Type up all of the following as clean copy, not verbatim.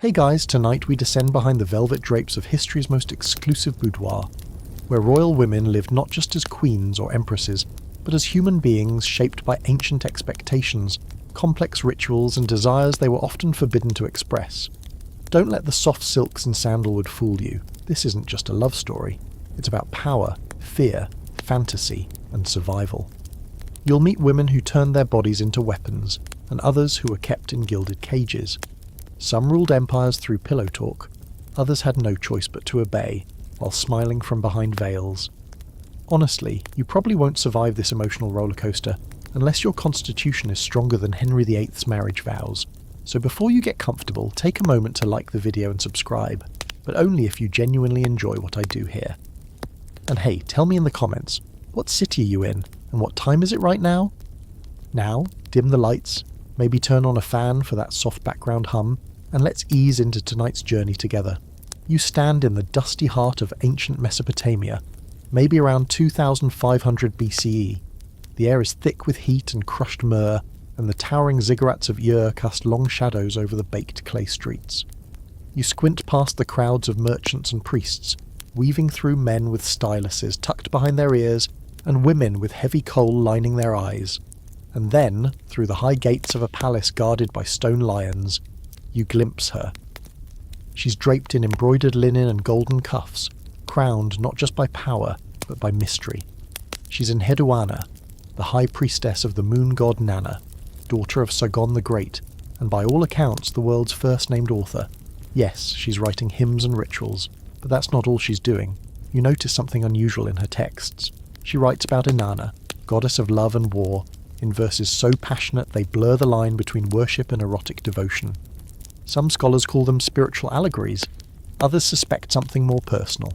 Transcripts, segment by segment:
Hey guys, tonight we descend behind the velvet drapes of history's most exclusive boudoir, where royal women lived not just as queens or empresses, but as human beings shaped by ancient expectations, complex rituals and desires they were often forbidden to express. Don't let the soft silks and sandalwood fool you. This isn't just a love story. It's about power, fear, fantasy, and survival. You'll meet women who turned their bodies into weapons, and others who were kept in gilded cages. Some ruled empires through pillow talk, others had no choice but to obey, while smiling from behind veils. Honestly, you probably won't survive this emotional rollercoaster unless your constitution is stronger than Henry VIII's marriage vows. So before you get comfortable, take a moment to like the video and subscribe, but only if you genuinely enjoy what I do here. And hey, tell me in the comments, what city are you in, and what time is it right now? Now, dim the lights, maybe turn on a fan for that soft background hum, and let's ease into tonight's journey together. You stand in the dusty heart of ancient Mesopotamia, maybe around 2500 BCE. The air is thick with heat and crushed myrrh, and the towering ziggurats of Ur cast long shadows over the baked clay streets. You squint past the crowds of merchants and priests, weaving through men with styluses tucked behind their ears and women with heavy kohl lining their eyes. And then, through the high gates of a palace guarded by stone lions, you glimpse her. She's draped in embroidered linen and golden cuffs, crowned not just by power, but by mystery. She's in Hedwana, the high priestess of the moon god Nana, daughter of Sargon the Great, and by all accounts the world's first named author. Yes, she's writing hymns and rituals, but that's not all she's doing. You notice something unusual in her texts. She writes about Inanna, goddess of love and war, in verses so passionate they blur the line between worship and erotic devotion. Some scholars call them spiritual allegories, others suspect something more personal.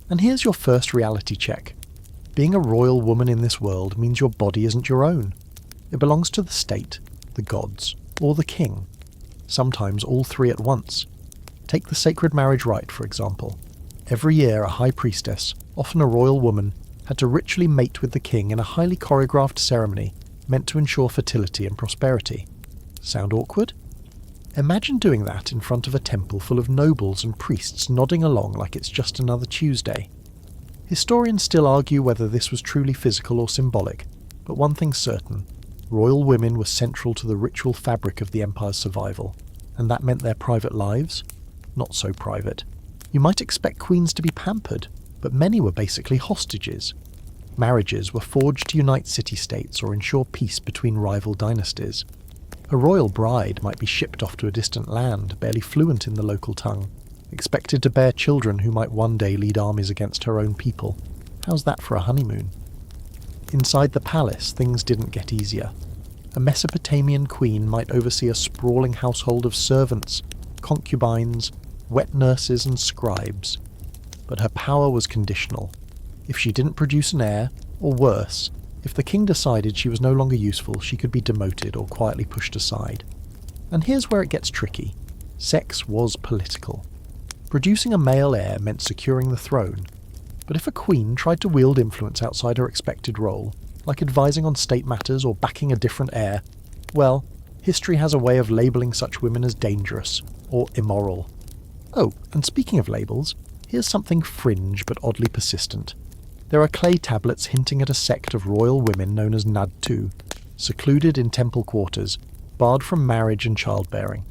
And here's your first reality check. Being a royal woman in this world means your body isn't your own. It belongs to the state, the gods, or the king. Sometimes all three at once. Take the sacred marriage rite, for example. Every year a high priestess, often a royal woman, had to ritually mate with the king in a highly choreographed ceremony meant to ensure fertility and prosperity. Sound awkward? Imagine doing that in front of a temple full of nobles and priests nodding along like it's just another Tuesday. Historians still argue whether this was truly physical or symbolic, but one thing's certain, royal women were central to the ritual fabric of the empire's survival, and that meant their private lives? Not so private. You might expect queens to be pampered, but many were basically hostages. Marriages were forged to unite city-states or ensure peace between rival dynasties. A royal bride might be shipped off to a distant land, barely fluent in the local tongue, expected to bear children who might one day lead armies against her own people. How's that for a honeymoon? Inside the palace, things didn't get easier. A Mesopotamian queen might oversee a sprawling household of servants, concubines, wet nurses and scribes. But her power was conditional. If she didn't produce an heir, or worse, if the king decided she was no longer useful, she could be demoted or quietly pushed aside. And here's where it gets tricky. Sex was political. Producing a male heir meant securing the throne. But if a queen tried to wield influence outside her expected role, like advising on state matters or backing a different heir, well, history has a way of labelling such women as dangerous or immoral. Oh, and speaking of labels, here's something fringe but oddly persistent. There are clay tablets hinting at a sect of royal women known as Nadtu, secluded in temple quarters, barred from marriage and childbearing.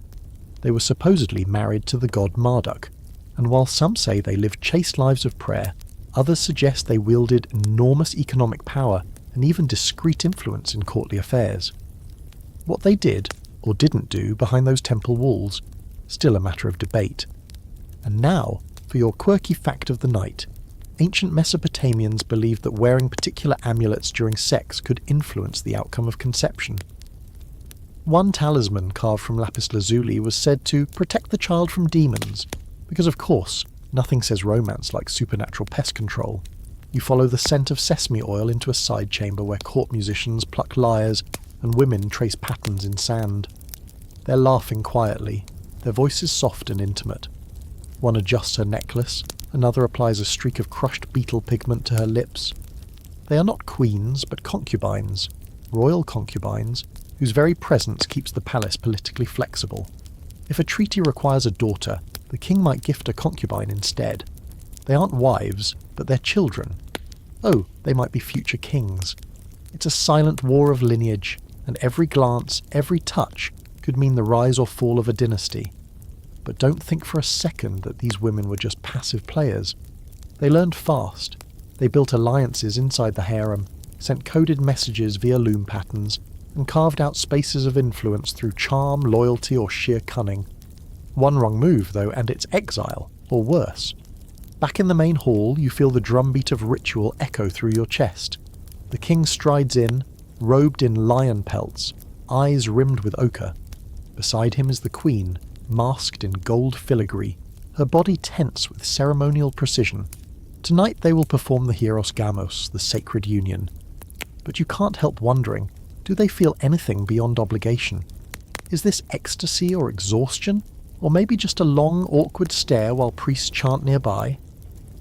They were supposedly married to the god Marduk, and while some say they lived chaste lives of prayer, others suggest they wielded enormous economic power and even discreet influence in courtly affairs. What they did, or didn't do, behind those temple walls, still a matter of debate. And now, for your quirky fact of the night, ancient Mesopotamians believed that wearing particular amulets during sex could influence the outcome of conception. One talisman carved from lapis lazuli was said to protect the child from demons, because of course, nothing says romance like supernatural pest control. You follow the scent of sesame oil into a side chamber where court musicians pluck lyres and women trace patterns in sand. They're laughing quietly, their voices soft and intimate. One adjusts her necklace, another applies a streak of crushed beetle pigment to her lips. They are not queens, but concubines, royal concubines, whose very presence keeps the palace politically flexible. If a treaty requires a daughter, the king might gift a concubine instead. They aren't wives, but they're children. Oh, they might be future kings. It's a silent war of lineage, and every glance, every touch, could mean the rise or fall of a dynasty. But don't think for a second that these women were just passive players. They learned fast. They built alliances inside the harem, sent coded messages via loom patterns, and carved out spaces of influence through charm, loyalty, or sheer cunning. One wrong move, though, and it's exile, or worse. Back in the main hall, you feel the drumbeat of ritual echo through your chest. The king strides in, robed in lion pelts, eyes rimmed with ochre. Beside him is the queen, masked in gold filigree, her body tense with ceremonial precision. Tonight they will perform the Hieros Gamos, the sacred union. But you can't help wondering, do they feel anything beyond obligation? Is this ecstasy or exhaustion? Or maybe just a long, awkward stare while priests chant nearby?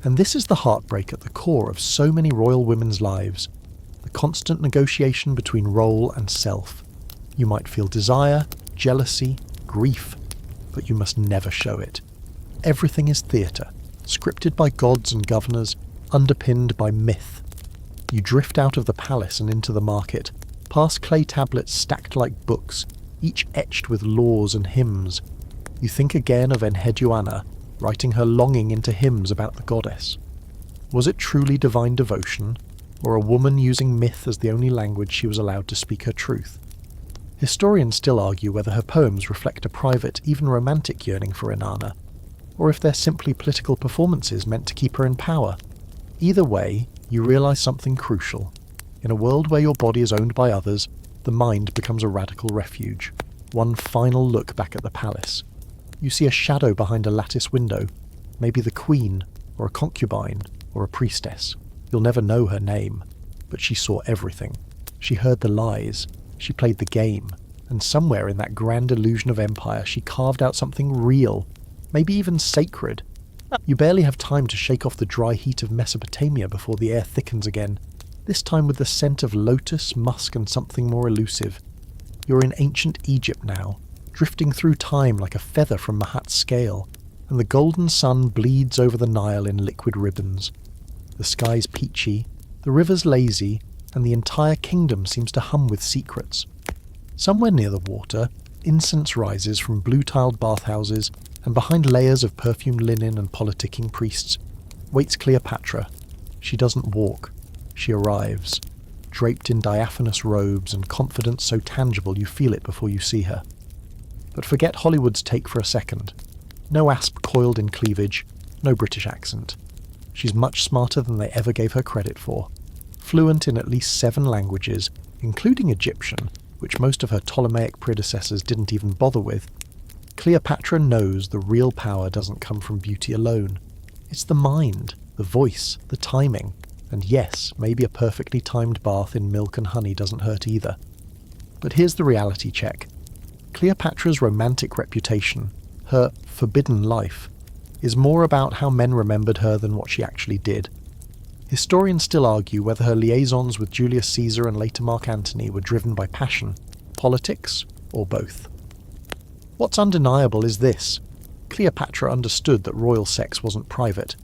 And this is the heartbreak at the core of so many royal women's lives. The constant negotiation between role and self. You might feel desire, jealousy, grief, but you must never show it. Everything is theatre, scripted by gods and governors, underpinned by myth. You drift out of the palace and into the market, past clay tablets stacked like books, each etched with laws and hymns. You think again of Enheduanna, writing her longing into hymns about the goddess. Was it truly divine devotion, or a woman using myth as the only language she was allowed to speak her truth? Historians still argue whether her poems reflect a private, even romantic yearning for Inanna, or if they're simply political performances meant to keep her in power. Either way, you realise something crucial. In a world where your body is owned by others, the mind becomes a radical refuge. One final look back at the palace. You see a shadow behind a lattice window, maybe the queen, or a concubine, or a priestess. You'll never know her name, but she saw everything. She heard the lies, she played the game, and somewhere in that grand illusion of empire she carved out something real, maybe even sacred. You barely have time to shake off the dry heat of Mesopotamia before the air thickens again, this time with the scent of lotus, musk, and something more elusive. You're in ancient Egypt now, drifting through time like a feather from Mahat's scale, and the golden sun bleeds over the Nile in liquid ribbons. The sky's peachy, the river's lazy, and the entire kingdom seems to hum with secrets. Somewhere near the water, incense rises from blue-tiled bathhouses, and behind layers of perfumed linen and politicking priests, waits Cleopatra. She doesn't walk, she arrives, draped in diaphanous robes and confidence so tangible you feel it before you see her. But forget Hollywood's take for a second. No asp coiled in cleavage, no British accent. She's much smarter than they ever gave her credit for. Fluent in at least 7 languages, including Egyptian, which most of her Ptolemaic predecessors didn't even bother with. Cleopatra knows the real power doesn't come from beauty alone. It's the mind, the voice, the timing, and yes, maybe a perfectly timed bath in milk and honey doesn't hurt either. But here's the reality check. Cleopatra's romantic reputation, her forbidden life, is more about how men remembered her than what she actually did. Historians still argue whether her liaisons with Julius Caesar and later Mark Antony were driven by passion, politics, or both. What's undeniable is this. Cleopatra understood that royal sex wasn't private.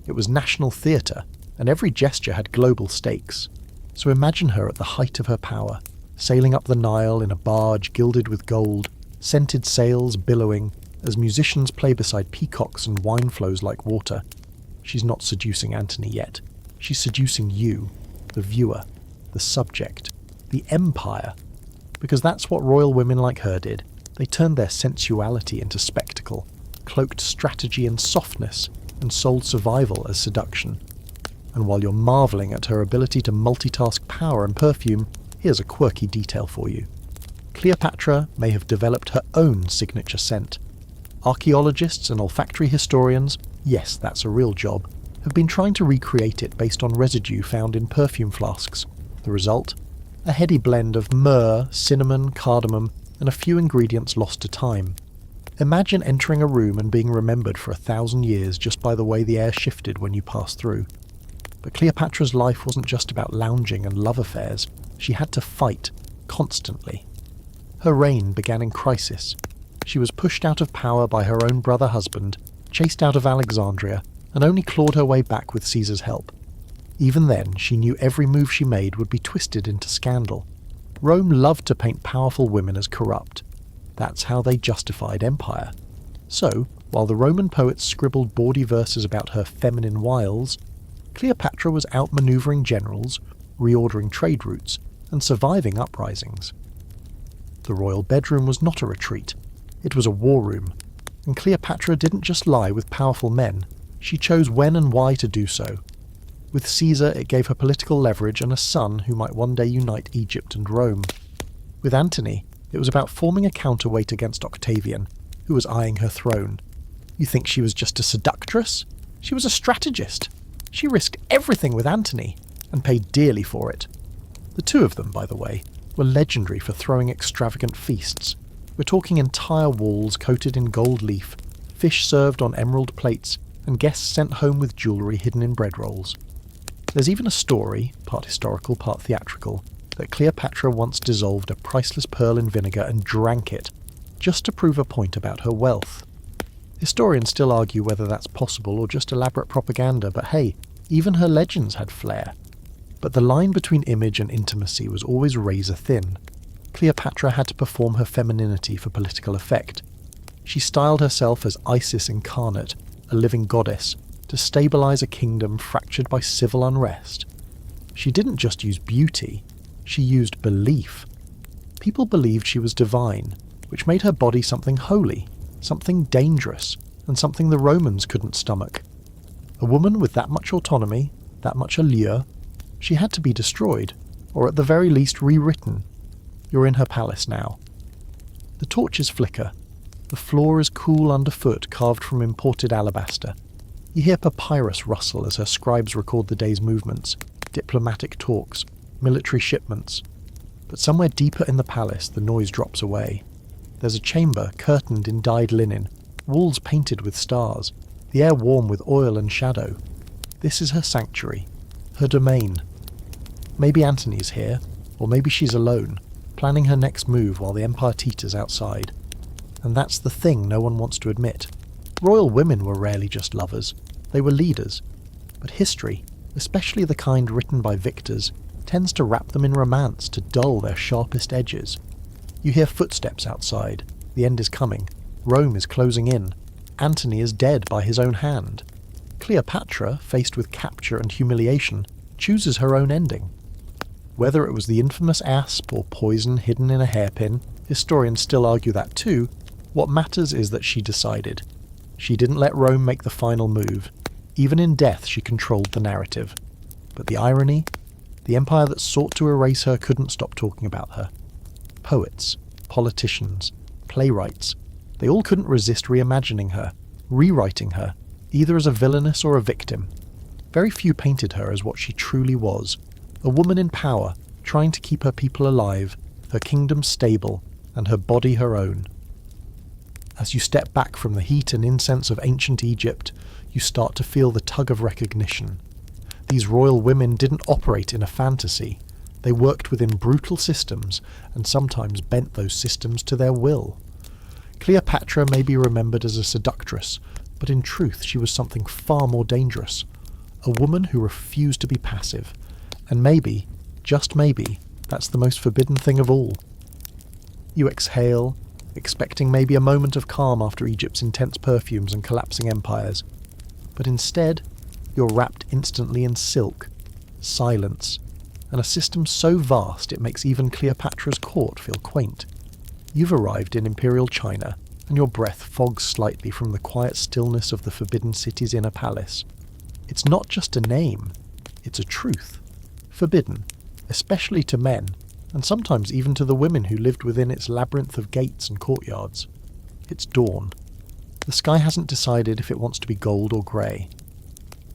It was national theatre, and every gesture had global stakes. So imagine her at the height of her power, sailing up the Nile in a barge gilded with gold, scented sails billowing, as musicians play beside peacocks and wine flows like water. She's not seducing Antony yet. She's seducing you, the viewer, the subject, the empire. Because that's what royal women like her did. They turned their sensuality into spectacle, cloaked strategy in softness, and sold survival as seduction. And while you're marvelling at her ability to multitask power and perfume, here's a quirky detail for you. Cleopatra may have developed her own signature scent. Archaeologists and olfactory historians, yes, that's a real job, have been trying to recreate it based on residue found in perfume flasks. The result? A heady blend of myrrh, cinnamon, cardamom, and a few ingredients lost to time. Imagine entering a room and being remembered for 1,000 years just by the way the air shifted when you passed through. But Cleopatra's life wasn't just about lounging and love affairs. She had to fight, constantly. Her reign began in crisis. She was pushed out of power by her own brother-husband, chased out of Alexandria, and only clawed her way back with Caesar's help. Even then, she knew every move she made would be twisted into scandal. Rome loved to paint powerful women as corrupt. That's how they justified empire. So, while the Roman poets scribbled bawdy verses about her feminine wiles, Cleopatra was outmaneuvering generals, reordering trade routes, and surviving uprisings. The royal bedroom was not a retreat. It was a war room, and Cleopatra didn't just lie with powerful men, she chose when and why to do so. With Caesar, it gave her political leverage and a son who might one day unite Egypt and Rome. With Antony, it was about forming a counterweight against Octavian, who was eyeing her throne. You think she was just a seductress? She was a strategist. She risked everything with Antony, and paid dearly for it. The two of them, by the way, were legendary for throwing extravagant feasts. We're talking entire walls coated in gold leaf, fish served on emerald plates, and guests sent home with jewellery hidden in bread rolls. There's even a story, part historical, part theatrical, that Cleopatra once dissolved a priceless pearl in vinegar and drank it, just to prove a point about her wealth. Historians still argue whether that's possible or just elaborate propaganda, but hey, even her legends had flair. But the line between image and intimacy was always razor thin. Cleopatra had to perform her femininity for political effect. She styled herself as Isis incarnate, a living goddess, to stabilize a kingdom fractured by civil unrest. She didn't just use beauty, she used belief. People believed she was divine, which made her body something holy, something dangerous, and something the Romans couldn't stomach. A woman with that much autonomy, that much allure, she had to be destroyed, or at the very least rewritten. You're in her palace now. The torches flicker. The floor is cool underfoot, carved from imported alabaster. You hear papyrus rustle as her scribes record the day's movements, diplomatic talks, military shipments. But somewhere deeper in the palace, the noise drops away. There's a chamber curtained in dyed linen, walls painted with stars, the air warm with oil and shadow. This is her sanctuary, her domain. Maybe Antony's here, or maybe she's alone, planning her next move while the empire teeters outside. And that's the thing no one wants to admit. Royal women were rarely just lovers, they were leaders. But history, especially the kind written by victors, tends to wrap them in romance to dull their sharpest edges. You hear footsteps outside, the end is coming, Rome is closing in, Antony is dead by his own hand. Cleopatra, faced with capture and humiliation, chooses her own ending. Whether it was the infamous asp or poison hidden in a hairpin, historians still argue that too. What matters is that she decided. She didn't let Rome make the final move. Even in death she controlled the narrative. But the irony? The empire that sought to erase her couldn't stop talking about her. Poets, politicians, playwrights, they all couldn't resist reimagining her, rewriting her, either as a villainess or a victim. Very few painted her as what she truly was, a woman in power, trying to keep her people alive, her kingdom stable, and her body her own. As you step back from the heat and incense of ancient Egypt, you start to feel the tug of recognition. These royal women didn't operate in a fantasy. They worked within brutal systems, and sometimes bent those systems to their will. Cleopatra may be remembered as a seductress, but in truth she was something far more dangerous. A woman who refused to be passive. And maybe, just maybe, that's the most forbidden thing of all. You exhale, expecting maybe a moment of calm after Egypt's intense perfumes and collapsing empires. But instead, you're wrapped instantly in silk, silence, and a system so vast it makes even Cleopatra's court feel quaint. You've arrived in imperial China, and your breath fogs slightly from the quiet stillness of the Forbidden City's inner palace. It's not just a name, it's a truth. Forbidden, especially to men, and sometimes even to the women who lived within its labyrinth of gates and courtyards. It's dawn. The sky hasn't decided if it wants to be gold or grey.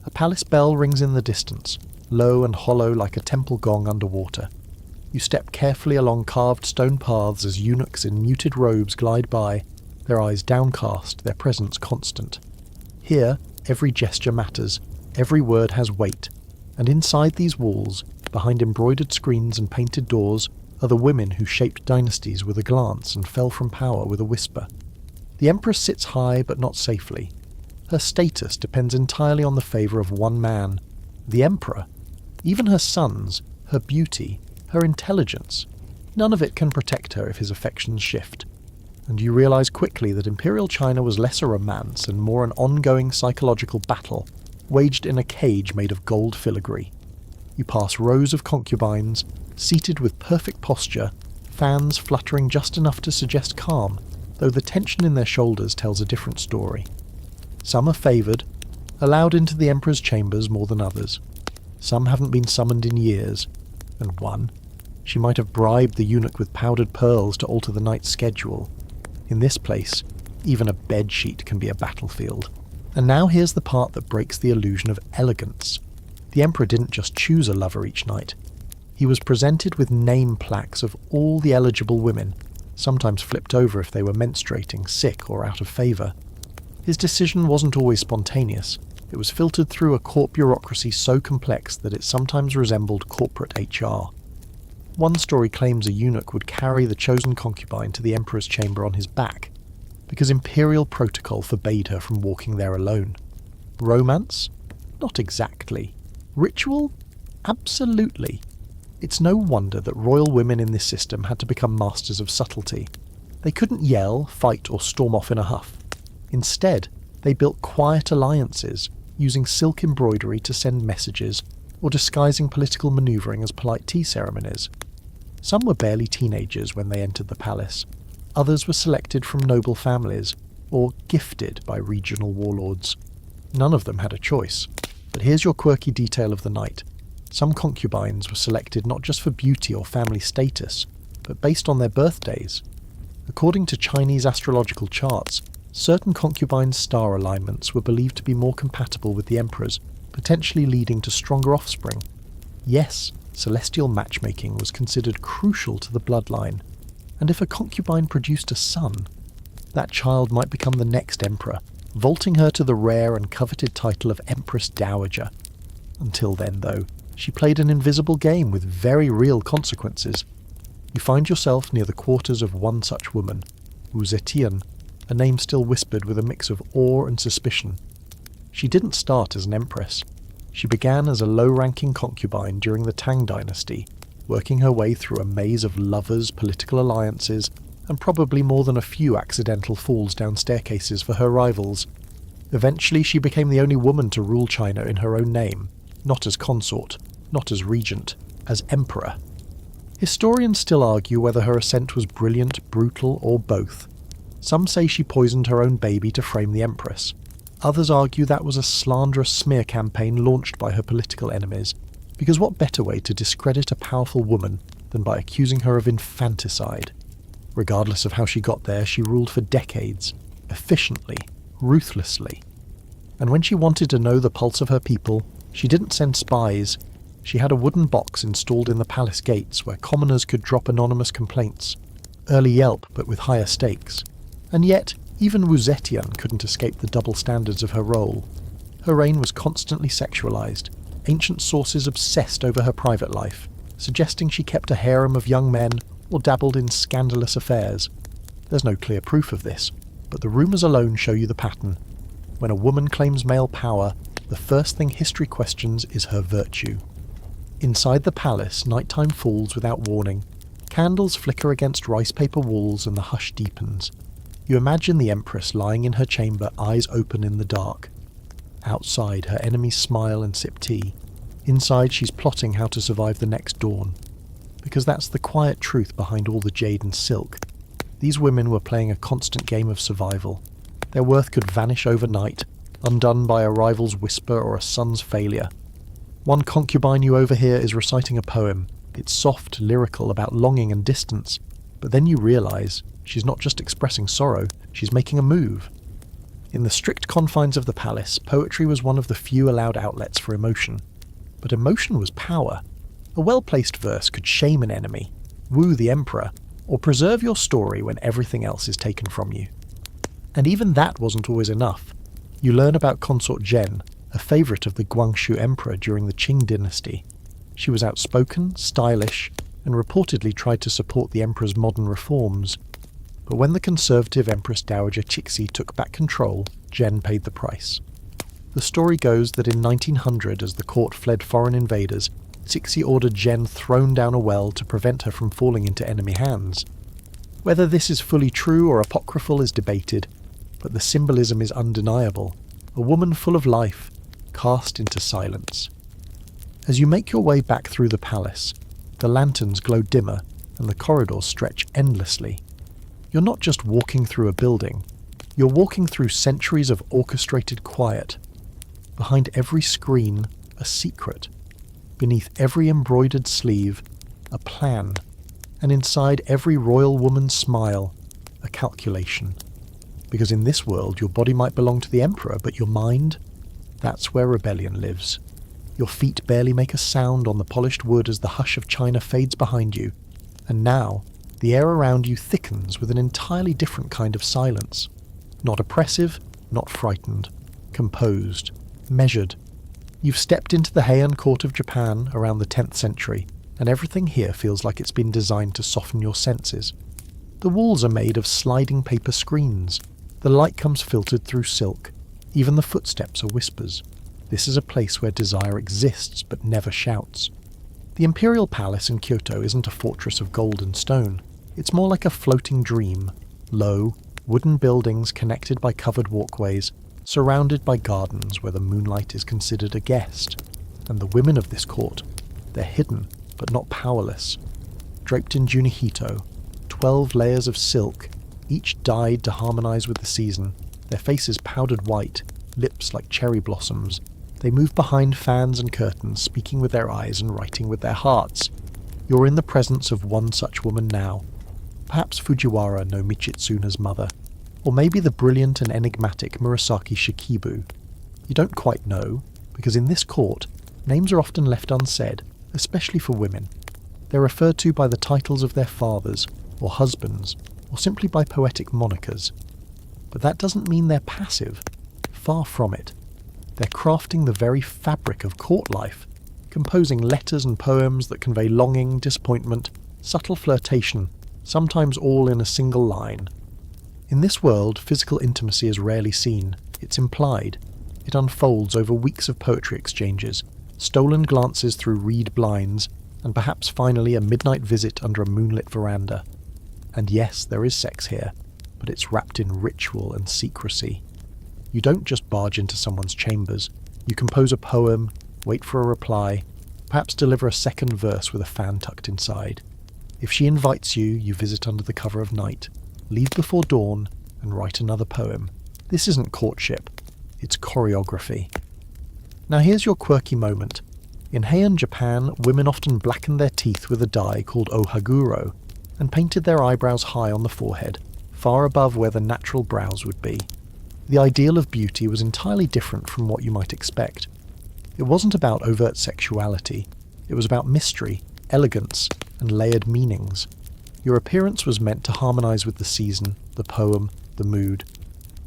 A palace bell rings in the distance, low and hollow like a temple gong underwater. You step carefully along carved stone paths as eunuchs in muted robes glide by, their eyes downcast, their presence constant. Here, every gesture matters, every word has weight, and inside these walls, behind embroidered screens and painted doors, are the women who shaped dynasties with a glance and fell from power with a whisper. The empress sits high but not safely. Her status depends entirely on the favour of one man, the emperor. Even her sons, her beauty, her intelligence, none of it can protect her if his affections shift. And you realise quickly that Imperial China was less a romance and more an ongoing psychological battle, waged in a cage made of gold filigree. You pass rows of concubines, seated with perfect posture, fans fluttering just enough to suggest calm, though the tension in their shoulders tells a different story. Some are favoured, allowed into the emperor's chambers more than others. Some haven't been summoned in years, and one, she might have bribed the eunuch with powdered pearls to alter the night's schedule. In this place, even a bedsheet can be a battlefield. And now here's the part that breaks the illusion of elegance. The emperor didn't just choose a lover each night. He was presented with name plaques of all the eligible women, sometimes flipped over if they were menstruating, sick, or out of favour. His decision wasn't always spontaneous. It was filtered through a court bureaucracy so complex that it sometimes resembled corporate HR. One story claims a eunuch would carry the chosen concubine to the emperor's chamber on his back, because imperial protocol forbade her from walking there alone. Romance? Not exactly. Ritual? Absolutely. It's no wonder that royal women in this system had to become masters of subtlety. They couldn't yell, fight, or storm off in a huff. Instead, they built quiet alliances, using silk embroidery to send messages, or disguising political manoeuvring as polite tea ceremonies. Some were barely teenagers when they entered the palace. Others were selected from noble families, or gifted by regional warlords. None of them had a choice. But here's your quirky detail of the night. Some concubines were selected not just for beauty or family status, but based on their birthdays. According to Chinese astrological charts, certain concubines' star alignments were believed to be more compatible with the emperor's, potentially leading to stronger offspring. Yes, celestial matchmaking was considered crucial to the bloodline, and if a concubine produced a son, that child might become the next emperor, vaulting her to the rare and coveted title of Empress Dowager. Until then, though, she played an invisible game with very real consequences. You find yourself near the quarters of one such woman, Wu Zetian, a name still whispered with a mix of awe and suspicion. She didn't start as an empress. She began as a low-ranking concubine during the Tang dynasty, working her way through a maze of lovers, political alliances, and probably more than a few accidental falls down staircases for her rivals. Eventually she became the only woman to rule China in her own name, not as consort, not as regent, as emperor. Historians still argue whether her ascent was brilliant, brutal, or both. Some say she poisoned her own baby to frame the empress. Others argue that was a slanderous smear campaign launched by her political enemies, because what better way to discredit a powerful woman than by accusing her of infanticide? Regardless of how she got there, she ruled for decades, efficiently, ruthlessly. And when she wanted to know the pulse of her people, she didn't send spies. She had a wooden box installed in the palace gates where commoners could drop anonymous complaints. Early Yelp, but with higher stakes. And yet, even Wu Zetian couldn't escape the double standards of her role. Her reign was constantly sexualized. Ancient sources obsessed over her private life, suggesting she kept a harem of young men or dabbled in scandalous affairs. There's no clear proof of this, but the rumours alone show you the pattern. When a woman claims male power, the first thing history questions is her virtue. Inside the palace, nighttime falls without warning. Candles flicker against rice paper walls and the hush deepens. You imagine the empress lying in her chamber, eyes open in the dark. Outside, her enemies smile and sip tea. Inside, she's plotting how to survive the next dawn. Because that's the quiet truth behind all the jade and silk. These women were playing a constant game of survival. Their worth could vanish overnight, undone by a rival's whisper or a son's failure. One concubine you overhear is reciting a poem. It's soft, lyrical, about longing and distance. But then you realise she's not just expressing sorrow, she's making a move. In the strict confines of the palace, poetry was one of the few allowed outlets for emotion. But emotion was power. A well-placed verse could shame an enemy, woo the emperor, or preserve your story when everything else is taken from you. And even that wasn't always enough. You learn about Consort Zhen, a favourite of the Guangxu emperor during the Qing dynasty. She was outspoken, stylish, and reportedly tried to support the emperor's modern reforms. But when the conservative Empress Dowager Cixi took back control, Jen paid the price. The story goes that in 1900, as the court fled foreign invaders, Cixi ordered Jen thrown down a well to prevent her from falling into enemy hands. Whether this is fully true or apocryphal is debated, but the symbolism is undeniable. A woman full of life, cast into silence. As you make your way back through the palace, the lanterns glow dimmer and the corridors stretch endlessly. You're not just walking through a building, you're walking through centuries of orchestrated quiet. Behind every screen, a secret. Beneath every embroidered sleeve, a plan. And inside every royal woman's smile, a calculation. Because in this world, your body might belong to the emperor, but your mind, that's where rebellion lives. Your feet barely make a sound on the polished wood as the hush of China fades behind you. And now, the air around you thickens with an entirely different kind of silence. Not oppressive, not frightened. Composed. Measured. You've stepped into the Heian court of Japan around the 10th century, and everything here feels like it's been designed to soften your senses. The walls are made of sliding paper screens. The light comes filtered through silk. Even the footsteps are whispers. This is a place where desire exists but never shouts. The Imperial Palace in Kyoto isn't a fortress of gold and stone. It's more like a floating dream. Low, wooden buildings connected by covered walkways, surrounded by gardens where the moonlight is considered a guest. And the women of this court, they're hidden but not powerless. Draped in junihito, 12 layers of silk, each dyed to harmonize with the season, their faces powdered white, lips like cherry blossoms. They move behind fans and curtains, speaking with their eyes and writing with their hearts. You're in the presence of one such woman now. Perhaps Fujiwara no Michitsuna's mother, or maybe the brilliant and enigmatic Murasaki Shikibu. You don't quite know, because in this court, names are often left unsaid, especially for women. They're referred to by the titles of their fathers, or husbands, or simply by poetic monikers. But that doesn't mean they're passive. Far from it. They're crafting the very fabric of court life, composing letters and poems that convey longing, disappointment, subtle flirtation, sometimes all in a single line. In this world, physical intimacy is rarely seen. It's implied. It unfolds over weeks of poetry exchanges, stolen glances through reed blinds, and perhaps finally a midnight visit under a moonlit veranda. And yes, there is sex here, but it's wrapped in ritual and secrecy. You don't just barge into someone's chambers. You compose a poem, wait for a reply, perhaps deliver a second verse with a fan tucked inside. If she invites you, you visit under the cover of night, leave before dawn, and write another poem. This isn't courtship, it's choreography. Now here's your quirky moment. In Heian Japan, women often blackened their teeth with a dye called ohaguro, and painted their eyebrows high on the forehead, far above where the natural brows would be. The ideal of beauty was entirely different from what you might expect. It wasn't about overt sexuality, it was about mystery, elegance, and layered meanings. Your appearance was meant to harmonize with the season, the poem, the mood.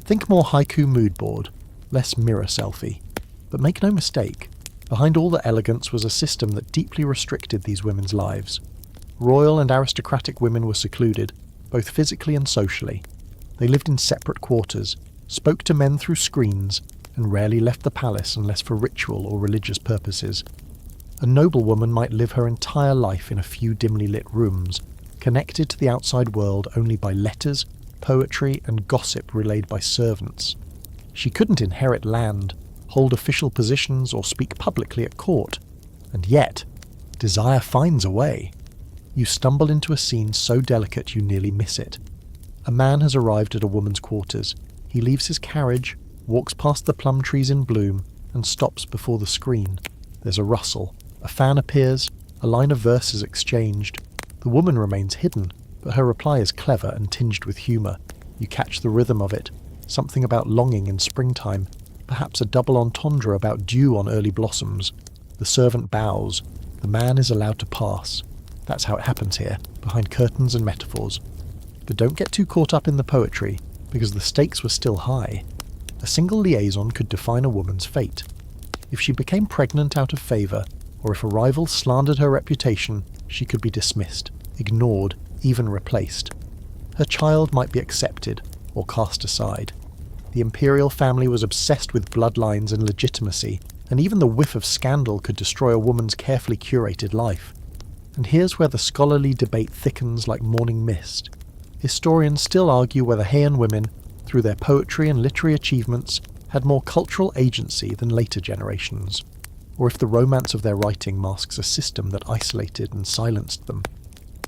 Think more haiku mood board, less mirror selfie. But make no mistake, behind all the elegance was a system that deeply restricted these women's lives. Royal and aristocratic women were secluded, both physically and socially. They lived in separate quarters, spoke to men through screens, and rarely left the palace unless for ritual or religious purposes. A noblewoman might live her entire life in a few dimly lit rooms, connected to the outside world only by letters, poetry, and gossip relayed by servants. She couldn't inherit land, hold official positions, or speak publicly at court. And yet, desire finds a way. You stumble into a scene so delicate you nearly miss it. A man has arrived at a woman's quarters. He leaves his carriage, walks past the plum trees in bloom, and stops before the screen. There's a rustle. A fan appears. A line of verse is exchanged. The woman remains hidden, but her reply is clever and tinged with humour. You catch the rhythm of it. Something about longing in springtime. Perhaps a double entendre about dew on early blossoms. The servant bows. The man is allowed to pass. That's how it happens here, behind curtains and metaphors. But don't get too caught up in the poetry, because the stakes were still high. A single liaison could define a woman's fate. If she became pregnant out of favour, or if a rival slandered her reputation, she could be dismissed, ignored, even replaced. her child might be accepted or cast aside. The imperial family was obsessed with bloodlines and legitimacy, and even the whiff of scandal could destroy a woman's carefully curated life. And here's where the scholarly debate thickens like morning mist. Historians still argue whether Heian women, through their poetry and literary achievements, had more cultural agency than later generations, or if the romance of their writing masks a system that isolated and silenced them.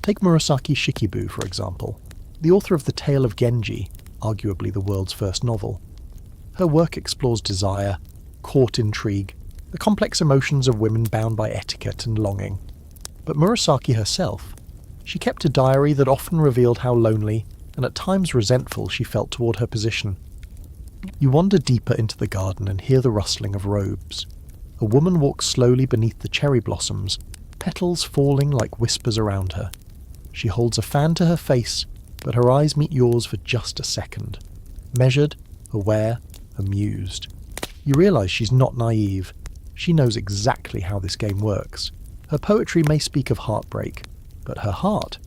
Take Murasaki Shikibu, for example, the author of The Tale of Genji, arguably the world's first novel. Her work explores desire, court intrigue, the complex emotions of women bound by etiquette and longing. But Murasaki herself, she kept a diary that often revealed how lonely and at times resentful she felt toward her position. You wander deeper into the garden and hear the rustling of robes. A woman walks slowly beneath the cherry blossoms, petals falling like whispers around her. She holds a fan to her face, but her eyes meet yours for just a second. Measured, aware, amused. You realise she's not naive. She knows exactly how this game works. Her poetry may speak of heartbreak, but her heart,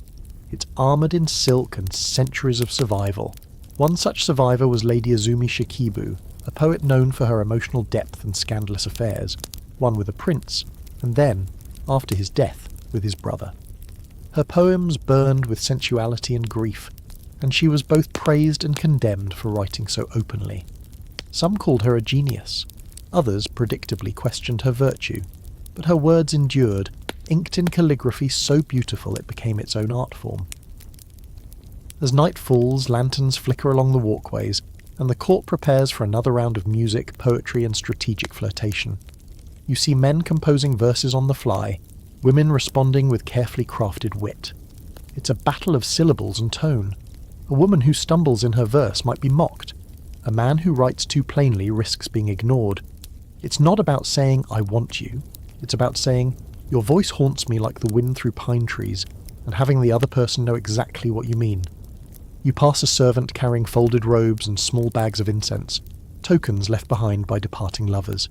it's armoured in silk and centuries of survival. One such survivor was Lady Azumi Shikibu, a poet known for her emotional depth and scandalous affairs, one with a prince, and then, after his death, with his brother. Her poems burned with sensuality and grief, and she was both praised and condemned for writing so openly. Some called her a genius, others predictably questioned her virtue, but her words endured, inked in calligraphy so beautiful it became its own art form. As night falls, lanterns flicker along the walkways, and the court prepares for another round of music, poetry, and strategic flirtation. You see men composing verses on the fly, women responding with carefully crafted wit. It's a battle of syllables and tone. A woman who stumbles in her verse might be mocked. A man who writes too plainly risks being ignored. It's not about saying, "I want you." It's about saying, "Your voice haunts me like the wind through pine trees," and having the other person know exactly what you mean. You pass a servant carrying folded robes and small bags of incense, tokens left behind by departing lovers.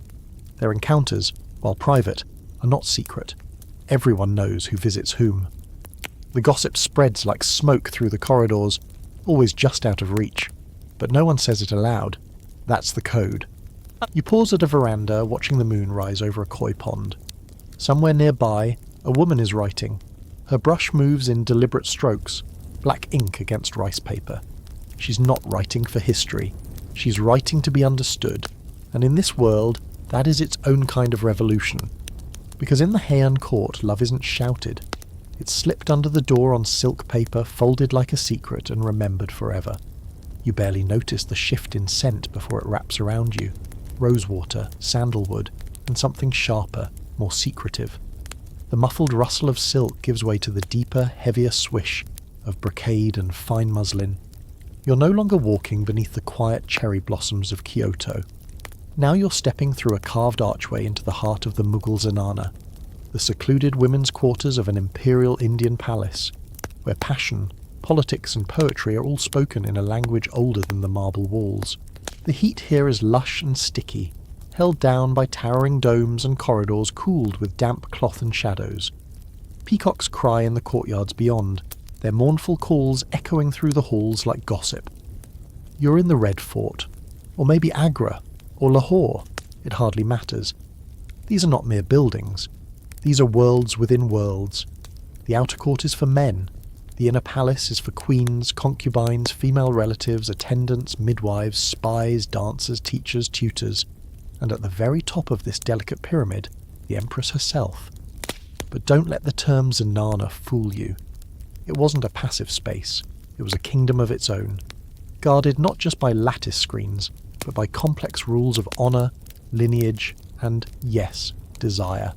Their encounters, while private, are not secret. Everyone knows who visits whom. The gossip spreads like smoke through the corridors, always just out of reach. But no one says it aloud. That's the code. You pause at a veranda, watching the moon rise over a koi pond. Somewhere nearby, a woman is writing. Her brush moves in deliberate strokes, black ink against rice paper. She's not writing for history. She's writing to be understood. And in this world, that is its own kind of revolution. Because in the Heian court, love isn't shouted. It's slipped under the door on silk paper, folded like a secret and remembered forever. You barely notice the shift in scent before it wraps around you. Rosewater, sandalwood, and something sharper, more secretive. The muffled rustle of silk gives way to the deeper, heavier swish of brocade and fine muslin. You're no longer walking beneath the quiet cherry blossoms of Kyoto. Now you're stepping through a carved archway into the heart of the Mughal Zenana, the secluded women's quarters of an imperial Indian palace, where passion, politics and poetry are all spoken in a language older than the marble walls. The heat here is lush and sticky, held down by towering domes and corridors cooled with damp cloth and shadows. Peacocks cry in the courtyards beyond, their mournful calls echoing through the halls like gossip. You're in the Red Fort, or maybe Agra, or Lahore, it hardly matters. These are not mere buildings. These are worlds within worlds. The outer court is for men. The inner palace is for queens, concubines, female relatives, attendants, midwives, spies, dancers, teachers, tutors. And at the very top of this delicate pyramid, the Empress herself. But don't let the term Zenana fool you. It wasn't a passive space. It was a kingdom of its own, guarded not just by lattice screens, but by complex rules of honour, lineage, and, yes, desire.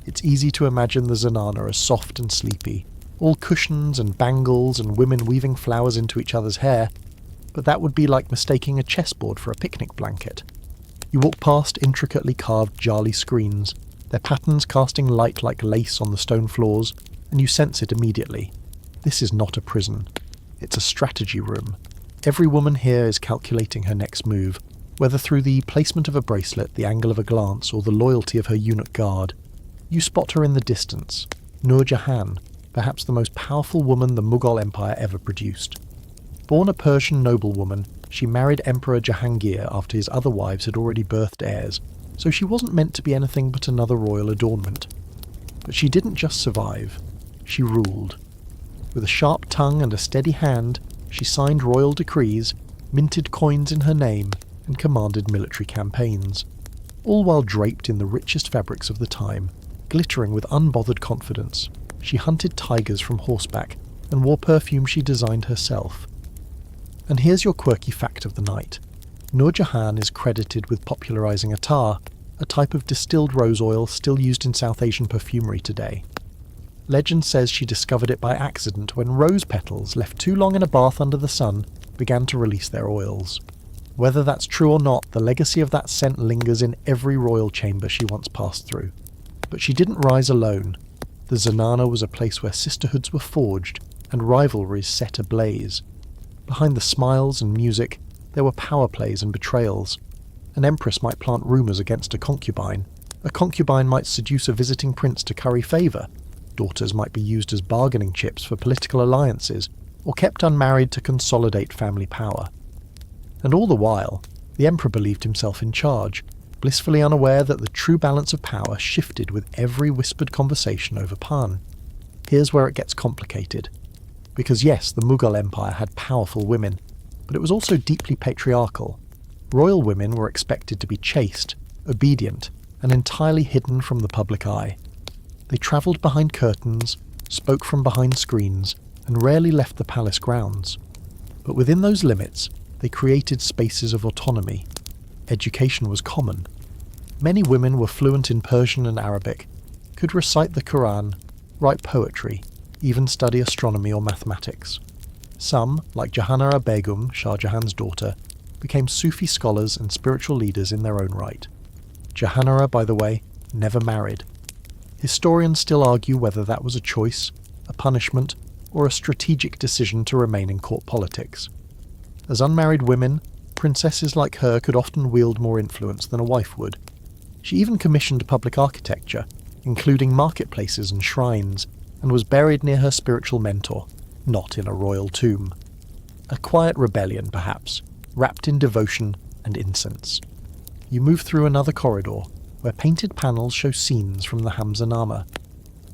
It's easy to imagine the Zenana as soft and sleepy, all cushions and bangles and women weaving flowers into each other's hair, but that would be like mistaking a chessboard for a picnic blanket. You walk past intricately carved jali screens, their patterns casting light like lace on the stone floors, and you sense it immediately. This is not a prison. It's a strategy room. Every woman here is calculating her next move, whether through the placement of a bracelet, the angle of a glance, or the loyalty of her eunuch guard. You spot her in the distance, Nur Jahan, perhaps the most powerful woman the Mughal Empire ever produced. Born a Persian noblewoman, she married Emperor Jahangir after his other wives had already birthed heirs, so she wasn't meant to be anything but another royal adornment. But she didn't just survive, she ruled. With a sharp tongue and a steady hand, she signed royal decrees, minted coins in her name, and commanded military campaigns, all while draped in the richest fabrics of the time, glittering with unbothered confidence. She hunted tigers from horseback and wore perfume she designed herself. And here's your quirky fact of the night. Nur Jahan is credited with popularizing attar, a type of distilled rose oil still used in South Asian perfumery today. Legend says she discovered it by accident when rose petals, left too long in a bath under the sun, began to release their oils. Whether that's true or not, the legacy of that scent lingers in every royal chamber she once passed through. But she didn't rise alone. The Zenana was a place where sisterhoods were forged and rivalries set ablaze. Behind the smiles and music, there were power plays and betrayals. An empress might plant rumours against a concubine might seduce a visiting prince to curry favour, daughters might be used as bargaining chips for political alliances, or kept unmarried to consolidate family power. And all the while, the emperor believed himself in charge, blissfully unaware that the true balance of power shifted with every whispered conversation over pan. Here's where it gets complicated. Because yes, the Mughal Empire had powerful women, but it was also deeply patriarchal. Royal women were expected to be chaste, obedient, and entirely hidden from the public eye. They travelled behind curtains, spoke from behind screens, and rarely left the palace grounds. But within those limits, they created spaces of autonomy. Education was common. Many women were fluent in Persian and Arabic, could recite the Quran, write poetry, even study astronomy or mathematics. Some, like Jahanara Begum, Shah Jahan's daughter, became Sufi scholars and spiritual leaders in their own right. Jahanara, by the way, never married. Historians still argue whether that was a choice, a punishment, or a strategic decision to remain in court politics. As unmarried women, princesses like her could often wield more influence than a wife would. She even commissioned public architecture, including marketplaces and shrines, and was buried near her spiritual mentor, not in a royal tomb. A quiet rebellion, perhaps, wrapped in devotion and incense. You move through another corridor, where painted panels show scenes from the Hamzanama,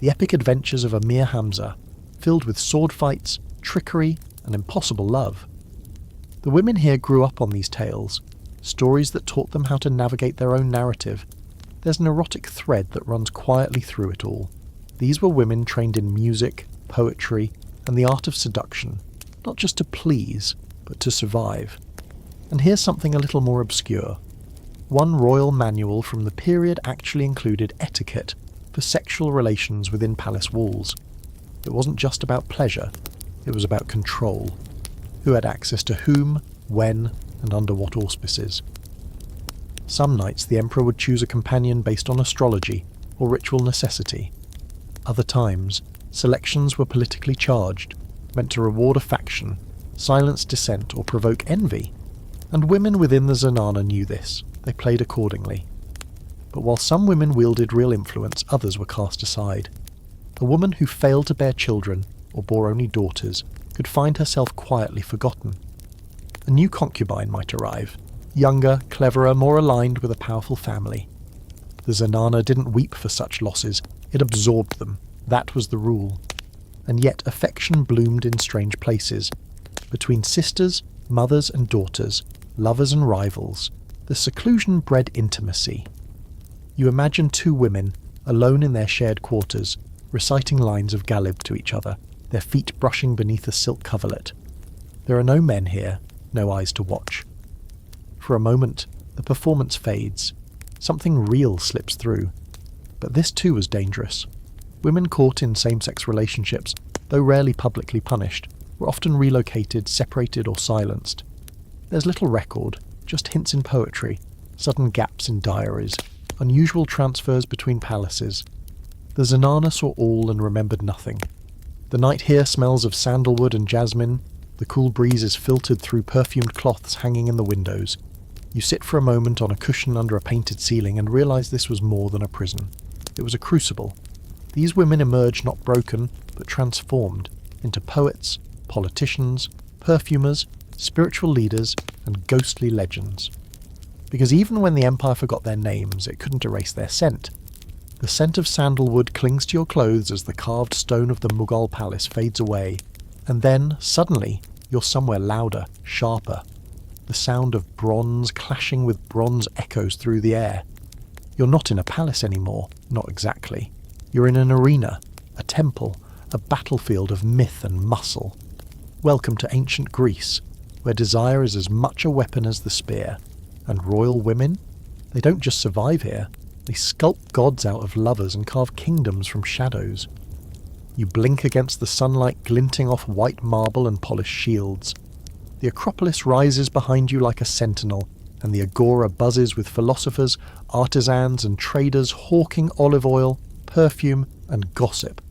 the epic adventures of Amir Hamza, filled with sword fights, trickery, and impossible love. The women here grew up on these tales, stories that taught them how to navigate their own narrative. There's an erotic thread that runs quietly through it all. These were women trained in music, poetry, and the art of seduction, not just to please, but to survive. And here's something a little more obscure. One royal manual from the period actually included etiquette for sexual relations within palace walls. It wasn't just about pleasure, it was about control. Who had access to whom, when, and under what auspices. Some nights the emperor would choose a companion based on astrology or ritual necessity. Other times, selections were politically charged, meant to reward a faction, silence dissent, or provoke envy. And women within the Zenana knew this. They played accordingly. But while some women wielded real influence, others were cast aside. A woman who failed to bear children, or bore only daughters, could find herself quietly forgotten. A new concubine might arrive, younger, cleverer, more aligned with a powerful family. The Zenana didn't weep for such losses, it absorbed them. That was the rule. And yet affection bloomed in strange places. Between sisters, mothers and daughters, lovers and rivals, the seclusion bred intimacy. You imagine two women, alone in their shared quarters, reciting lines of Ghalib to each other, their feet brushing beneath a silk coverlet. There are no men here, no eyes to watch. For a moment, the performance fades. Something real slips through. But this too was dangerous. Women caught in same-sex relationships, though rarely publicly punished, were often relocated, separated or silenced. There's little record, just hints in poetry, sudden gaps in diaries, unusual transfers between palaces. The Zenana saw all and remembered nothing. The night here smells of sandalwood and jasmine. The cool breeze is filtered through perfumed cloths hanging in the windows. You sit for a moment on a cushion under a painted ceiling and realize this was more than a prison. It was a crucible. These women emerged not broken, but transformed into poets, politicians, perfumers, spiritual leaders, and ghostly legends. Because even when the empire forgot their names, it couldn't erase their scent. The scent of sandalwood clings to your clothes as the carved stone of the Mughal palace fades away, and then, suddenly, you're somewhere louder, sharper. The sound of bronze clashing with bronze echoes through the air. You're not in a palace anymore, not exactly. You're in an arena, a temple, a battlefield of myth and muscle. Welcome to ancient Greece, where desire is as much a weapon as the spear. And royal women? They don't just survive here, they sculpt gods out of lovers and carve kingdoms from shadows. You blink against the sunlight glinting off white marble and polished shields. The Acropolis rises behind you like a sentinel, and the Agora buzzes with philosophers, artisans and traders hawking olive oil, perfume and gossip.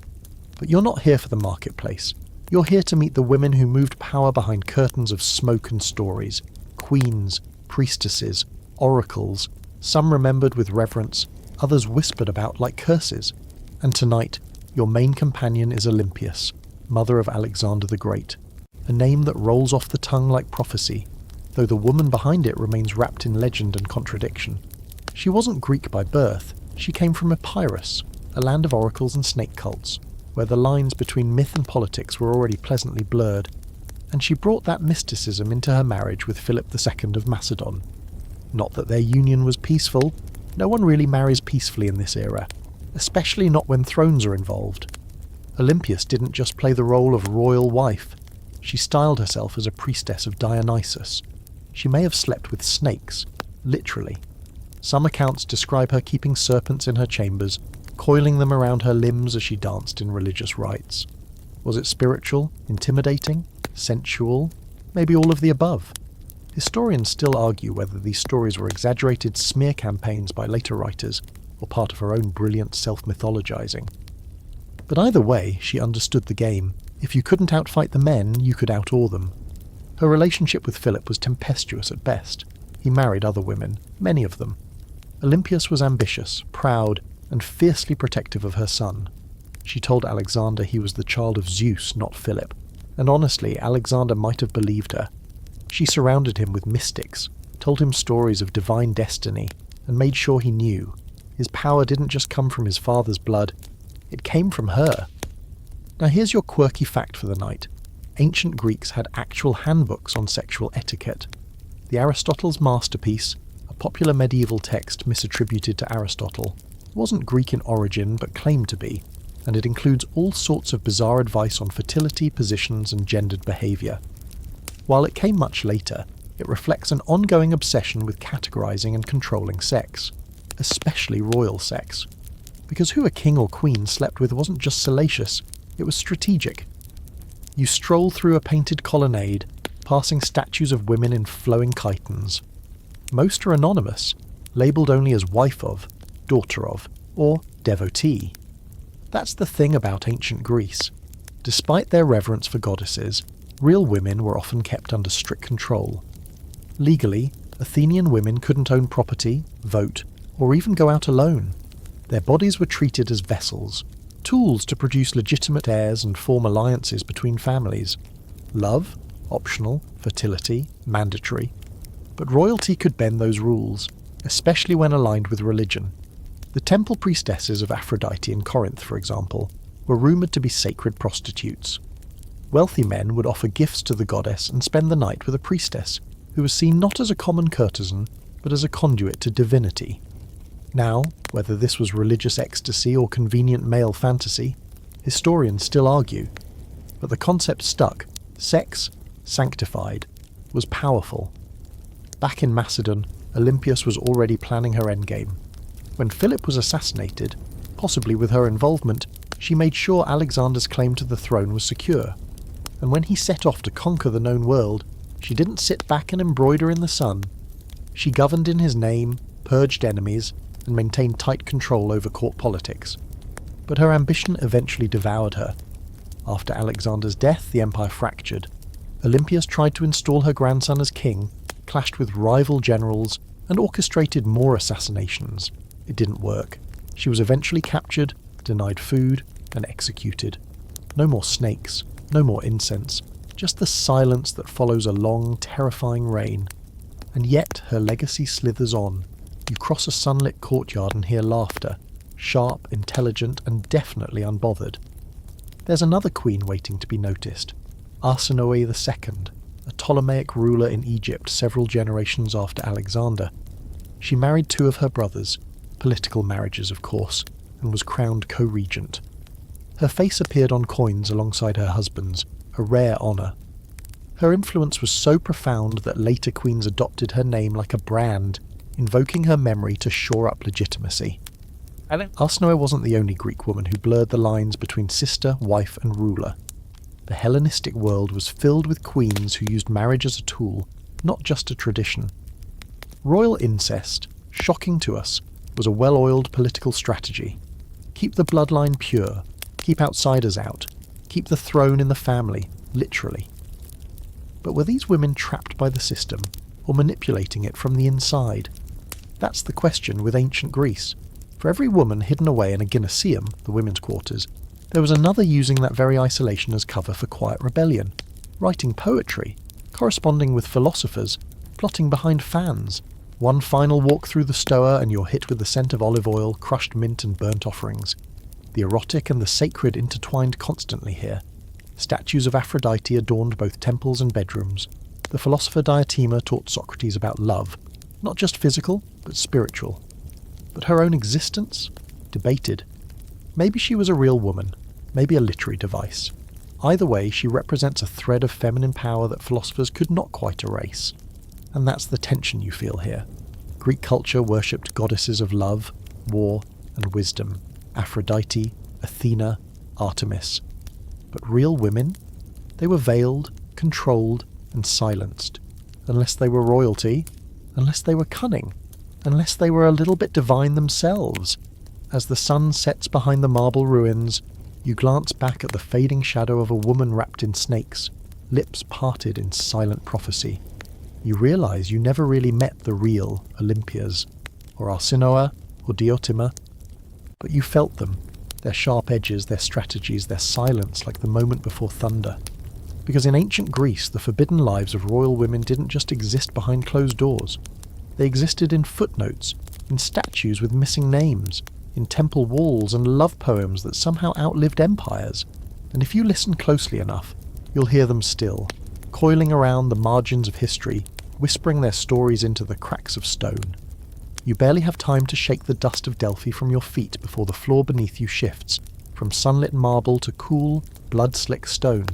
But you're not here for the marketplace. You're here to meet the women who moved power behind curtains of smoke and stories. Queens, priestesses, oracles, some remembered with reverence, others whispered about like curses. And tonight, your main companion is Olympias, mother of Alexander the Great, a name that rolls off the tongue like prophecy, though the woman behind it remains wrapped in legend and contradiction. She wasn't Greek by birth, she came from Epirus, a land of oracles and snake cults, where the lines between myth and politics were already pleasantly blurred, and she brought that mysticism into her marriage with Philip II of Macedon. Not that their union was peaceful, no one really marries peacefully in this era, especially not when thrones are involved. Olympias didn't just play the role of royal wife, she styled herself as a priestess of Dionysus. She may have slept with snakes, literally. Some accounts describe her keeping serpents in her chambers, coiling them around her limbs as she danced in religious rites. Was it spiritual, intimidating, sensual, maybe all of the above? Historians still argue whether these stories were exaggerated smear campaigns by later writers or part of her own brilliant self-mythologizing. But either way, she understood the game. If you couldn't outfight the men, you could outawe them. Her relationship with Philip was tempestuous at best. He married other women, many of them. Olympias was ambitious, proud, and fiercely protective of her son. She told Alexander he was the child of Zeus, not Philip, and honestly, Alexander might have believed her. She surrounded him with mystics, told him stories of divine destiny, and made sure he knew. His power didn't just come from his father's blood, it came from her. Now here's your quirky fact for the night. Ancient Greeks had actual handbooks on sexual etiquette. The Aristotle's masterpiece, a popular medieval text misattributed to Aristotle, wasn't Greek in origin but claimed to be, and it includes all sorts of bizarre advice on fertility, positions, and gendered behaviour. While it came much later, it reflects an ongoing obsession with categorising and controlling sex, especially royal sex. Because who a king or queen slept with wasn't just salacious, it was strategic. You stroll through a painted colonnade, passing statues of women in flowing chitons. Most are anonymous, labelled only as wife of, daughter of, or devotee. That's the thing about ancient Greece. Despite their reverence for goddesses, real women were often kept under strict control. Legally, Athenian women couldn't own property, vote, or even go out alone. Their bodies were treated as vessels, tools to produce legitimate heirs and form alliances between families. Love, optional, fertility, mandatory. But royalty could bend those rules, especially when aligned with religion. The temple priestesses of Aphrodite in Corinth, for example, were rumoured to be sacred prostitutes. Wealthy men would offer gifts to the goddess and spend the night with a priestess, who was seen not as a common courtesan, but as a conduit to divinity. Now, whether this was religious ecstasy or convenient male fantasy, historians still argue. But the concept stuck. Sex, sanctified, was powerful. Back in Macedon, Olympias was already planning her endgame. When Philip was assassinated, possibly with her involvement, she made sure Alexander's claim to the throne was secure. And when he set off to conquer the known world, she didn't sit back and embroider in the sun. She governed in his name, purged enemies, and maintained tight control over court politics. But her ambition eventually devoured her. After Alexander's death, the empire fractured. Olympias tried to install her grandson as king, clashed with rival generals, and orchestrated more assassinations. It didn't work. She was eventually captured, denied food, and executed. No more snakes, no more incense, just the silence that follows a long, terrifying reign. And yet her legacy slithers on. You cross a sunlit courtyard and hear laughter, sharp, intelligent, and definitely unbothered. There's another queen waiting to be noticed, Arsinoe II, a Ptolemaic ruler in Egypt several generations after Alexander. She married two of her brothers, political marriages of course, and was crowned co-regent. Her face appeared on coins alongside her husband's, a rare honour. Her influence was so profound that later queens adopted her name like a brand, invoking her memory to shore up legitimacy. Arsinoe wasn't the only Greek woman who blurred the lines between sister, wife and ruler. The Hellenistic world was filled with queens who used marriage as a tool, not just a tradition. Royal incest, shocking to us, was a well-oiled political strategy. Keep the bloodline pure, keep outsiders out, keep the throne in the family, literally. But were these women trapped by the system, or manipulating it from the inside? That's the question with ancient Greece. For every woman hidden away in a gymnasium, the women's quarters, there was another using that very isolation as cover for quiet rebellion, writing poetry, corresponding with philosophers, plotting behind fans. One final walk through the Stoa and you're hit with the scent of olive oil, crushed mint and burnt offerings. The erotic and the sacred intertwined constantly here. Statues of Aphrodite adorned both temples and bedrooms. The philosopher Diotima taught Socrates about love, not just physical, but spiritual. But her own existence? Debated. Maybe she was a real woman, maybe a literary device. Either way, she represents a thread of feminine power that philosophers could not quite erase. And that's the tension you feel here. Greek culture worshipped goddesses of love, war, and wisdom. Aphrodite, Athena, Artemis. But real women? They were veiled, controlled, and silenced. Unless they were royalty, unless they were cunning, unless they were a little bit divine themselves. As the sun sets behind the marble ruins, you glance back at the fading shadow of a woman wrapped in snakes, lips parted in silent prophecy. You realise you never really met the real Olympias, or Arsinoe, or Diotima, but you felt them, their sharp edges, their strategies, their silence like the moment before thunder. Because in ancient Greece, the forbidden lives of royal women didn't just exist behind closed doors. They existed in footnotes, in statues with missing names, in temple walls and love poems that somehow outlived empires. And if you listen closely enough, you'll hear them still, coiling around the margins of history, whispering their stories into the cracks of stone. You barely have time to shake the dust of Delphi from your feet before the floor beneath you shifts, from sunlit marble to cool, blood-slick stone.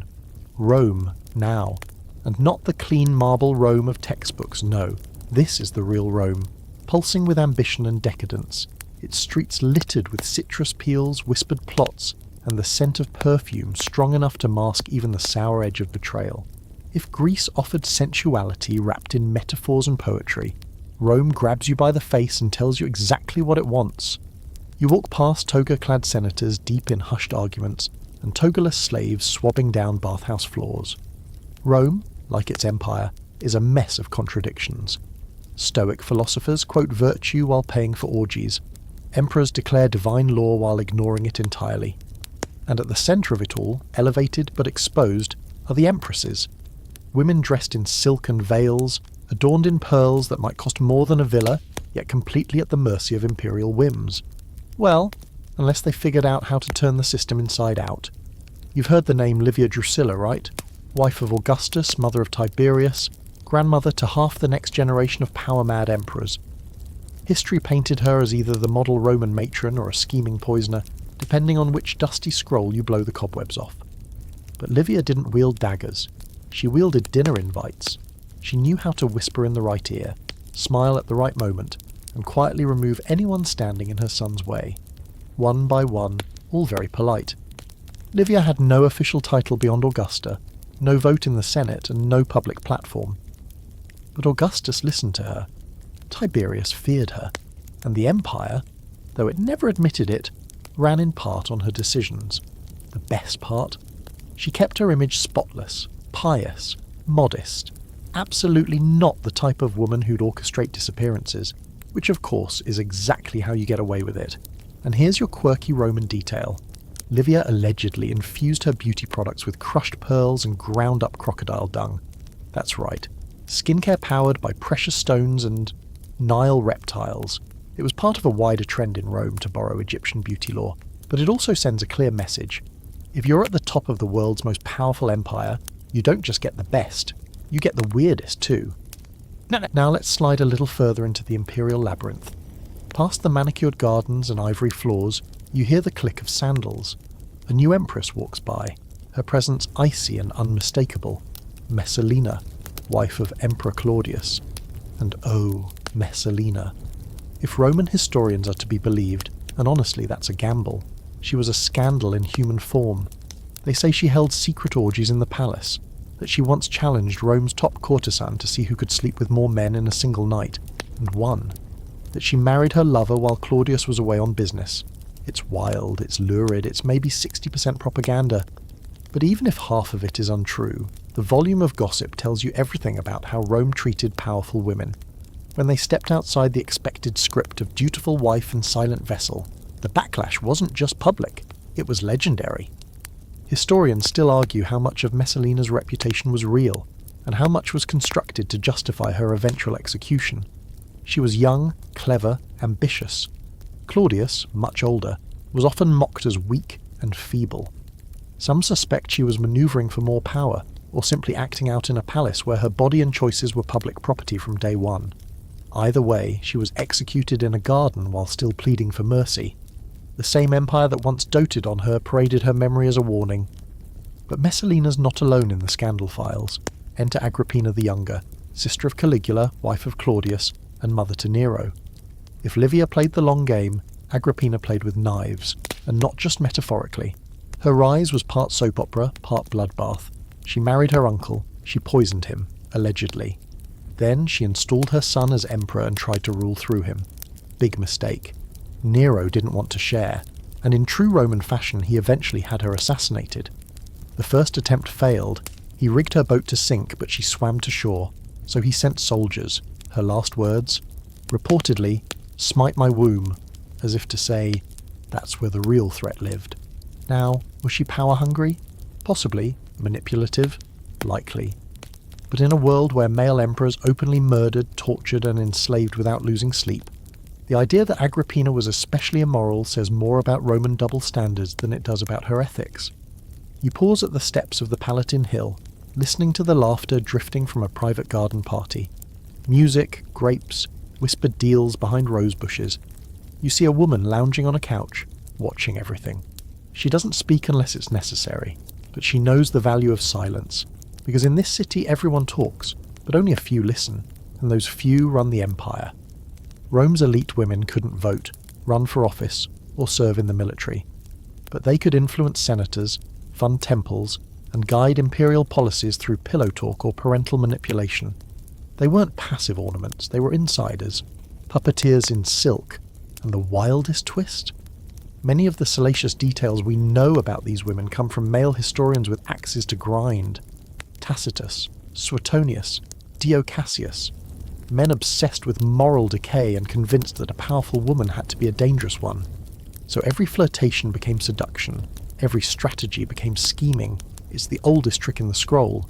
Rome, now. And not the clean marble Rome of textbooks, no. This is the real Rome, pulsing with ambition and decadence, its streets littered with citrus peels, whispered plots, and the scent of perfume strong enough to mask even the sour edge of betrayal. If Greece offered sensuality wrapped in metaphors and poetry, Rome grabs you by the face and tells you exactly what it wants. You walk past toga-clad senators deep in hushed arguments, and togaless slaves swabbing down bathhouse floors. Rome, like its empire, is a mess of contradictions. Stoic philosophers quote virtue while paying for orgies. Emperors declare divine law while ignoring it entirely. And at the centre of it all, elevated but exposed, are the empresses. Women dressed in silk and veils, adorned in pearls that might cost more than a villa, yet completely at the mercy of imperial whims. Well, unless they figured out how to turn the system inside out. You've heard the name Livia Drusilla, right? Wife of Augustus, mother of Tiberius, grandmother to half the next generation of power-mad emperors. History painted her as either the model Roman matron or a scheming poisoner, depending on which dusty scroll you blow the cobwebs off. But Livia didn't wield daggers. She wielded dinner invites. She knew how to whisper in the right ear, smile at the right moment, and quietly remove anyone standing in her son's way. One by one, all very polite. Livia had no official title beyond Augusta, no vote in the Senate, and no public platform. But Augustus listened to her. Tiberius feared her, and the empire, though it never admitted it, ran in part on her decisions. The best part? She kept her image spotless, pious, modest, absolutely not the type of woman who'd orchestrate disappearances, which of course is exactly how you get away with it. And here's your quirky Roman detail. Livia allegedly infused her beauty products with crushed pearls and ground-up crocodile dung. That's right, skincare powered by precious stones and Nile reptiles. It was part of a wider trend in Rome to borrow Egyptian beauty lore, but it also sends a clear message. If you're at the top of the world's most powerful empire, you don't just get the best, you get the weirdest too. Now let's slide a little further into the imperial labyrinth. Past the manicured gardens and ivory floors, you hear the click of sandals. A new empress walks by, her presence icy and unmistakable. Messalina, wife of Emperor Claudius. And oh, Messalina. If Roman historians are to be believed, and honestly that's a gamble, she was a scandal in human form. They say she held secret orgies in the palace, that she once challenged Rome's top courtesan to see who could sleep with more men in a single night, and won. That she married her lover while Claudius was away on business. It's wild, it's lurid, it's maybe 60% propaganda. But even if half of it is untrue, the volume of gossip tells you everything about how Rome treated powerful women. When they stepped outside the expected script of dutiful wife and silent vessel, the backlash wasn't just public, it was legendary. Historians still argue how much of Messalina's reputation was real, and how much was constructed to justify her eventual execution. She was young, clever, ambitious. Claudius, much older, was often mocked as weak and feeble. Some suspect she was manoeuvring for more power, or simply acting out in a palace where her body and choices were public property from day one. Either way, she was executed in a garden while still pleading for mercy. The same empire that once doted on her paraded her memory as a warning. But Messalina's not alone in the scandal files. Enter Agrippina the Younger, sister of Caligula, wife of Claudius, and mother to Nero. If Livia played the long game, Agrippina played with knives, and not just metaphorically. Her rise was part soap opera, part bloodbath. She married her uncle, she poisoned him, allegedly. Then she installed her son as emperor and tried to rule through him. Big mistake. Nero didn't want to share, and in true Roman fashion he eventually had her assassinated. The first attempt failed. He rigged her boat to sink, but she swam to shore, so he sent soldiers. Her last words? Reportedly, "Smite my womb," as if to say, that's where the real threat lived. Now, was she power-hungry? Possibly. Manipulative? Likely. But in a world where male emperors openly murdered, tortured, and enslaved without losing sleep, the idea that Agrippina was especially immoral says more about Roman double standards than it does about her ethics. You pause at the steps of the Palatine Hill, listening to the laughter drifting from a private garden party. Music, grapes, whispered deals behind rose bushes. You see a woman lounging on a couch, watching everything. She doesn't speak unless it's necessary, but she knows the value of silence, because in this city everyone talks, but only a few listen, and those few run the empire. Rome's elite women couldn't vote, run for office, or serve in the military, but they could influence senators, fund temples, and guide imperial policies through pillow talk or parental manipulation. They weren't passive ornaments, they were insiders, puppeteers in silk, and the wildest twist? Many of the salacious details we know about these women come from male historians with axes to grind. Tacitus, Suetonius, Dio Cassius. Men obsessed with moral decay and convinced that a powerful woman had to be a dangerous one. So every flirtation became seduction, every strategy became scheming. It's the oldest trick in the scroll.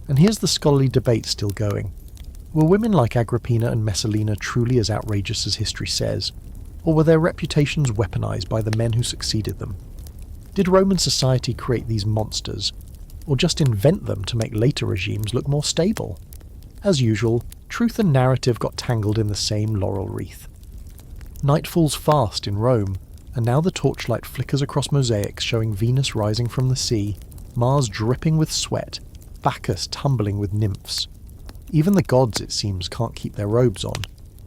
And here's the scholarly debate still going. Were women like Agrippina and Messalina truly as outrageous as history says? Or were their reputations weaponized by the men who succeeded them? Did Roman society create these monsters, or just invent them to make later regimes look more stable? As usual, truth and narrative got tangled in the same laurel wreath. Night falls fast in Rome, and now the torchlight flickers across mosaics showing Venus rising from the sea, Mars dripping with sweat, Bacchus tumbling with nymphs. Even the gods, it seems, can't keep their robes on,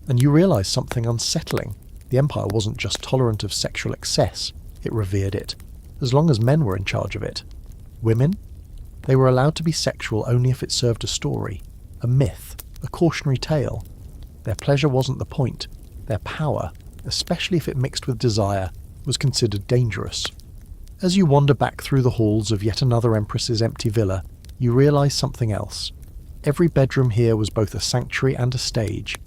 and you realise something unsettling. The empire wasn't just tolerant of sexual excess, it revered it, as long as men were in charge of it. Women? They were allowed to be sexual only if it served a story, a myth, a cautionary tale. Their pleasure wasn't the point. Their power, especially if it mixed with desire, was considered dangerous. As you wander back through the halls of yet another empress's empty villa, you realise something else. Every bedroom here was both a sanctuary and a stage.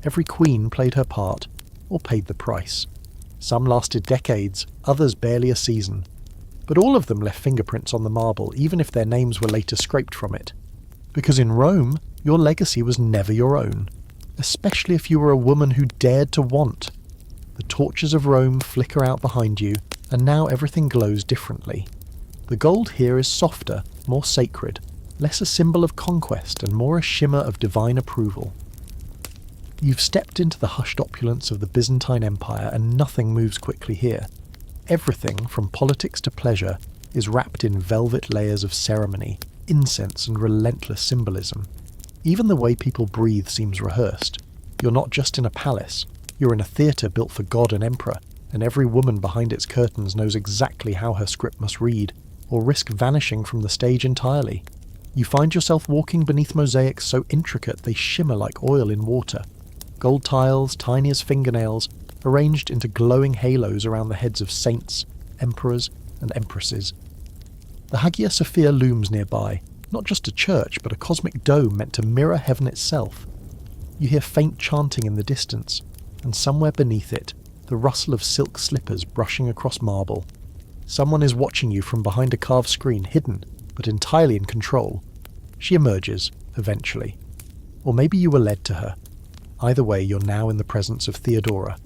Every queen played her part, or paid the price. Some lasted decades, others barely a season. But all of them left fingerprints on the marble, even if their names were later scraped from it. Because in Rome, your legacy was never your own, especially if you were a woman who dared to want. The torches of Rome flicker out behind you, and now everything glows differently. The gold here is softer, more sacred, less a symbol of conquest and more a shimmer of divine approval. You've stepped into the hushed opulence of the Byzantine Empire, and nothing moves quickly here. Everything, from politics to pleasure, is wrapped in velvet layers of ceremony, incense and relentless symbolism. Even the way people breathe seems rehearsed. You're not just in a palace, you're in a theatre built for God and Emperor, and every woman behind its curtains knows exactly how her script must read, or risk vanishing from the stage entirely. You find yourself walking beneath mosaics so intricate they shimmer like oil in water. Gold tiles, tiny as fingernails, arranged into glowing halos around the heads of saints, emperors, and empresses. The Hagia Sophia looms nearby, not just a church, but a cosmic dome meant to mirror heaven itself. You hear faint chanting in the distance, and somewhere beneath it, the rustle of silk slippers brushing across marble. Someone is watching you from behind a carved screen, hidden, but entirely in control. She emerges, eventually. Or maybe you were led to her. Either way, you're now in the presence of Theodora,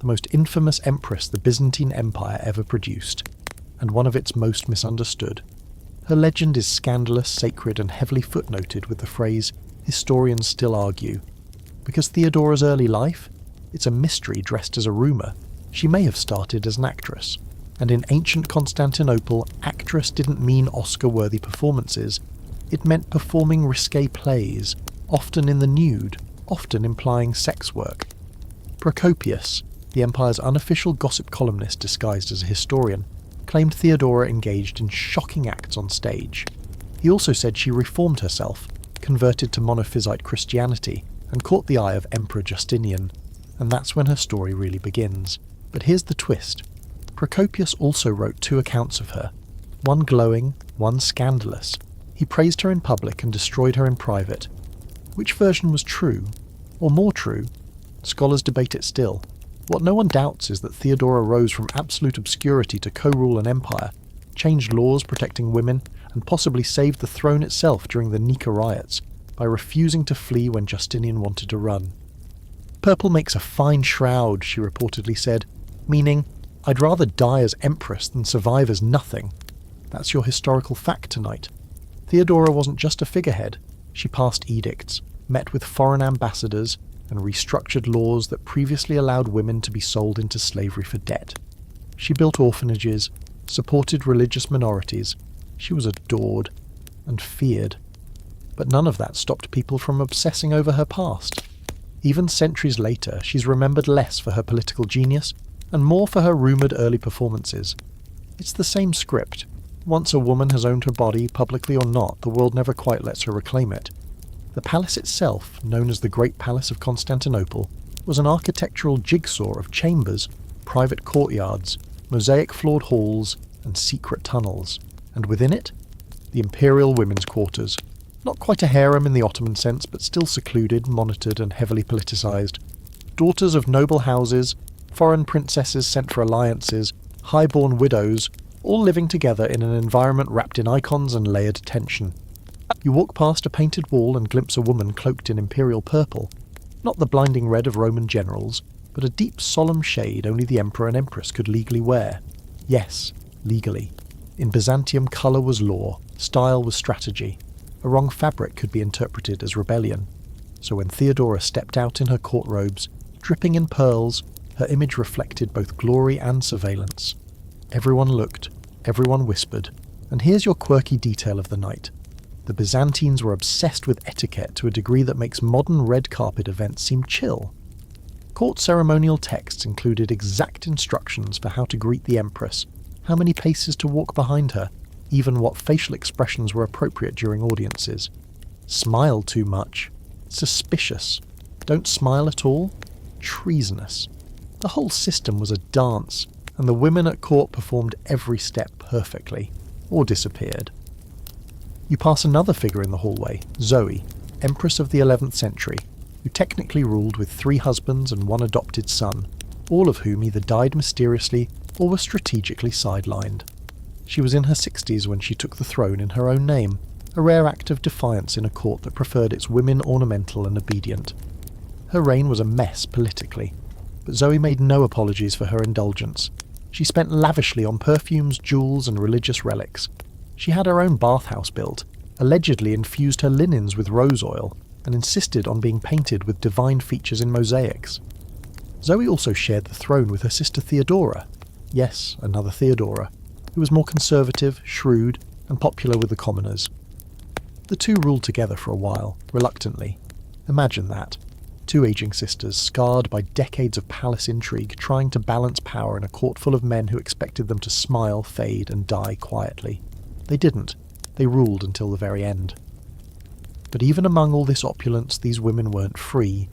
the most infamous empress the Byzantine Empire ever produced, and one of its most misunderstood. Her legend is scandalous, sacred, and heavily footnoted with the phrase, "historians still argue." Because Theodora's early life? It's a mystery dressed as a rumour. She may have started as an actress. And in ancient Constantinople, actress didn't mean Oscar-worthy performances. It meant performing risque plays, often in the nude, often implying sex work. Procopius, the empire's unofficial gossip columnist disguised as a historian, claimed Theodora engaged in shocking acts on stage. He also said she reformed herself, converted to monophysite Christianity, and caught the eye of Emperor Justinian, and that's when her story really begins. But here's the twist. Procopius also wrote 2 accounts of her, one glowing, one scandalous. He praised her in public and destroyed her in private. Which version was true? Or more true? Scholars debate it still. What no one doubts is that Theodora rose from absolute obscurity to co-rule an empire, changed laws protecting women, and possibly saved the throne itself during the Nika riots, by refusing to flee when Justinian wanted to run. "Purple makes a fine shroud," she reportedly said, meaning, "I'd rather die as empress than survive as nothing." That's your historical fact tonight. Theodora wasn't just a figurehead. She passed edicts, met with foreign ambassadors, and restructured laws that previously allowed women to be sold into slavery for debt. She built orphanages, supported religious minorities. She was adored and feared. But none of that stopped people from obsessing over her past. Even centuries later, she's remembered less for her political genius and more for her rumoured early performances. It's the same script. Once a woman has owned her body, publicly or not, the world never quite lets her reclaim it. The palace itself, known as the Great Palace of Constantinople, was an architectural jigsaw of chambers, private courtyards, mosaic-floored halls, and secret tunnels. And within it, the imperial women's quarters. Not quite a harem in the Ottoman sense, but still secluded, monitored, and heavily politicised. Daughters of noble houses, foreign princesses sent for alliances, high-born widows, all living together in an environment wrapped in icons and layered tension. You walk past a painted wall and glimpse a woman cloaked in imperial purple, not the blinding red of Roman generals, but a deep solemn shade only the emperor and empress could legally wear. Yes, legally. In Byzantium, colour was law, style was strategy. A wrong fabric could be interpreted as rebellion. So when Theodora stepped out in her court robes, dripping in pearls, her image reflected both glory and surveillance. Everyone looked, everyone whispered, and here's your quirky detail of the night. The Byzantines were obsessed with etiquette to a degree that makes modern red carpet events seem chill. Court ceremonial texts included exact instructions for how to greet the empress, how many paces to walk behind her, even what facial expressions were appropriate during audiences. Smile too much. Suspicious. Don't smile at all. Treasonous. The whole system was a dance, and the women at court performed every step perfectly, or disappeared. You pass another figure in the hallway, Zoe, Empress of the 11th century, who technically ruled with 3 husbands and 1 adopted son, all of whom either died mysteriously or were strategically sidelined. She was in her 60s when she took the throne in her own name, a rare act of defiance in a court that preferred its women ornamental and obedient. Her reign was a mess politically, but Zoe made no apologies for her indulgence. She spent lavishly on perfumes, jewels, and religious relics. She had her own bathhouse built, allegedly infused her linens with rose oil, and insisted on being painted with divine features in mosaics. Zoe also shared the throne with her sister Theodora. Yes, another Theodora, who was more conservative, shrewd, and popular with the commoners. The two ruled together for a while, reluctantly. Imagine that. Two aging sisters, scarred by decades of palace intrigue, trying to balance power in a court full of men who expected them to smile, fade, and die quietly. They didn't. They ruled until the very end. But even among all this opulence, these women weren't free.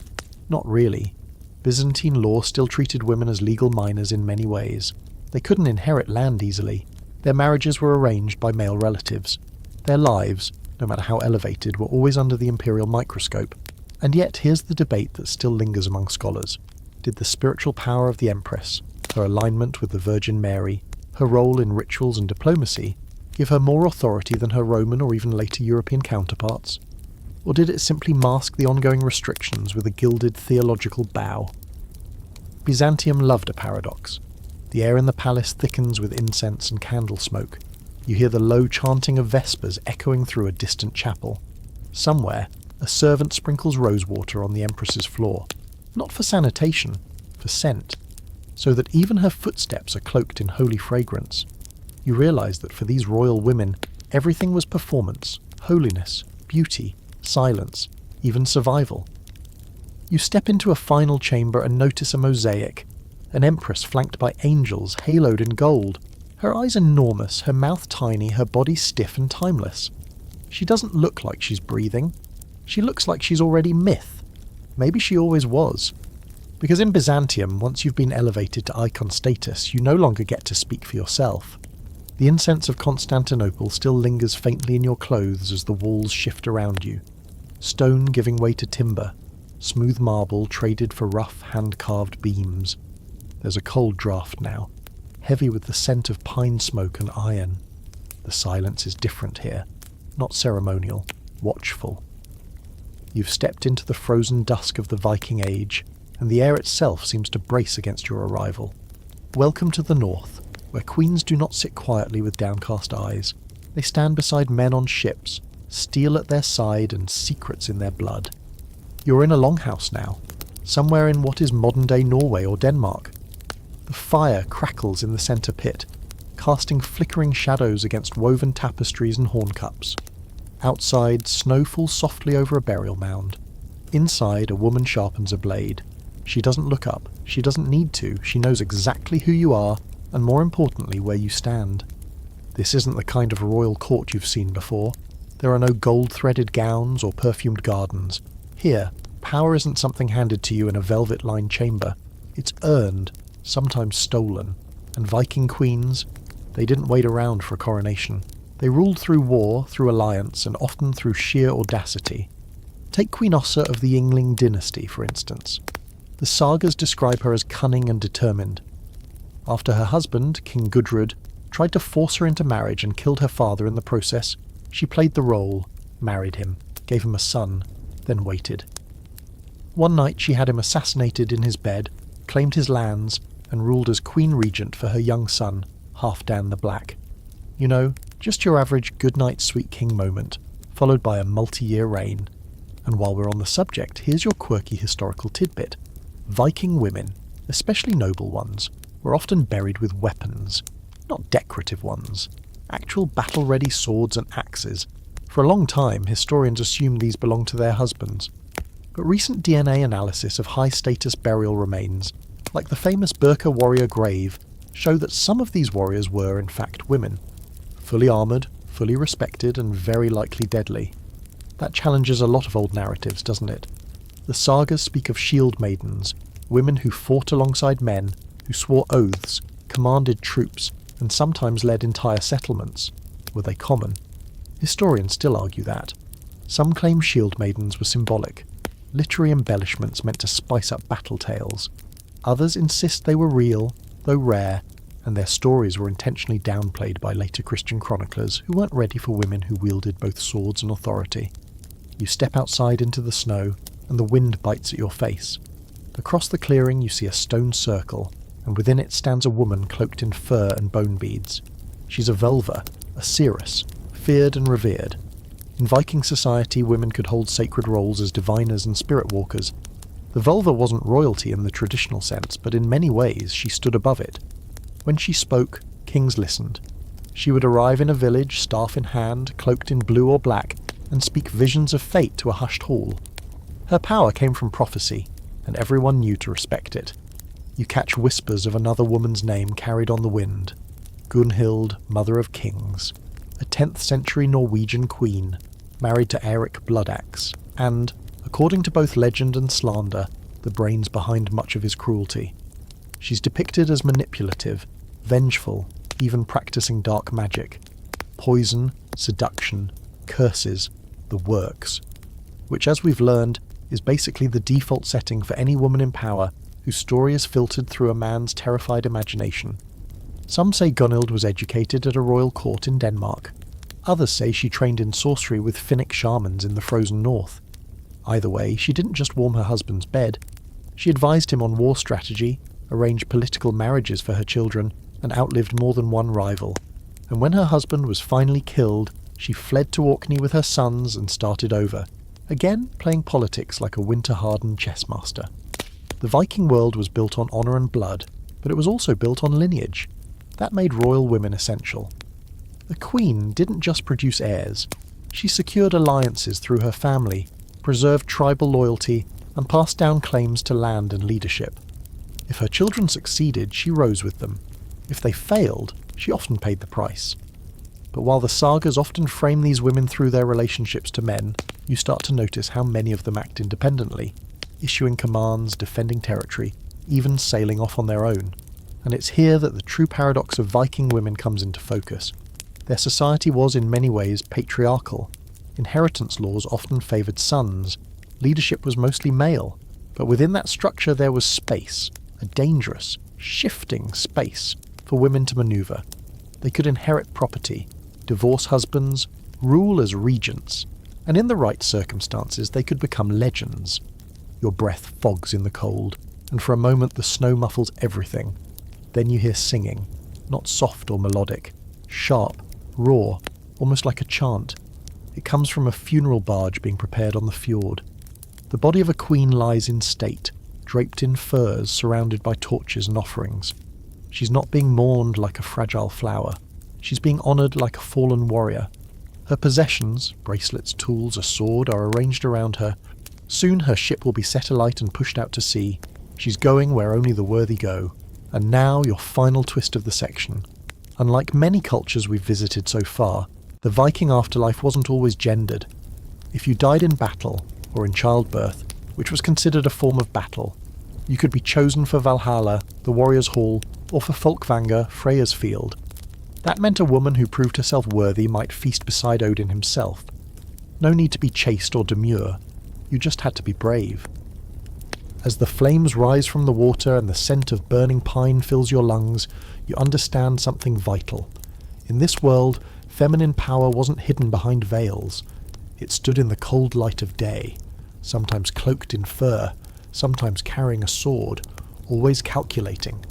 Not really. Byzantine law still treated women as legal minors in many ways. They couldn't inherit land easily. Their marriages were arranged by male relatives. Their lives, no matter how elevated, were always under the imperial microscope. And yet here's the debate that still lingers among scholars. Did the spiritual power of the Empress, her alignment with the Virgin Mary, her role in rituals and diplomacy, give her more authority than her Roman or even later European counterparts? Or did it simply mask the ongoing restrictions with a gilded theological bow? Byzantium loved a paradox. The air in the palace thickens with incense and candle smoke. You hear the low chanting of vespers echoing through a distant chapel. Somewhere, a servant sprinkles rosewater on the Empress's floor, not for sanitation, for scent, so that even her footsteps are cloaked in holy fragrance. You realise that for these royal women, everything was performance, holiness, beauty, silence, even survival. You step into a final chamber and notice a mosaic, an empress flanked by angels haloed in gold, her eyes enormous, her mouth tiny, her body stiff and timeless. She doesn't look like she's breathing. She looks like she's already myth. Maybe she always was. Because in Byzantium, once you've been elevated to icon status, you no longer get to speak for yourself. The incense of Constantinople still lingers faintly in your clothes as the walls shift around you. Stone giving way to timber, smooth marble traded for rough hand-carved beams. There's a cold draught now, heavy with the scent of pine smoke and iron. The silence is different here, not ceremonial, watchful. You've stepped into the frozen dusk of the Viking Age, and the air itself seems to brace against your arrival. Welcome to the north, where queens do not sit quietly with downcast eyes. They stand beside men on ships, steel at their side and secrets in their blood. You're in a longhouse now, somewhere in what is modern-day Norway or Denmark. The fire crackles in the centre pit, casting flickering shadows against woven tapestries and horncups. Outside, snow falls softly over a burial mound. Inside, a woman sharpens a blade. She doesn't look up, she doesn't need to, she knows exactly who you are, and more importantly, where you stand. This isn't the kind of royal court you've seen before. There are no gold-threaded gowns or perfumed gardens. Here, power isn't something handed to you in a velvet-lined chamber. It's earned, sometimes stolen. And Viking queens, they didn't wait around for a coronation. They ruled through war, through alliance, and often through sheer audacity. Take Queen Ossa of the Yngling dynasty, for instance. The sagas describe her as cunning and determined. After her husband, King Gudrud, tried to force her into marriage and killed her father in the process, she played the role, married him, gave him a son, then waited. One night she had him assassinated in his bed, claimed his lands, and ruled as Queen Regent for her young son, Halfdan the Black. You know, just your average goodnight sweet king moment, followed by a multi-year reign. And while we're on the subject, here's your quirky historical tidbit. Viking women, especially noble ones, were often buried with weapons. Not decorative ones. Actual battle-ready swords and axes. For a long time, historians assumed these belonged to their husbands. But recent DNA analysis of high-status burial remains, like the famous Burka warrior grave, show that some of these warriors were, in fact, women. Fully armoured, fully respected, and very likely deadly. That challenges a lot of old narratives, doesn't it? The sagas speak of shield maidens, women who fought alongside men, who swore oaths, commanded troops, and sometimes led entire settlements. Were they common? Historians still argue that. Some claim shield maidens were symbolic, literary embellishments meant to spice up battle tales. Others insist they were real, though rare, and their stories were intentionally downplayed by later Christian chroniclers who weren't ready for women who wielded both swords and authority. You step outside into the snow, and the wind bites at your face. Across the clearing you see a stone circle, and within it stands a woman cloaked in fur and bone beads. She's a Völva, a seeress, feared and revered. In Viking society, women could hold sacred roles as diviners and spirit walkers. The Völva wasn't royalty in the traditional sense, but in many ways she stood above it. When she spoke, kings listened. She would arrive in a village, staff in hand, cloaked in blue or black, and speak visions of fate to a hushed hall. Her power came from prophecy, and everyone knew to respect it. You catch whispers of another woman's name carried on the wind. Gunhild, Mother of Kings, a 10th century Norwegian queen, married to Eirik Bloodaxe, and, according to both legend and slander, the brains behind much of his cruelty. She's depicted as manipulative, vengeful, even practicing dark magic. Poison, seduction, curses, the works. Which, as we've learned, is basically the default setting for any woman in power whose story is filtered through a man's terrified imagination. Some say Gunhild was educated at a royal court in Denmark. Others say she trained in sorcery with Finnic shamans in the frozen north. Either way, she didn't just warm her husband's bed. She advised him on war strategy, arranged political marriages for her children, and outlived more than one rival. And when her husband was finally killed, she fled to Orkney with her sons and started over, again playing politics like a winter-hardened chess master. The Viking world was built on honour and blood, but it was also built on lineage. That made royal women essential. The queen didn't just produce heirs. She secured alliances through her family, preserved tribal loyalty, and passed down claims to land and leadership. If her children succeeded, she rose with them. If they failed, she often paid the price. But while the sagas often frame these women through their relationships to men, you start to notice how many of them act independently, issuing commands, defending territory, even sailing off on their own. And it's here that the true paradox of Viking women comes into focus. Their society was in many ways patriarchal. Inheritance laws often favoured sons. Leadership was mostly male. But within that structure there was space, a dangerous, shifting space, for women to manoeuvre. They could inherit property, divorce husbands, rule as regents, and in the right circumstances they could become legends. Your breath fogs in the cold, and for a moment the snow muffles everything. Then you hear singing, not soft or melodic, sharp, raw, almost like a chant. It comes from a funeral barge being prepared on the fjord. The body of a queen lies in state, draped in furs, surrounded by torches and offerings. She's not being mourned like a fragile flower. She's being honoured like a fallen warrior. Her possessions, bracelets, tools, a sword, are arranged around her. Soon her ship will be set alight and pushed out to sea. She's going where only the worthy go. And now your final twist of the section. Unlike many cultures we've visited so far, the Viking afterlife wasn't always gendered. If you died in battle, or in childbirth, which was considered a form of battle, you could be chosen for Valhalla, the Warriors' Hall, or for Folkvanga, Freya's Field. That meant a woman who proved herself worthy might feast beside Odin himself. No need to be chaste or demure, you just had to be brave. As the flames rise from the water and the scent of burning pine fills your lungs, you understand something vital. In this world, feminine power wasn't hidden behind veils. It stood in the cold light of day, sometimes cloaked in fur, sometimes carrying a sword, always calculating.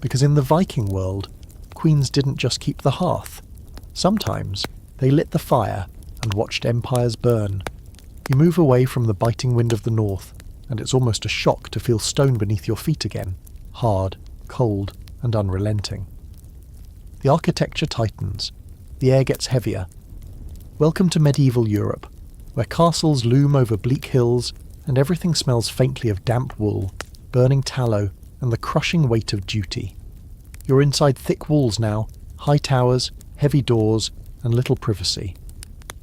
Because in the Viking world, queens didn't just keep the hearth. Sometimes they lit the fire and watched empires burn. You move away from the biting wind of the north, and it's almost a shock to feel stone beneath your feet again, hard, cold, and unrelenting. The architecture tightens. The air gets heavier. Welcome to medieval Europe, where castles loom over bleak hills and everything smells faintly of damp wool, burning tallow, and the crushing weight of duty. You're inside thick walls now, high towers, heavy doors, and little privacy.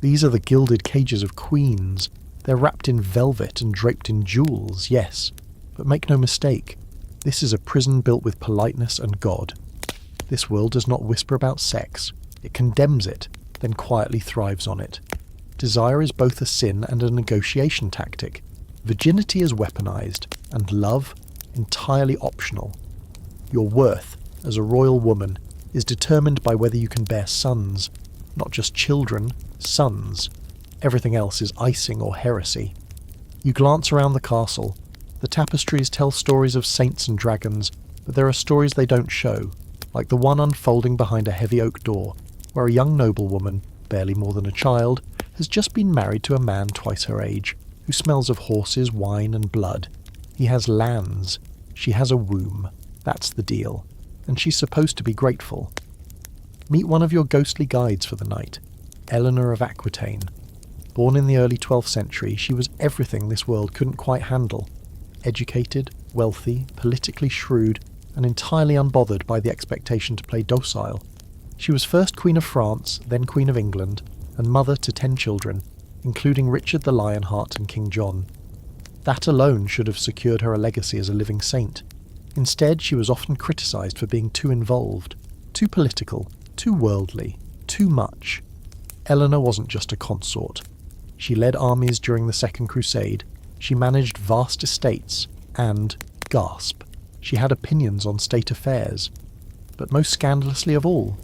These are the gilded cages of queens. They're wrapped in velvet and draped in jewels, yes, but make no mistake, this is a prison built with politeness and God. This world does not whisper about sex. It condemns it, then quietly thrives on it. Desire is both a sin and a negotiation tactic. Virginity is weaponized, and love entirely optional. Your worth, as a royal woman is determined by whether you can bear sons, not just children, sons. Everything else is icing or heresy. You glance around the castle. The tapestries tell stories of saints and dragons, but there are stories they don't show, like the one unfolding behind a heavy oak door, where a young noblewoman, barely more than a child, has just been married to a man twice her age, who smells of horses, wine and blood. He has lands. She has a womb. That's the deal. And she's supposed to be grateful. Meet one of your ghostly guides for the night, Eleanor of Aquitaine. Born in the early 12th century, she was everything this world couldn't quite handle. Educated, wealthy, politically shrewd, and entirely unbothered by the expectation to play docile. She was first Queen of France, then Queen of England, and mother to 10 children, including Richard the Lionheart and King John. That alone should have secured her a legacy as a living saint. Instead, she was often criticised for being too involved, too political, too worldly, too much. Eleanor wasn't just a consort. She led armies during the Second Crusade, she managed vast estates, and, gasp, she had opinions on state affairs. But most scandalously of all,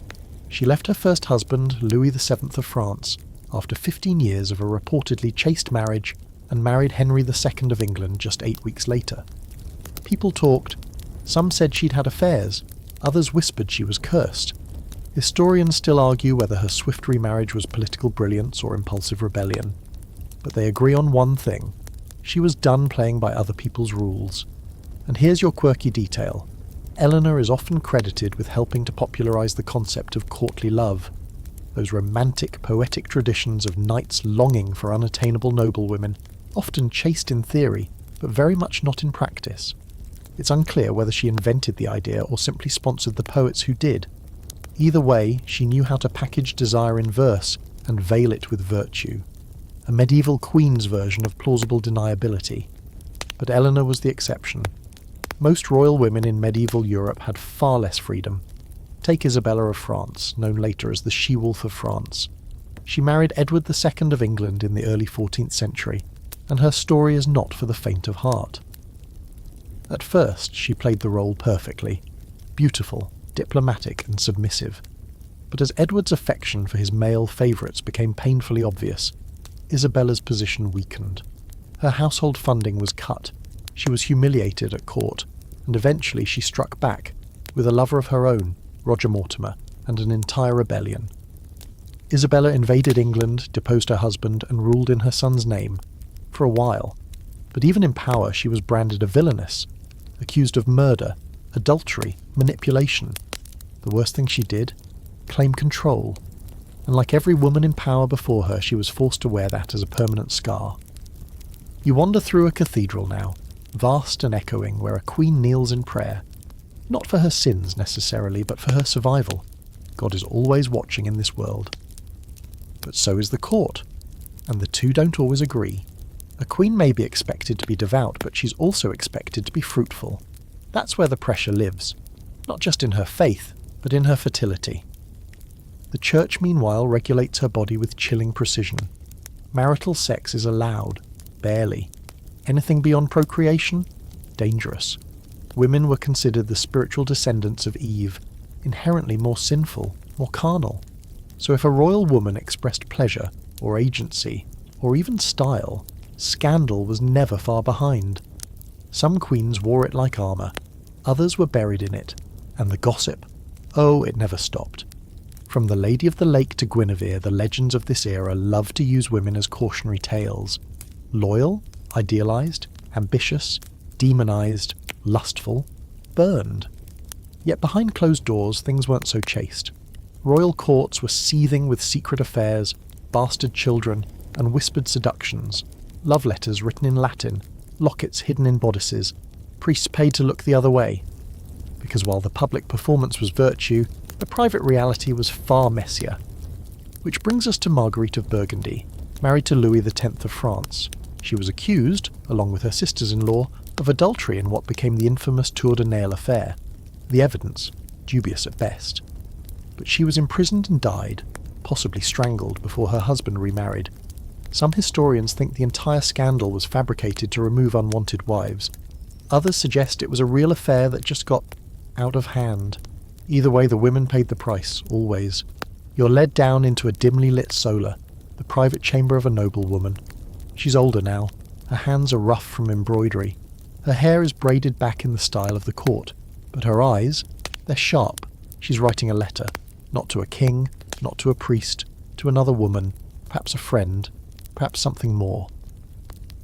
she left her first husband, Louis VII of France, after 15 years of a reportedly chaste marriage, and married Henry II of England just 8 weeks later. People talked. Some said she'd had affairs, others whispered she was cursed. Historians still argue whether her swift remarriage was political brilliance or impulsive rebellion. But they agree on one thing. She was done playing by other people's rules. And here's your quirky detail. Eleanor is often credited with helping to popularise the concept of courtly love, those romantic, poetic traditions of knights longing for unattainable noblewomen, often chaste in theory, but very much not in practice. It's unclear whether she invented the idea or simply sponsored the poets who did. Either way, she knew how to package desire in verse and veil it with virtue. A medieval queen's version of plausible deniability. But Eleanor was the exception. Most royal women in medieval Europe had far less freedom. Take Isabella of France, known later as the She-Wolf of France. She married Edward II of England in the early 14th century, and her story is not for the faint of heart. At first, she played the role perfectly. Beautiful, diplomatic and submissive. But as Edward's affection for his male favourites became painfully obvious, Isabella's position weakened. Her household funding was cut, she was humiliated at court, and eventually she struck back, with a lover of her own, Roger Mortimer, and an entire rebellion. Isabella invaded England, deposed her husband, and ruled in her son's name, for a while. But even in power she was branded a villainess, accused of murder, adultery, manipulation. The worst thing she did? Claim control. And like every woman in power before her, she was forced to wear that as a permanent scar. You wander through a cathedral now, vast and echoing, where a queen kneels in prayer. Not for her sins necessarily, but for her survival. God is always watching in this world. But so is the court, and the two don't always agree. A queen may be expected to be devout, but she's also expected to be fruitful. That's where the pressure lives, not just in her faith, but in her fertility. The church, meanwhile, regulates her body with chilling precision. Marital sex is allowed, barely. Anything beyond procreation? Dangerous. Women were considered the spiritual descendants of Eve, inherently more sinful, more carnal. So if a royal woman expressed pleasure, or agency, or even style, scandal was never far behind. Some queens wore it like armour, others were buried in it, and the gossip, oh, it never stopped. From the Lady of the Lake to Guinevere, the legends of this era loved to use women as cautionary tales. Loyal, idealised, ambitious, demonised, lustful, burned. Yet behind closed doors things weren't so chaste. Royal courts were seething with secret affairs, bastard children, and whispered seductions, love letters written in Latin, lockets hidden in bodices, priests paid to look the other way. Because while the public performance was virtue, the private reality was far messier. Which brings us to Marguerite of Burgundy, married to Louis X of France. She was accused, along with her sisters-in-law, of adultery in what became the infamous Tour de Nesle affair. The evidence, dubious at best. But she was imprisoned and died, possibly strangled, before her husband remarried. Some historians think the entire scandal was fabricated to remove unwanted wives. Others suggest it was a real affair that just got out of hand. Either way, the women paid the price, always. You're led down into a dimly lit solar, the private chamber of a noblewoman. She's older now. Her hands are rough from embroidery. Her hair is braided back in the style of the court, but her eyes, they're sharp. She's writing a letter, not to a king, not to a priest, to another woman, perhaps a friend, perhaps something more.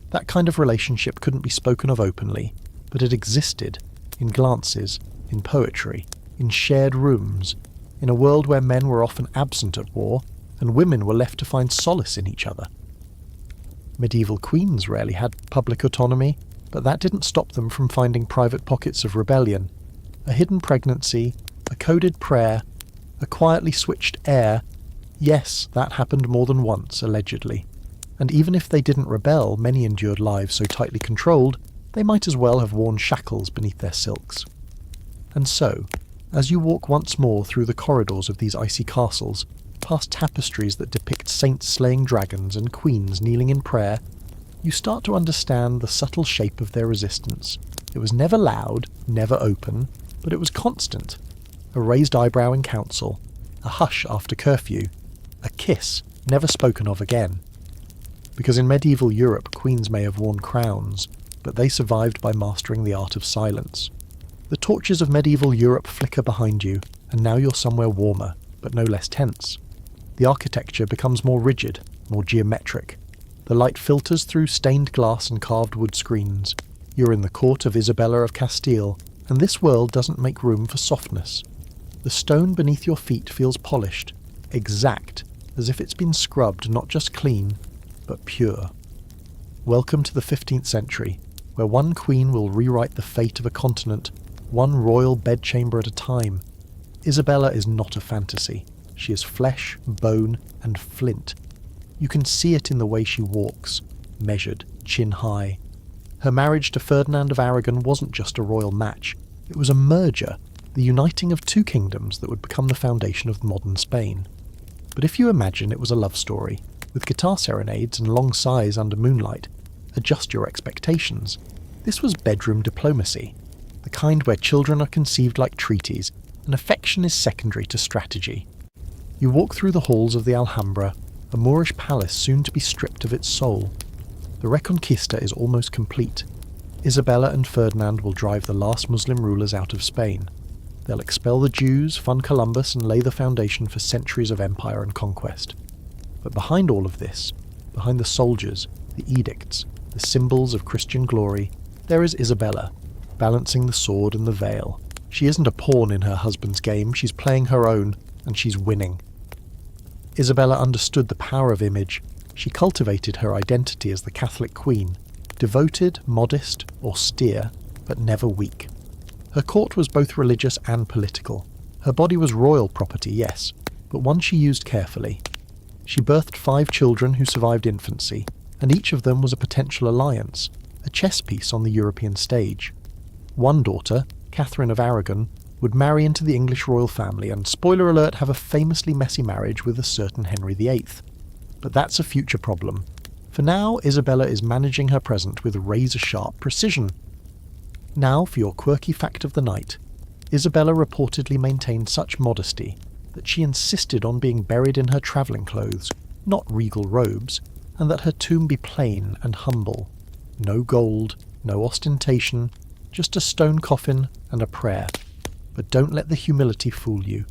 That kind of relationship couldn't be spoken of openly, but it existed, in glances, in poetry, in shared rooms, in a world where men were often absent at war, and women were left to find solace in each other. Medieval queens rarely had public autonomy, but that didn't stop them from finding private pockets of rebellion. A hidden pregnancy, a coded prayer, a quietly switched heir. Yes, that happened more than once, allegedly. And even if they didn't rebel, many endured lives so tightly controlled, they might as well have worn shackles beneath their silks. And so, as you walk once more through the corridors of these icy castles, past tapestries that depict saints slaying dragons and queens kneeling in prayer, you start to understand the subtle shape of their resistance. It was never loud, never open, but it was constant. A raised eyebrow in council, a hush after curfew, a kiss never spoken of again. Because in medieval Europe, queens may have worn crowns, but they survived by mastering the art of silence. The torches of medieval Europe flicker behind you, and now you're somewhere warmer, but no less tense. The architecture becomes more rigid, more geometric. The light filters through stained glass and carved wood screens. You're in the court of Isabella of Castile, and this world doesn't make room for softness. The stone beneath your feet feels polished, exact, as if it's been scrubbed not just clean, but pure. Welcome to the 15th century, where one queen will rewrite the fate of a continent, one royal bedchamber at a time. Isabella is not a fantasy. She is flesh, bone, and flint. You can see it in the way she walks, measured, chin high. Her marriage to Ferdinand of Aragon wasn't just a royal match. It was a merger, the uniting of two kingdoms that would become the foundation of modern Spain. But if you imagine it was a love story, with guitar serenades and long sighs under moonlight, adjust your expectations. This was bedroom diplomacy, the kind where children are conceived like treaties, and affection is secondary to strategy. You walk through the halls of the Alhambra, a Moorish palace soon to be stripped of its soul. The Reconquista is almost complete. Isabella and Ferdinand will drive the last Muslim rulers out of Spain. They'll expel the Jews, fund Columbus, and lay the foundation for centuries of empire and conquest. But behind all of this, behind the soldiers, the edicts, the symbols of Christian glory, there is Isabella, balancing the sword and the veil. She isn't a pawn in her husband's game, she's playing her own, and she's winning. Isabella understood the power of image. She cultivated her identity as the Catholic queen, devoted, modest, austere, but never weak. Her court was both religious and political. Her body was royal property, yes, but one she used carefully. She birthed 5 children who survived infancy, and each of them was a potential alliance, a chess piece on the European stage. One daughter, Catherine of Aragon, would marry into the English royal family and, spoiler alert, have a famously messy marriage with a certain Henry VIII. But that's a future problem. For now, Isabella is managing her present with razor-sharp precision. Now for your quirky fact of the night. Isabella reportedly maintained such modesty that she insisted on being buried in her travelling clothes, not regal robes, and that her tomb be plain and humble. No gold, no ostentation, just a stone coffin and a prayer. But don't let the humility fool you.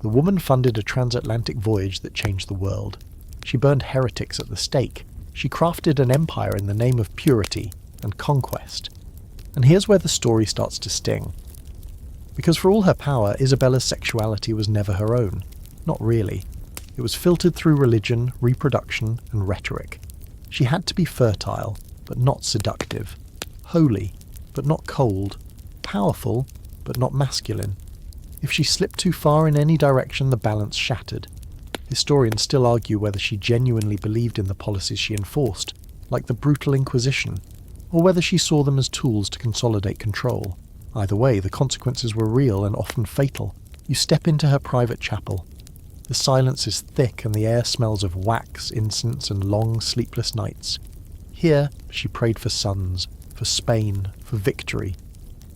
The woman funded a transatlantic voyage that changed the world. She burned heretics at the stake. She crafted an empire in the name of purity and conquest. And here's where the story starts to sting. Because for all her power, Isabella's sexuality was never her own. Not really. It was filtered through religion, reproduction, and rhetoric. She had to be fertile, but not seductive. Holy, but not cold. Powerful, but not masculine. If she slipped too far in any direction, the balance shattered. Historians still argue whether she genuinely believed in the policies she enforced, like the brutal Inquisition, or whether she saw them as tools to consolidate control. Either way, the consequences were real and often fatal. You step into her private chapel. The silence is thick and the air smells of wax, incense, and long, sleepless nights. Here, she prayed for sons, for Spain, for victory.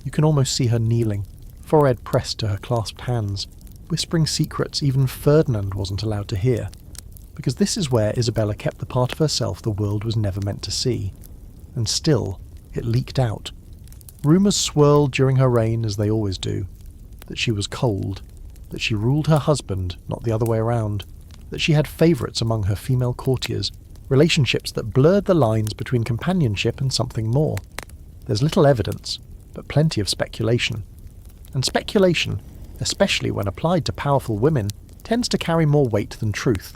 You can almost see her kneeling, forehead pressed to her clasped hands, whispering secrets even Ferdinand wasn't allowed to hear, because this is where Isabella kept the part of herself the world was never meant to see. And still, it leaked out. Rumours swirled during her reign, as they always do, that she was cold, that she ruled her husband, not the other way around, that she had favourites among her female courtiers, relationships that blurred the lines between companionship and something more. There's little evidence, but plenty of speculation. And speculation, especially when applied to powerful women, tends to carry more weight than truth.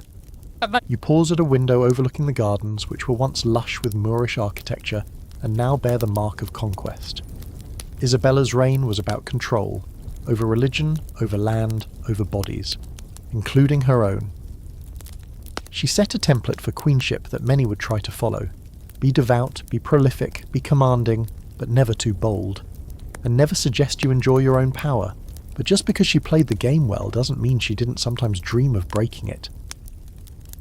You pause at a window overlooking the gardens, which were once lush with Moorish architecture and now bear the mark of conquest. Isabella's reign was about control, over religion, over land, over bodies, including her own. She set a template for queenship that many would try to follow. Be devout, be prolific, be commanding, but never too bold. And never suggest you enjoy your own power, but just because she played the game well doesn't mean she didn't sometimes dream of breaking it.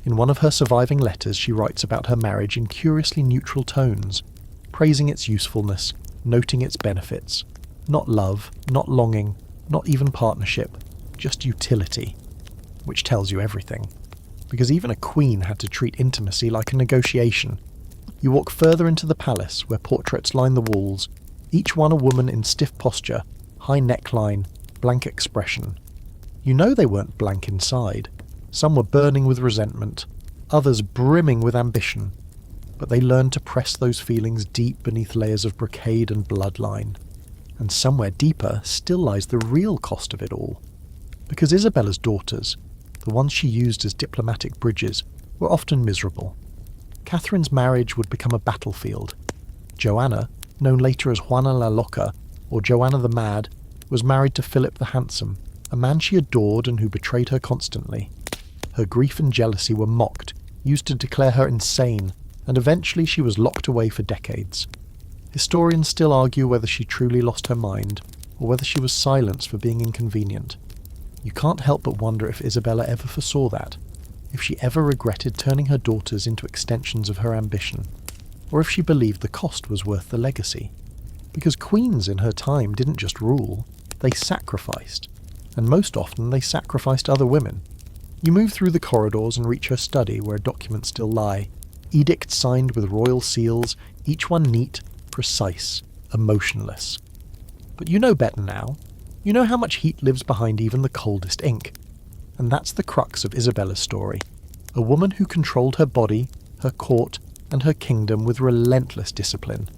In one of her surviving letters, she writes about her marriage in curiously neutral tones, praising its usefulness, noting its benefits. Not love, not longing, not even partnership, just utility, which tells you everything. Because even a queen had to treat intimacy like a negotiation. You walk further into the palace, where portraits line the walls, each one a woman in stiff posture, high neckline, blank expression. You know they weren't blank inside. Some were burning with resentment, others brimming with ambition, but they learned to press those feelings deep beneath layers of brocade and bloodline. And somewhere deeper still lies the real cost of it all. Because Isabella's daughters, the ones she used as diplomatic bridges, were often miserable. Catherine's marriage would become a battlefield. Joanna, known later as Juana la Loca, or Joanna the Mad, was married to Philip the Handsome, a man she adored and who betrayed her constantly. Her grief and jealousy were mocked, used to declare her insane, and eventually she was locked away for decades. Historians still argue whether she truly lost her mind, or whether she was silenced for being inconvenient. You can't help but wonder if Isabella ever foresaw that, if she ever regretted turning her daughters into extensions of her ambition, or if she believed the cost was worth the legacy. Because queens in her time didn't just rule, they sacrificed, and most often they sacrificed other women. You move through the corridors and reach her study, where documents still lie, edicts signed with royal seals, each one neat, precise, emotionless. But you know better now. You know how much heat lives behind even the coldest ink. And that's the crux of Isabella's story. A woman who controlled her body, her court, and her kingdom with relentless discipline,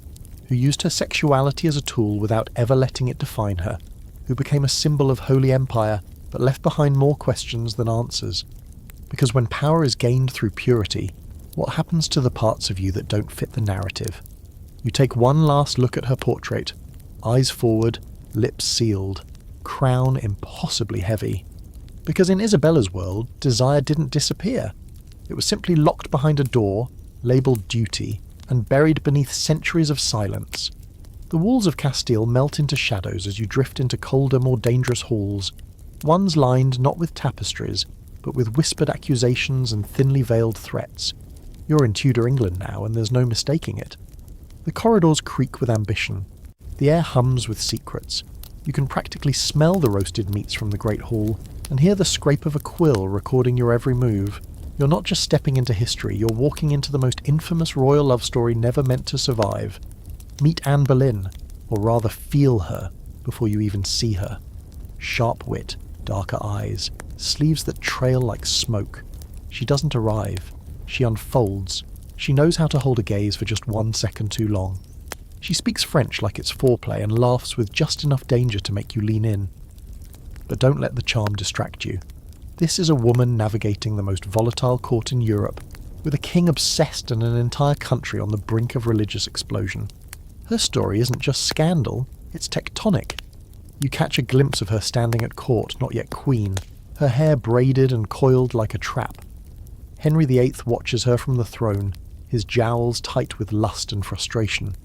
who used her sexuality as a tool without ever letting it define her, who became a symbol of holy empire, but left behind more questions than answers. Because when power is gained through purity, what happens to the parts of you that don't fit the narrative? You take one last look at her portrait, eyes forward, lips sealed, crown impossibly heavy. Because in Isabella's world, desire didn't disappear. It was simply locked behind a door, labelled duty, and buried beneath centuries of silence. The walls of Castile melt into shadows as you drift into colder, more dangerous halls, ones lined not with tapestries, but with whispered accusations and thinly veiled threats. You're in Tudor England now, and there's no mistaking it. The corridors creak with ambition. The air hums with secrets. You can practically smell the roasted meats from the Great Hall, and hear the scrape of a quill recording your every move. You're not just stepping into history, you're walking into the most infamous royal love story never meant to survive. Meet Anne Boleyn, or rather feel her, before you even see her. Sharp wit, darker eyes, sleeves that trail like smoke. She doesn't arrive. She unfolds. She knows how to hold a gaze for just 1 second too long. She speaks French like it's foreplay and laughs with just enough danger to make you lean in. But don't let the charm distract you. This is a woman navigating the most volatile court in Europe, with a king obsessed and an entire country on the brink of religious explosion. Her story isn't just scandal, it's tectonic. You catch a glimpse of her standing at court, not yet queen, her hair braided and coiled like a trap. Henry VIII watches her from the throne, his jowls tight with lust and frustration.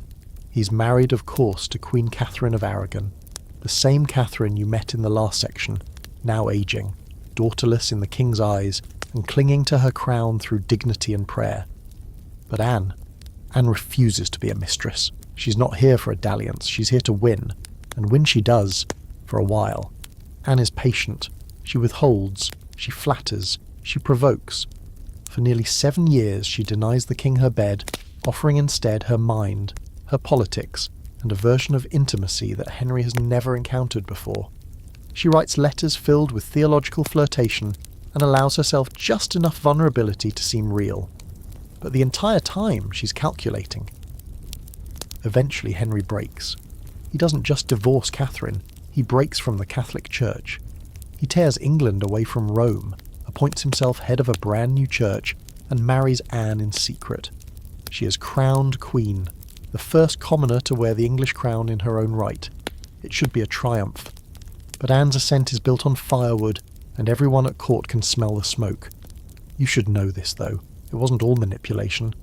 He's married, of course, to Queen Catherine of Aragon, the same Catherine you met in the last section, now aging, daughterless in the king's eyes, and clinging to her crown through dignity and prayer. But Anne refuses to be a mistress. She's not here for a dalliance, she's here to win. And when she does, for a while. Anne is patient. She withholds. She flatters. She provokes. For nearly 7 years she denies the king her bed, offering instead her mind, her politics, and a version of intimacy that Henry has never encountered before. She writes letters filled with theological flirtation and allows herself just enough vulnerability to seem real. But the entire time she's calculating. Eventually Henry breaks. He doesn't just divorce Catherine, he breaks from the Catholic Church. He tears England away from Rome, appoints himself head of a brand new church, and marries Anne in secret. She is crowned queen, the first commoner to wear the English crown in her own right. It should be a triumph. But Anne's ascent is built on firewood, and everyone at court can smell the smoke. You should know this, though. It wasn't all manipulation.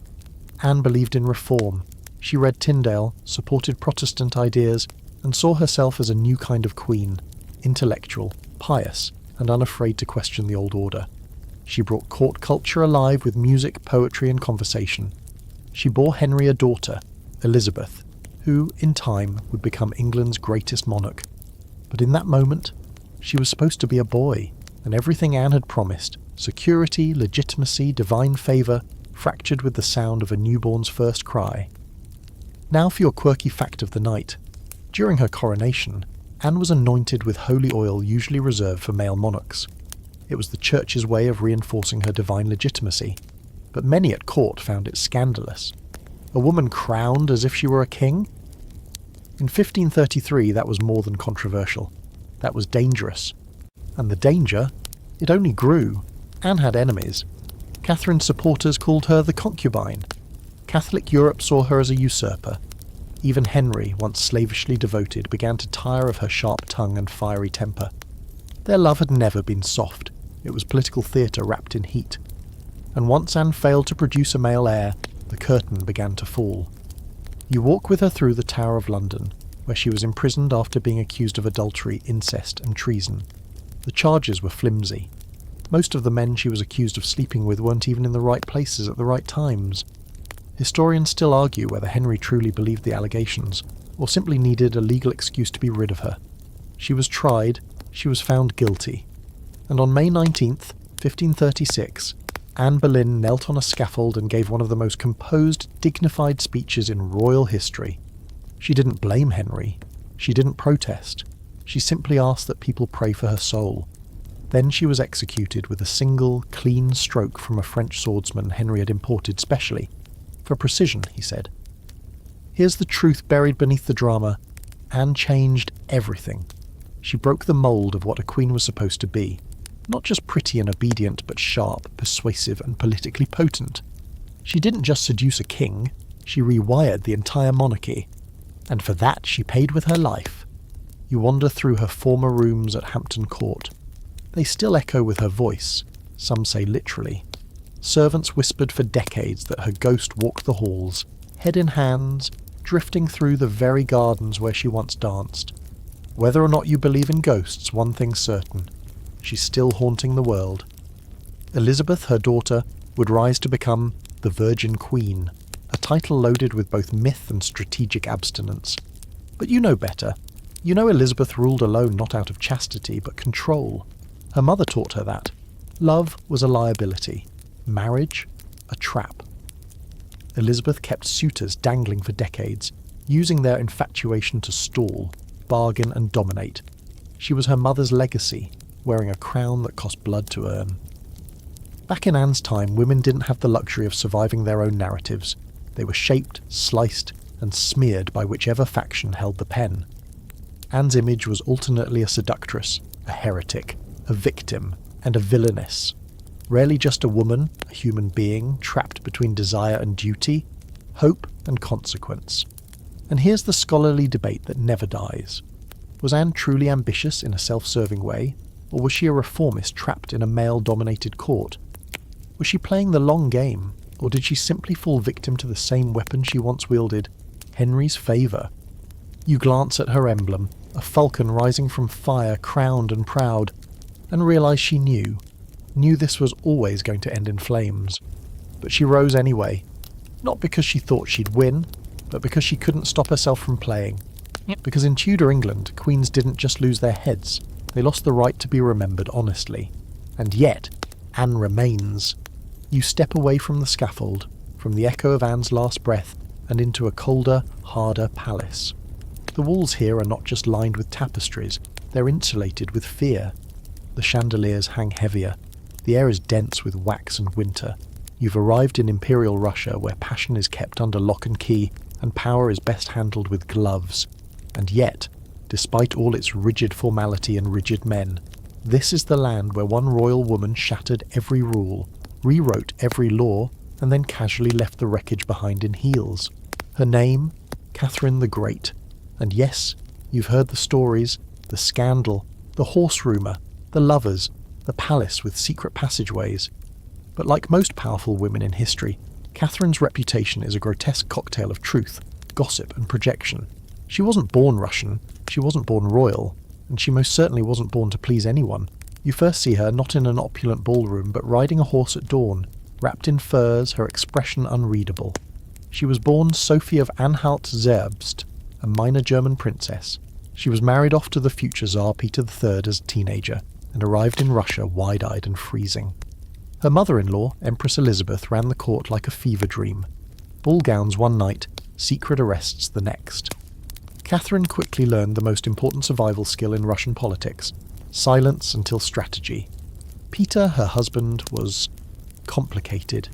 Anne believed in reform. She read Tyndale, supported Protestant ideas, and saw herself as a new kind of queen, intellectual, pious, and unafraid to question the old order. She brought court culture alive with music, poetry, and conversation. She bore Henry a daughter, Elizabeth, who, in time, would become England's greatest monarch. But in that moment, she was supposed to be a boy, and everything Anne had promised, security, legitimacy, divine favour, fractured with the sound of a newborn's first cry. Now for your quirky fact of the night. During her coronation, Anne was anointed with holy oil usually reserved for male monarchs. It was the church's way of reinforcing her divine legitimacy, but many at court found it scandalous. A woman crowned as if she were a king? In 1533 that was more than controversial. That was dangerous. And the danger? It only grew. Anne had enemies. Catherine's supporters called her the concubine. Catholic Europe saw her as a usurper. Even Henry, once slavishly devoted, began to tire of her sharp tongue and fiery temper. Their love had never been soft. It was political theatre wrapped in heat. And once Anne failed to produce a male heir, the curtain began to fall. You walk with her through the Tower of London, where she was imprisoned after being accused of adultery, incest, and treason. The charges were flimsy. Most of the men she was accused of sleeping with weren't even in the right places at the right times. Historians still argue whether Henry truly believed the allegations, or simply needed a legal excuse to be rid of her. She was tried, she was found guilty, and on May 19th, 1536, Anne Boleyn knelt on a scaffold and gave one of the most composed, dignified speeches in royal history. She didn't blame Henry. She didn't protest. She simply asked that people pray for her soul. Then she was executed with a single, clean stroke from a French swordsman Henry had imported specially. For precision, he said. Here's the truth buried beneath the drama. Anne changed everything. She broke the mould of what a queen was supposed to be. Not just pretty and obedient, but sharp, persuasive, and politically potent. She didn't just seduce a king, she rewired the entire monarchy. And for that she paid with her life. You wander through her former rooms at Hampton Court. They still echo with her voice, some say literally. Servants whispered for decades that her ghost walked the halls, head in hands, drifting through the very gardens where she once danced. Whether or not you believe in ghosts, one thing's certain. She's still haunting the world. Elizabeth, her daughter, would rise to become the Virgin Queen, a title loaded with both myth and strategic abstinence. But you know better. You know Elizabeth ruled alone not out of chastity, but control. Her mother taught her that. Love was a liability. Marriage, a trap. Elizabeth kept suitors dangling for decades, using their infatuation to stall, bargain and dominate. She was her mother's legacy, wearing a crown that cost blood to earn. Back in Anne's time, women didn't have the luxury of surviving their own narratives. They were shaped, sliced, and smeared by whichever faction held the pen. Anne's image was alternately a seductress, a heretic, a victim, and a villainess. Rarely just a woman, a human being, trapped between desire and duty, hope and consequence. And here's the scholarly debate that never dies. Was Anne truly ambitious in a self-serving way, or was she a reformist trapped in a male-dominated court? Was she playing the long game, or did she simply fall victim to the same weapon she once wielded, Henry's favour? You glance at her emblem, a falcon rising from fire, crowned and proud, and realise she knew this was always going to end in flames. But she rose anyway, not because she thought she'd win, but because she couldn't stop herself from playing. Because in Tudor England, queens didn't just lose their heads, they lost the right to be remembered honestly. And yet, Anne remains. You step away from the scaffold, from the echo of Anne's last breath, and into a colder, harder palace. The walls here are not just lined with tapestries, they're insulated with fear. The chandeliers hang heavier. The air is dense with wax and winter. You've arrived in Imperial Russia, where passion is kept under lock and key, and power is best handled with gloves. And yet, despite all its rigid formality and rigid men, this is the land where one royal woman shattered every rule, rewrote every law, and then casually left the wreckage behind in heels. Her name? Catherine the Great. And yes, you've heard the stories, the scandal, the horse rumour, the lovers, the palace with secret passageways. But like most powerful women in history, Catherine's reputation is a grotesque cocktail of truth, gossip and projection. She wasn't born Russian, she wasn't born royal, and she most certainly wasn't born to please anyone. You first see her not in an opulent ballroom, but riding a horse at dawn, wrapped in furs, her expression unreadable. She was born Sophie of Anhalt-Zerbst, a minor German princess. She was married off to the future Tsar Peter III as a teenager, and arrived in Russia wide-eyed and freezing. Her mother-in-law, Empress Elizabeth, ran the court like a fever dream. Ball gowns one night, secret arrests the next. Catherine quickly learned the most important survival skill in Russian politics: silence until strategy. Peter, her husband, was complicated,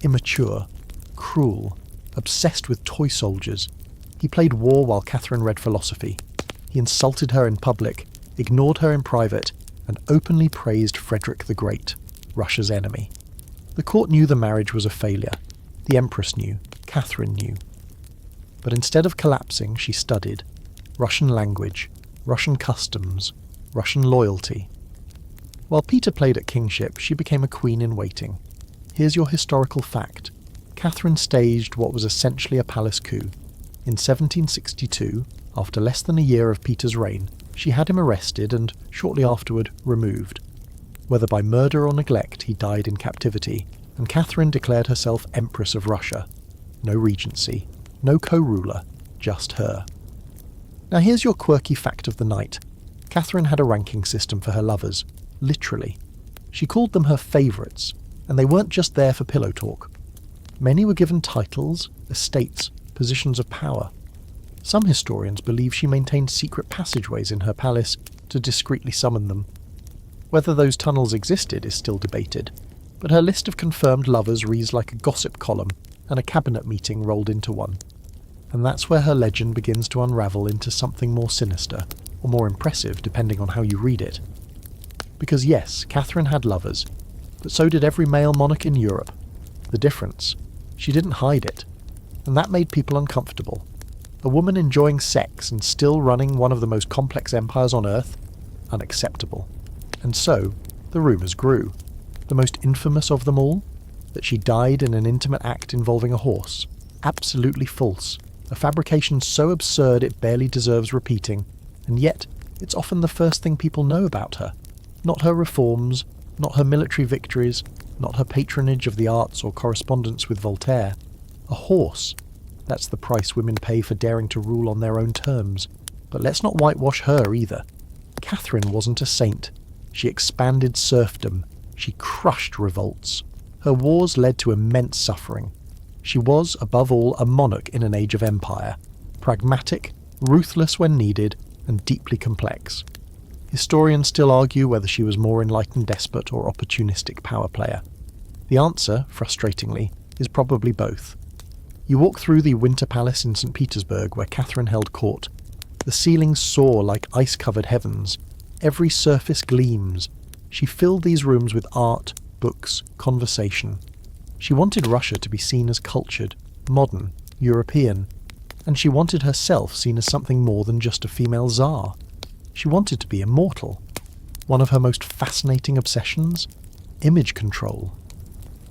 immature, cruel, obsessed with toy soldiers. He played war while Catherine read philosophy. He insulted her in public, ignored her in private, and openly praised Frederick the Great, Russia's enemy. The court knew the marriage was a failure. The Empress knew. Catherine knew. But instead of collapsing, she studied Russian language, Russian customs, Russian loyalty. While Peter played at kingship, she became a queen in waiting. Here's your historical fact. Catherine staged what was essentially a palace coup. In 1762, after less than a year of Peter's reign, she had him arrested and, shortly afterward, removed. Whether by murder or neglect, he died in captivity, and Catherine declared herself Empress of Russia. No regency, no co-ruler, just her. Now here's your quirky fact of the night. Catherine had a ranking system for her lovers, literally. She called them her favourites, and they weren't just there for pillow talk. Many were given titles, estates, positions of power. Some historians believe she maintained secret passageways in her palace to discreetly summon them. Whether those tunnels existed is still debated, but her list of confirmed lovers reads like a gossip column, and a cabinet meeting rolled into one. And that's where her legend begins to unravel into something more sinister, or more impressive depending on how you read it. Because yes, Catherine had lovers, but so did every male monarch in Europe. The difference? She didn't hide it, and that made people uncomfortable. A woman enjoying sex and still running one of the most complex empires on earth? Unacceptable. And so, the rumours grew. The most infamous of them all? That she died in an intimate act involving a horse. Absolutely false. A fabrication so absurd it barely deserves repeating, and yet it's often the first thing people know about her. Not her reforms, not her military victories, not her patronage of the arts or correspondence with Voltaire. A horse. That's the price women pay for daring to rule on their own terms. But let's not whitewash her either. Catherine wasn't a saint. She expanded serfdom. She crushed revolts. Her wars led to immense suffering. She was, above all, a monarch in an age of empire. Pragmatic, ruthless when needed, and deeply complex. Historians still argue whether she was more enlightened despot or opportunistic power player. The answer, frustratingly, is probably both. You walk through the Winter Palace in St. Petersburg where Catherine held court. The ceilings soar like ice-covered heavens. Every surface gleams. She filled these rooms with art, books, conversation. She wanted Russia to be seen as cultured, modern, European, and she wanted herself seen as something more than just a female Tsar. She wanted to be immortal. One of her most fascinating obsessions? Image control.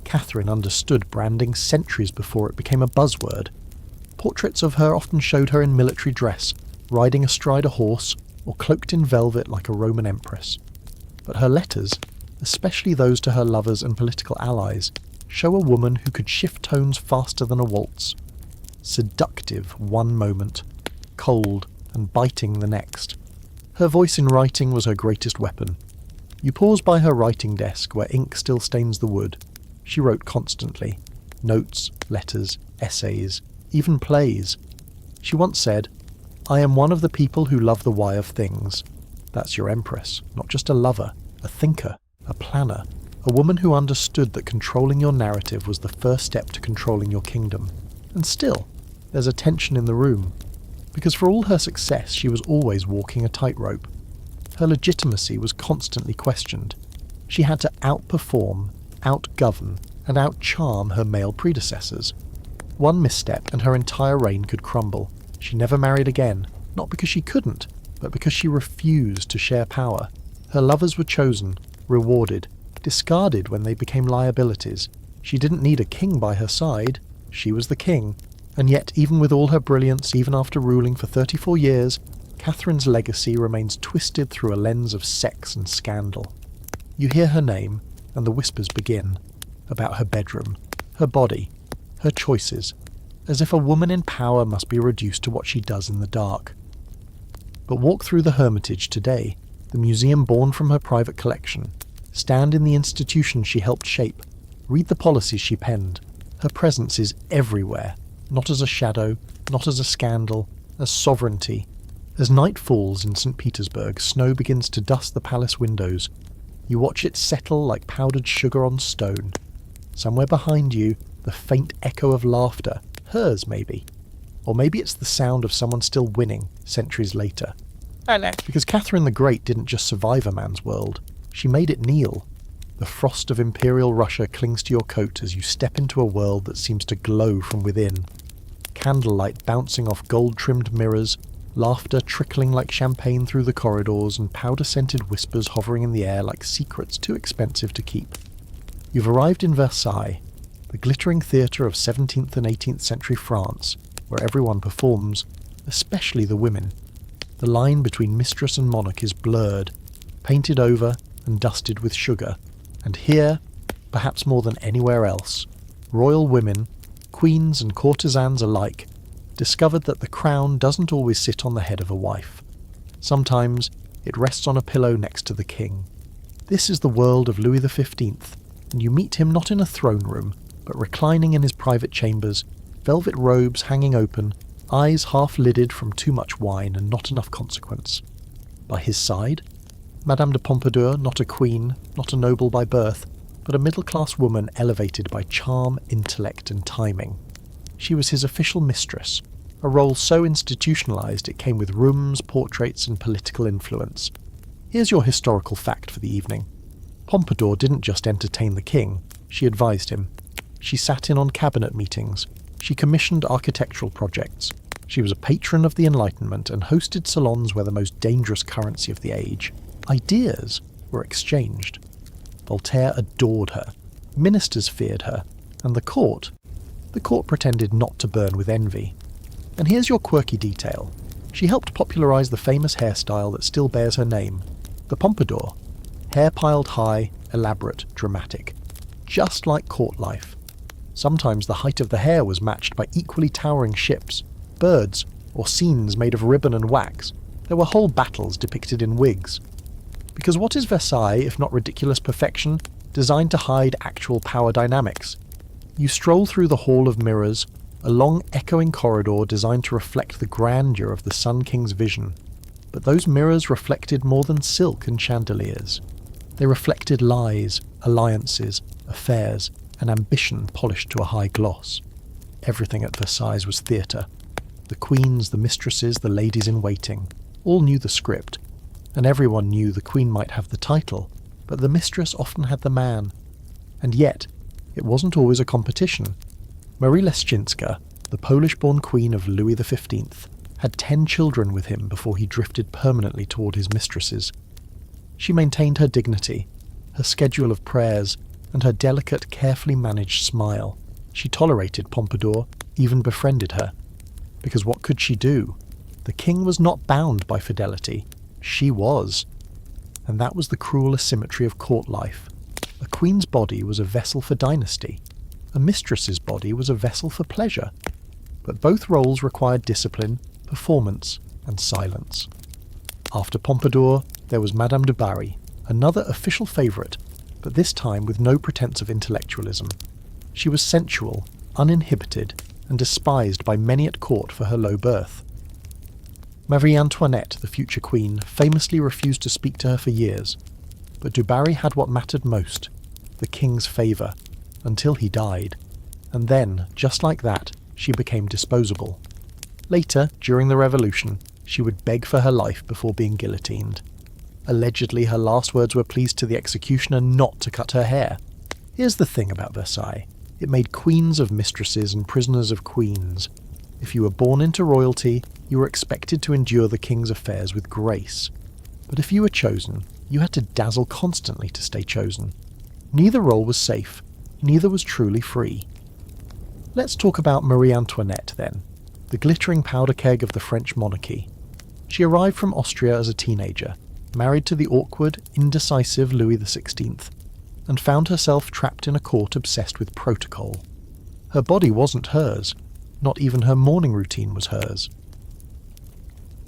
Catherine understood branding centuries before it became a buzzword. Portraits of her often showed her in military dress, riding astride a horse, or cloaked in velvet like a Roman empress. But her letters, especially those to her lovers and political allies, show a woman who could shift tones faster than a waltz. Seductive one moment, cold and biting the next. Her voice in writing was her greatest weapon. You pause by her writing desk where ink still stains the wood. She wrote constantly. Notes, letters, essays, even plays. She once said, "I am one of the people who love the why of things." That's your empress, not just a lover, a thinker, a planner, a woman who understood that controlling your narrative was the first step to controlling your kingdom. And still, there's a tension in the room, because for all her success she was always walking a tightrope. Her legitimacy was constantly questioned. She had to outperform, outgovern, and outcharm her male predecessors. One misstep and her entire reign could crumble. She never married again, not because she couldn't, but because she refused to share power. Her lovers were chosen, rewarded, discarded when they became liabilities. She didn't need a king by her side. She was the king. And yet, even with all her brilliance, even after ruling for 34 years, Catherine's legacy remains twisted through a lens of sex and scandal. You hear her name, and the whispers begin, about her bedroom, her body, her choices, as if a woman in power must be reduced to what she does in the dark. But walk through the Hermitage today, the museum born from her private collection, stand in the institution she helped shape, read the policies she penned. Her presence is everywhere, not as a shadow, not as a scandal, as sovereignty. As night falls in St. Petersburg, snow begins to dust the palace windows. You watch it settle like powdered sugar on stone. Somewhere behind you, the faint echo of laughter, hers maybe. Or maybe it's the sound of someone still winning centuries later. Because Catherine the Great didn't just survive a man's world, she made it kneel. The frost of imperial Russia clings to your coat as you step into a world that seems to glow from within. Candlelight bouncing off gold-trimmed mirrors, laughter trickling like champagne through the corridors, and powder-scented whispers hovering in the air like secrets too expensive to keep. You've arrived in Versailles, the glittering theatre of 17th and 18th century France, where everyone performs, especially the women. The line between mistress and monarch is blurred, painted over and dusted with sugar. And here, perhaps more than anywhere else, royal women, queens and courtesans alike, discovered that the crown doesn't always sit on the head of a wife. Sometimes it rests on a pillow next to the king. This is the world of Louis XV, and you meet him not in a throne room, but reclining in his private chambers, velvet robes hanging open, eyes half-lidded from too much wine and not enough consequence. By his side, Madame de Pompadour, not a queen, not a noble by birth, but a middle-class woman elevated by charm, intellect and timing. She was his official mistress, a role so institutionalized it came with rooms, portraits and political influence. Here's your historical fact for the evening. Pompadour didn't just entertain the king, she advised him. She sat in on cabinet meetings. She commissioned architectural projects. She was a patron of the Enlightenment and hosted salons where the most dangerous currency of the age, ideas, were exchanged. Voltaire adored her. Ministers feared her. And the court pretended not to burn with envy. And here's your quirky detail. She helped popularise the famous hairstyle that still bears her name, the pompadour. Hair piled high, elaborate, dramatic. Just like court life. Sometimes the height of the hair was matched by equally towering ships, birds, or scenes made of ribbon and wax. There were whole battles depicted in wigs. Because what is Versailles if not ridiculous perfection, designed to hide actual power dynamics? You stroll through the Hall of Mirrors, a long echoing corridor designed to reflect the grandeur of the Sun King's vision. But those mirrors reflected more than silk and chandeliers. They reflected lies, alliances, affairs, and ambition polished to a high gloss. Everything at Versailles was theatre. The queens, the mistresses, the ladies in waiting, all knew the script, and everyone knew the queen might have the title, but the mistress often had the man. And yet, it wasn't always a competition. Marie Leszczyńska, the Polish-born queen of Louis XV, had 10 children with him before he drifted permanently toward his mistresses. She maintained her dignity, her schedule of prayers, and her delicate, carefully managed smile. She tolerated Pompadour, even befriended her. Because what could she do? The king was not bound by fidelity. She was. And that was the cruel asymmetry of court life. A queen's body was a vessel for dynasty. A mistress's body was a vessel for pleasure. But both roles required discipline, performance, and silence. After Pompadour, there was Madame du Barry, another official favourite, but this time with no pretense of intellectualism. She was sensual, uninhibited, and despised by many at court for her low birth. Marie Antoinette, the future queen, famously refused to speak to her for years, but du Barry had what mattered most, the king's favour, until he died, and then, just like that, she became disposable. Later, during the Revolution, she would beg for her life before being guillotined. Allegedly, her last words were pleas to the executioner not to cut her hair. Here's the thing about Versailles. It made queens of mistresses and prisoners of queens. If you were born into royalty, you were expected to endure the king's affairs with grace. But if you were chosen, you had to dazzle constantly to stay chosen. Neither role was safe, neither was truly free. Let's talk about Marie Antoinette then, the glittering powder keg of the French monarchy. She arrived from Austria as a teenager, married to the awkward, indecisive Louis XVI, and found herself trapped in a court obsessed with protocol. Her body wasn't hers, not even her morning routine was hers.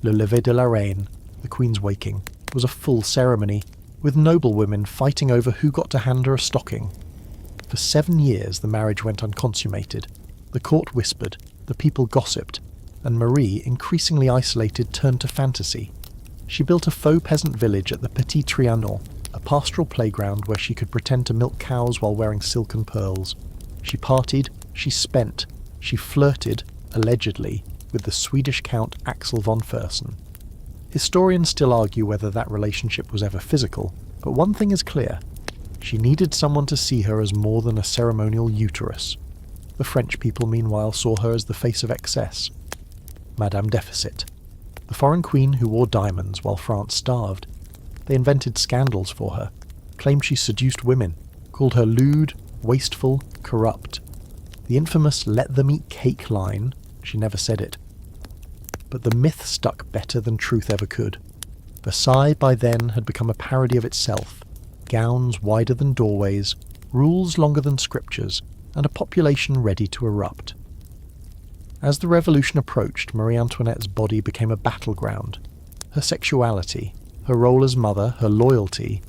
Le lever de la reine, the Queen's waking, was a full ceremony, with noblewomen fighting over who got to hand her a stocking. For 7 years the marriage went unconsummated. The court whispered, the people gossiped, and Marie, increasingly isolated, turned to fantasy. She built a faux peasant village at the Petit Trianon, a pastoral playground where she could pretend to milk cows while wearing silken pearls. She partied, she spent, she flirted, allegedly, with the Swedish Count Axel von Fersen. Historians still argue whether that relationship was ever physical, but one thing is clear. She needed someone to see her as more than a ceremonial uterus. The French people, meanwhile, saw her as the face of excess. Madame Deficit, the foreign queen who wore diamonds while France starved. They invented scandals for her, claimed she seduced women, called her lewd, wasteful, corrupt. The infamous "let them eat cake" line, she never said it. But the myth stuck better than truth ever could. Versailles by then had become a parody of itself. Gowns wider than doorways, rules longer than scriptures, and a population ready to erupt. As the revolution approached, Marie Antoinette's body became a battleground. Her sexuality, her role as mother, her loyalty,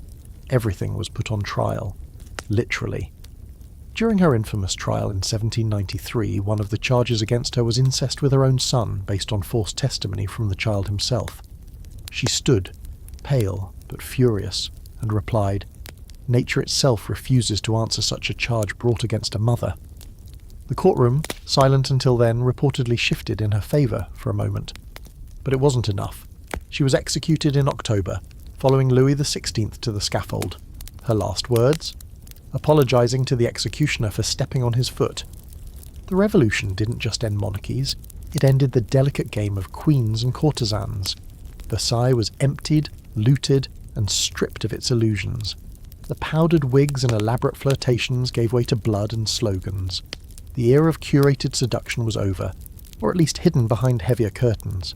everything was put on trial. Literally. During her infamous trial in 1793, one of the charges against her was incest with her own son, based on false testimony from the child himself. She stood, pale but furious, and replied, "Nature itself refuses to answer such a charge brought against a mother." The courtroom, silent until then, reportedly shifted in her favour for a moment. But it wasn't enough. She was executed in October, following Louis XVI to the scaffold. Her last words? Apologising to the executioner for stepping on his foot. The revolution didn't just end monarchies, it ended the delicate game of queens and courtesans. Versailles was emptied, looted, and stripped of its illusions. The powdered wigs and elaborate flirtations gave way to blood and slogans. The era of curated seduction was over, or at least hidden behind heavier curtains.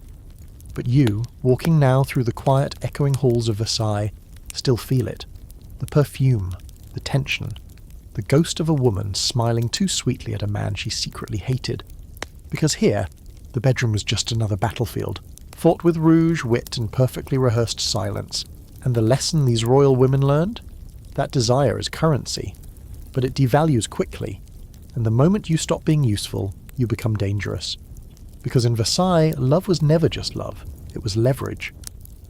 But you, walking now through the quiet, echoing halls of Versailles, still feel it. The perfume, the tension, the ghost of a woman smiling too sweetly at a man she secretly hated. Because here, the bedroom was just another battlefield, fought with rouge, wit, and perfectly rehearsed silence. And the lesson these royal women learned? That desire is currency, but it devalues quickly, and the moment you stop being useful, you become dangerous. Because in Versailles, love was never just love, it was leverage.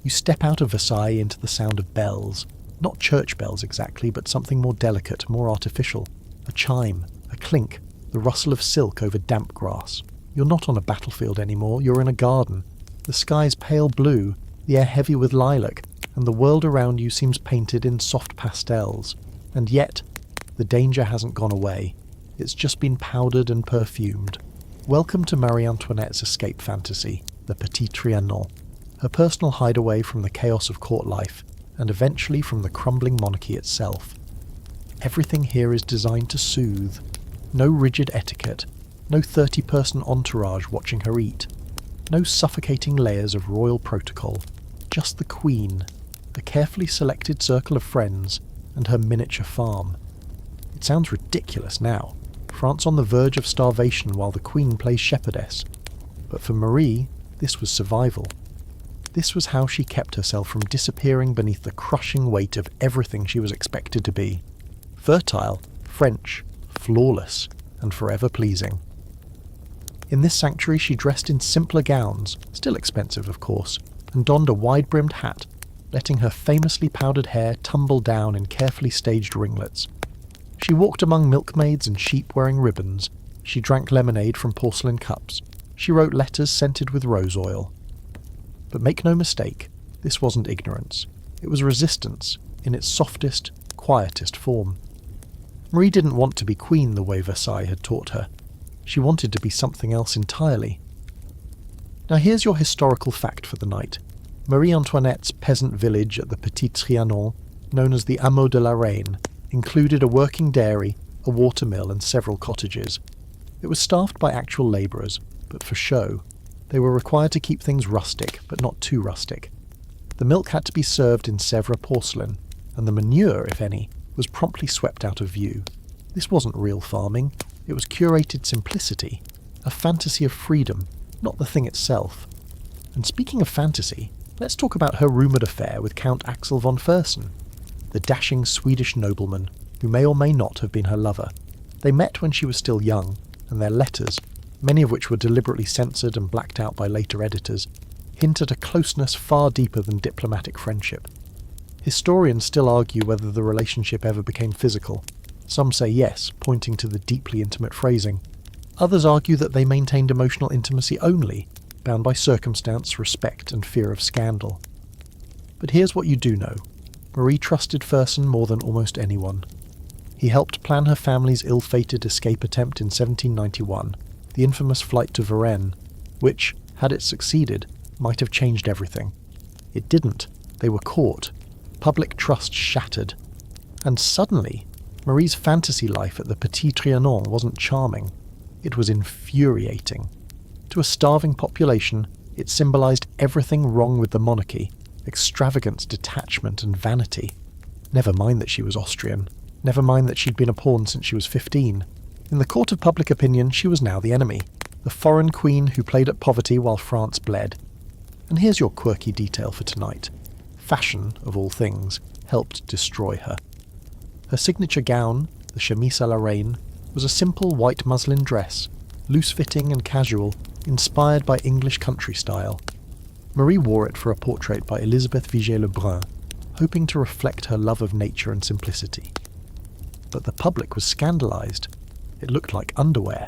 You step out of Versailles into the sound of bells, not church bells exactly, but something more delicate, more artificial. A chime, a clink, the rustle of silk over damp grass. You're not on a battlefield anymore, you're in a garden. The sky's pale blue, the air heavy with lilac, and the world around you seems painted in soft pastels. And yet, the danger hasn't gone away. It's just been powdered and perfumed. Welcome to Marie Antoinette's escape fantasy, the Petit Trianon, her personal hideaway from the chaos of court life, and eventually from the crumbling monarchy itself. Everything here is designed to soothe. No rigid etiquette, no 30-person entourage watching her eat, no suffocating layers of royal protocol, just the Queen, a carefully selected circle of friends, and her miniature farm. It sounds ridiculous now, France on the verge of starvation while the Queen plays shepherdess. But for Marie, this was survival. This was how she kept herself from disappearing beneath the crushing weight of everything she was expected to be. Fertile, French, flawless, and forever pleasing. In this sanctuary she dressed in simpler gowns, still expensive of course, and donned a wide-brimmed hat, letting her famously powdered hair tumble down in carefully staged ringlets. She walked among milkmaids and sheep wearing ribbons. She drank lemonade from porcelain cups. She wrote letters scented with rose oil. But make no mistake, this wasn't ignorance. It was resistance, in its softest, quietest form. Marie didn't want to be queen the way Versailles had taught her. She wanted to be something else entirely. Now here's your historical fact for the night. Marie Antoinette's peasant village at the Petit Trianon, known as the Hameau de la Reine, included a working dairy, a watermill and several cottages. It was staffed by actual labourers, but for show. They were required to keep things rustic, but not too rustic. The milk had to be served in Sèvres porcelain, and the manure, if any, was promptly swept out of view. This wasn't real farming, it was curated simplicity, a fantasy of freedom, not the thing itself. And speaking of fantasy, let's talk about her rumoured affair with Count Axel von Fersen, the dashing Swedish nobleman who may or may not have been her lover. They met when she was still young, and their letters, many of which were deliberately censored and blacked out by later editors, hint at a closeness far deeper than diplomatic friendship. Historians still argue whether the relationship ever became physical. Some say yes, pointing to the deeply intimate phrasing. Others argue that they maintained emotional intimacy only, bound by circumstance, respect, and fear of scandal. But here's what you do know. Marie trusted Fersen more than almost anyone. He helped plan her family's ill-fated escape attempt in 1791, the infamous flight to Varennes, which, had it succeeded, might have changed everything. It didn't. They were caught. Public trust shattered. And suddenly, Marie's fantasy life at the Petit Trianon wasn't charming. It was infuriating. To a starving population, it symbolised everything wrong with the monarchy: extravagance, detachment, and vanity. Never mind that she was Austrian. Never mind that she'd been a pawn since she was 15. In the court of public opinion, she was now the enemy, the foreign queen who played at poverty while France bled. And here's your quirky detail for tonight. Fashion, of all things, helped destroy her. Her signature gown, the chemise à la reine, was a simple white muslin dress, loose-fitting and casual, inspired by English country style. Marie wore it for a portrait by Elisabeth Vigée-Lebrun, hoping to reflect her love of nature and simplicity. But the public was scandalised. It looked like underwear.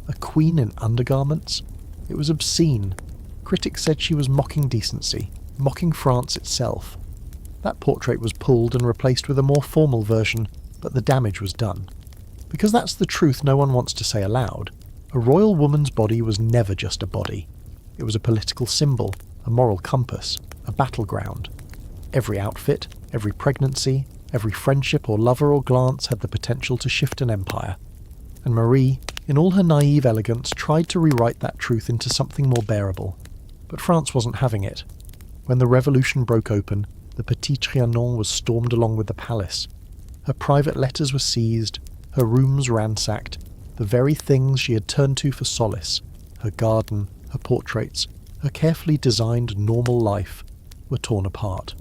A queen in undergarments? It was obscene. Critics said she was mocking decency, mocking France itself. That portrait was pulled and replaced with a more formal version, but the damage was done. Because that's the truth no one wants to say aloud. A royal woman's body was never just a body. It was a political symbol, a moral compass, a battleground. Every outfit, every pregnancy, every friendship or lover or glance had the potential to shift an empire. And Marie, in all her naive elegance, tried to rewrite that truth into something more bearable. But France wasn't having it. When the revolution broke open, the Petit Trianon was stormed along with the palace. Her private letters were seized, her rooms ransacked, the very things she had turned to for solace, her garden, her portraits, her carefully designed normal life, were torn apart.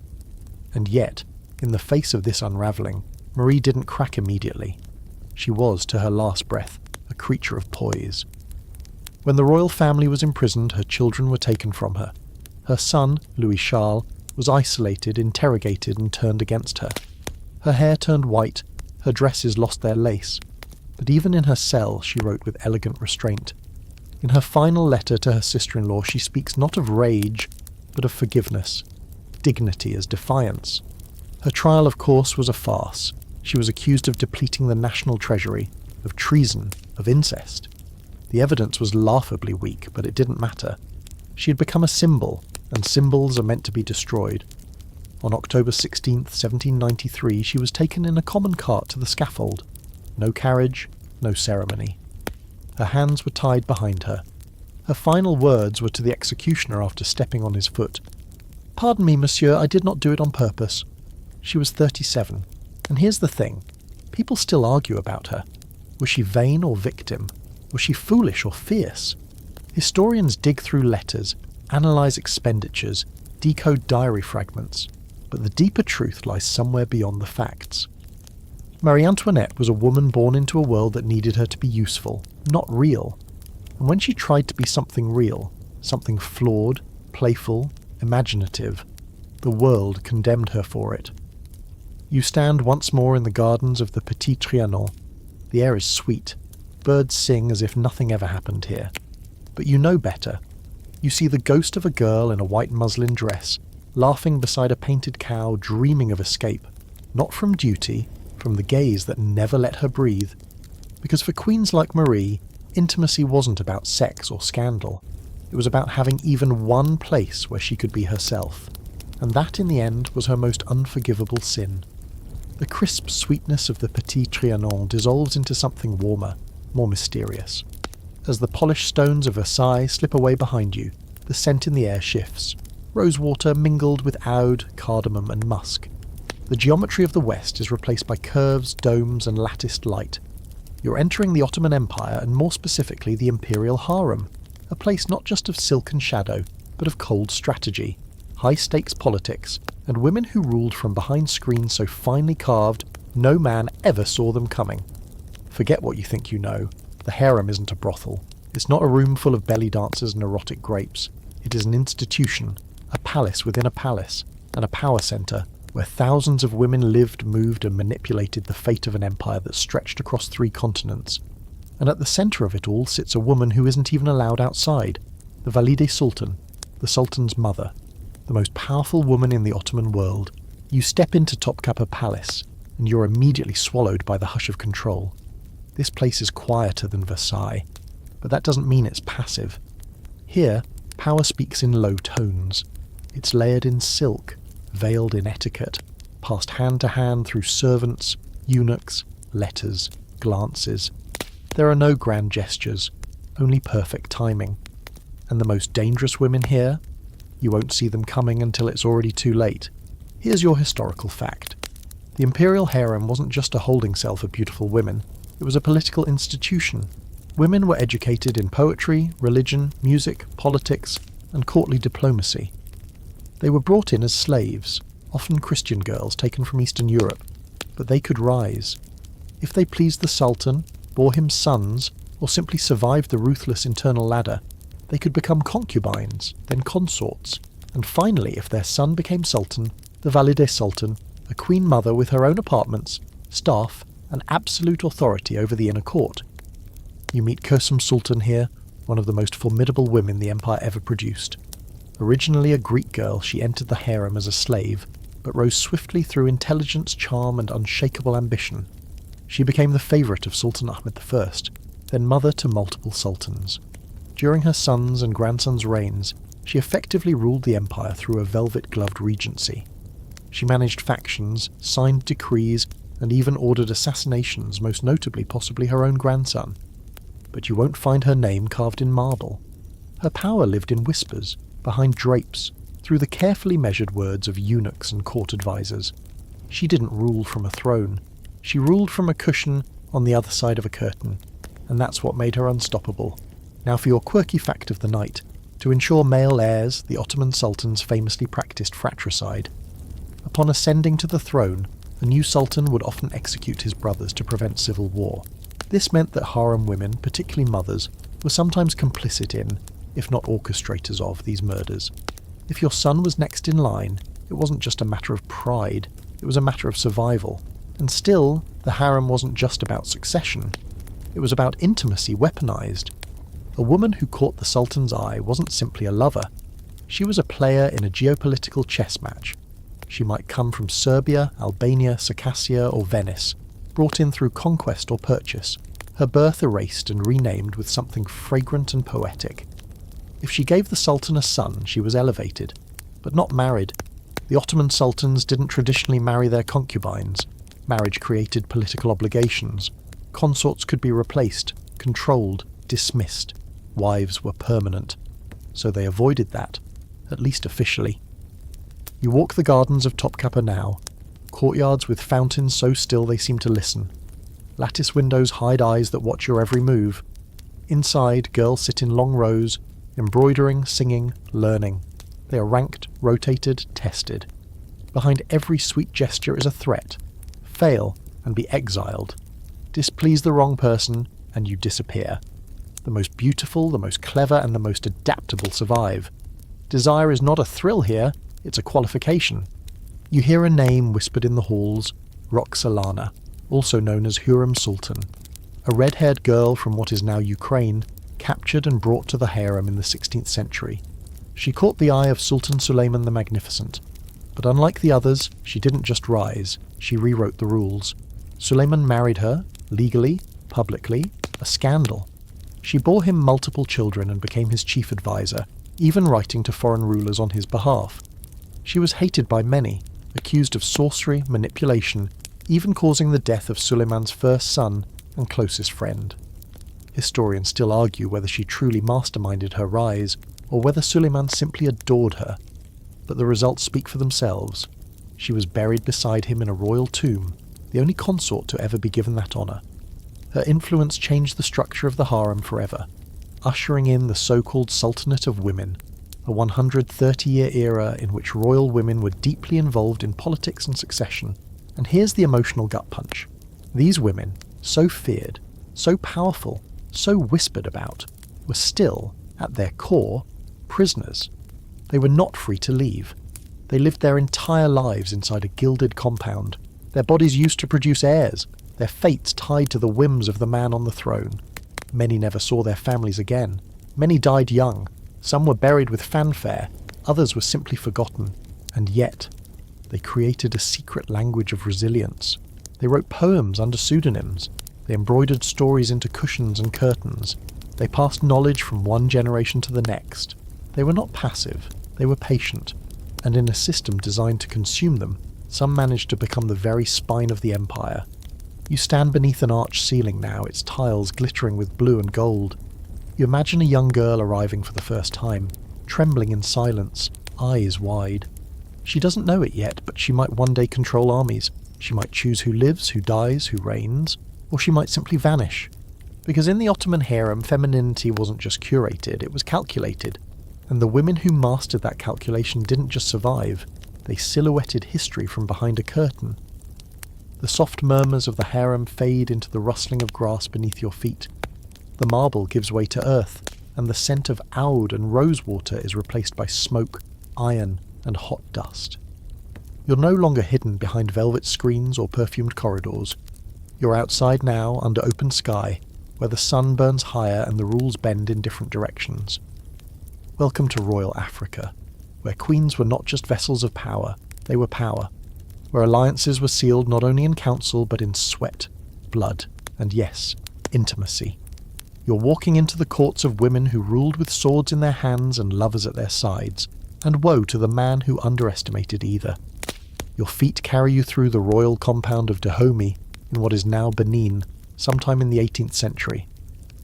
And yet, in the face of this unravelling, Marie didn't crack immediately. She was, to her last breath, a creature of poise. When the royal family was imprisoned, her children were taken from her. Her son, Louis Charles, was isolated, interrogated, and turned against her. Her hair turned white, her dresses lost their lace. But even in her cell, she wrote with elegant restraint. In her final letter to her sister-in-law, she speaks not of rage, but of forgiveness, dignity as defiance. Her trial, of course, was a farce. She was accused of depleting the national treasury, of treason, of incest. The evidence was laughably weak, but it didn't matter. She had become a symbol, and symbols are meant to be destroyed. On October 16, 1793, she was taken in a common cart to the scaffold. No carriage, no ceremony. Her hands were tied behind her. Her final words were to the executioner after stepping on his foot. "Pardon me, monsieur, I did not do it on purpose." She was 37. And here's the thing. People still argue about her. Was she vain or victim? Was she foolish or fierce? Historians dig through letters, analyse expenditures, decode diary fragments, but the deeper truth lies somewhere beyond the facts. Marie Antoinette was a woman born into a world that needed her to be useful, not real. And when she tried to be something real, something flawed, playful, imaginative, the world condemned her for it. You stand once more in the gardens of the Petit Trianon. The air is sweet. Birds sing as if nothing ever happened here. But you know better. You see the ghost of a girl in a white muslin dress, laughing beside a painted cow, dreaming of escape, not from duty, from the gaze that never let her breathe. Because for queens like Marie, intimacy wasn't about sex or scandal. It was about having even one place where she could be herself. And that, in the end, was her most unforgivable sin. The crisp sweetness of the Petit Trianon dissolves into something warmer, more mysterious. As the polished stones of Versailles slip away behind you, the scent in the air shifts. Rosewater mingled with oud, cardamom and musk. The geometry of the West is replaced by curves, domes and latticed light. You're entering the Ottoman Empire, and more specifically the imperial harem, a place not just of silk and shadow, but of cold strategy, high-stakes politics, and women who ruled from behind screens so finely carved no man ever saw them coming. Forget what you think you know. The harem isn't a brothel. It's not a room full of belly dancers and erotic grapes. It is an institution, a palace within a palace, and a power centre where thousands of women lived, moved and manipulated the fate of an empire that stretched across 3 continents. And at the centre of it all sits a woman who isn't even allowed outside, the Valide Sultan, the Sultan's mother, the most powerful woman in the Ottoman world. You step into Topkapi Palace, and you're immediately swallowed by the hush of control. This place is quieter than Versailles, but that doesn't mean it's passive. Here, power speaks in low tones. It's layered in silk, veiled in etiquette, passed hand to hand through servants, eunuchs, letters, glances. There are no grand gestures, only perfect timing. And the most dangerous women here? You won't see them coming until it's already too late. Here's your historical fact. The imperial harem wasn't just a holding cell for beautiful women. It was a political institution. Women were educated in poetry, religion, music, politics, and courtly diplomacy. They were brought in as slaves, often Christian girls taken from Eastern Europe, but they could rise. If they pleased the Sultan, bore him sons, or simply survived the ruthless internal ladder, they could become concubines, then consorts, and finally, if their son became Sultan, the Valide Sultan, a queen mother with her own apartments, staff, and absolute authority over the inner court. You meet Kösem Sultan here, one of the most formidable women the empire ever produced. Originally a Greek girl, she entered the harem as a slave, but rose swiftly through intelligence, charm, and unshakable ambition. She became the favourite of Sultan Ahmed I, then mother to multiple sultans. During her sons' and grandsons' reigns, she effectively ruled the empire through a velvet-gloved regency. She managed factions, signed decrees, and even ordered assassinations, most notably possibly her own grandson. But you won't find her name carved in marble. Her power lived in whispers, behind drapes, through the carefully measured words of eunuchs and court advisors. She didn't rule from a throne. She ruled from a cushion on the other side of a curtain, and that's what made her unstoppable. Now for your quirky fact of the night. To ensure male heirs, the Ottoman sultans famously practiced fratricide. Upon ascending to the throne, the new sultan would often execute his brothers to prevent civil war. This meant that harem women, particularly mothers, were sometimes complicit in, if not orchestrators of, these murders. If your son was next in line, it wasn't just a matter of pride, it was a matter of survival. And still, the harem wasn't just about succession. It was about intimacy weaponized. A woman who caught the sultan's eye wasn't simply a lover. She was a player in a geopolitical chess match. She might come from Serbia, Albania, Circassia, or Venice, brought in through conquest or purchase, her birth erased and renamed with something fragrant and poetic. If she gave the sultan a son, she was elevated, but not married. The Ottoman sultans didn't traditionally marry their concubines. Marriage created political obligations. Consorts could be replaced, controlled, dismissed. Wives were permanent. So they avoided that, at least officially. You walk the gardens of Topkapi now, courtyards with fountains so still they seem to listen. Lattice windows hide eyes that watch your every move. Inside, girls sit in long rows, embroidering, singing, learning. They are ranked, rotated, tested. Behind every sweet gesture is a threat. Fail and be exiled. Displease the wrong person and you disappear. The most beautiful, the most clever, and the most adaptable survive. Desire is not a thrill here, it's a qualification. You hear a name whispered in the halls, Roxolana, also known as Hurrem Sultan, a red-haired girl from what is now Ukraine, captured and brought to the harem in the 16th century. She caught the eye of Sultan Suleiman the Magnificent, but unlike the others, she didn't just rise, she rewrote the rules. Suleiman married her, legally, publicly, a scandal. She bore him multiple children and became his chief advisor, even writing to foreign rulers on his behalf. She was hated by many, accused of sorcery, manipulation, even causing the death of Suleiman's first son and closest friend. Historians still argue whether she truly masterminded her rise, or whether Suleiman simply adored her. But the results speak for themselves. She was buried beside him in a royal tomb, the only consort to ever be given that honour. Her influence changed the structure of the harem forever, ushering in the so-called Sultanate of Women, a 130-year era in which royal women were deeply involved in politics and succession. And here's the emotional gut punch. These women, so feared, so powerful, so whispered about, were still, at their core, prisoners. They were not free to leave. They lived their entire lives inside a gilded compound, their bodies used to produce heirs, their fates tied to the whims of the man on the throne. Many never saw their families again. Many died young. Some were buried with fanfare, others were simply forgotten. And yet, they created a secret language of resilience. They wrote poems under pseudonyms. They embroidered stories into cushions and curtains. They passed knowledge from one generation to the next. They were not passive, they were patient. And in a system designed to consume them, some managed to become the very spine of the empire. You stand beneath an arched ceiling now, its tiles glittering with blue and gold. You imagine a young girl arriving for the first time, trembling in silence, eyes wide. She doesn't know it yet, but she might one day control armies. She might choose who lives, who dies, who reigns, or she might simply vanish. Because in the Ottoman harem, femininity wasn't just curated, it was calculated. And the women who mastered that calculation didn't just survive, they silhouetted history from behind a curtain. The soft murmurs of the harem fade into the rustling of grass beneath your feet. The marble gives way to earth, and the scent of oud and rosewater is replaced by smoke, iron, and hot dust. You're no longer hidden behind velvet screens or perfumed corridors. You're outside now, under open sky, where the sun burns higher and the rules bend in different directions. Welcome to Royal Africa, where queens were not just vessels of power, they were power. Where alliances were sealed not only in council but in sweat, blood, and yes, intimacy. You're walking into the courts of women who ruled with swords in their hands and lovers at their sides, and woe to the man who underestimated either. Your feet carry you through the royal compound of Dahomey in what is now Benin, sometime in the 18th century.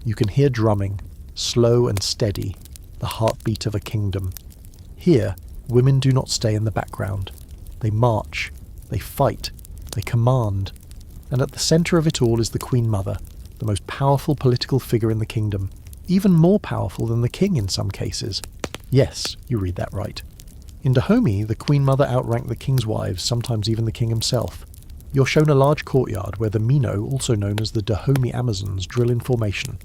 You can hear drumming, slow and steady, the heartbeat of a kingdom. Here, women do not stay in the background. They march, they fight, they command, and at the centre of it all is the Queen Mother, the most powerful political figure in the kingdom, even more powerful than the king in some cases. Yes, you read that right. In Dahomey, the Queen Mother outranked the king's wives, sometimes even the king himself. You're shown a large courtyard where the Mino, also known as the Dahomey Amazons, drill in formation.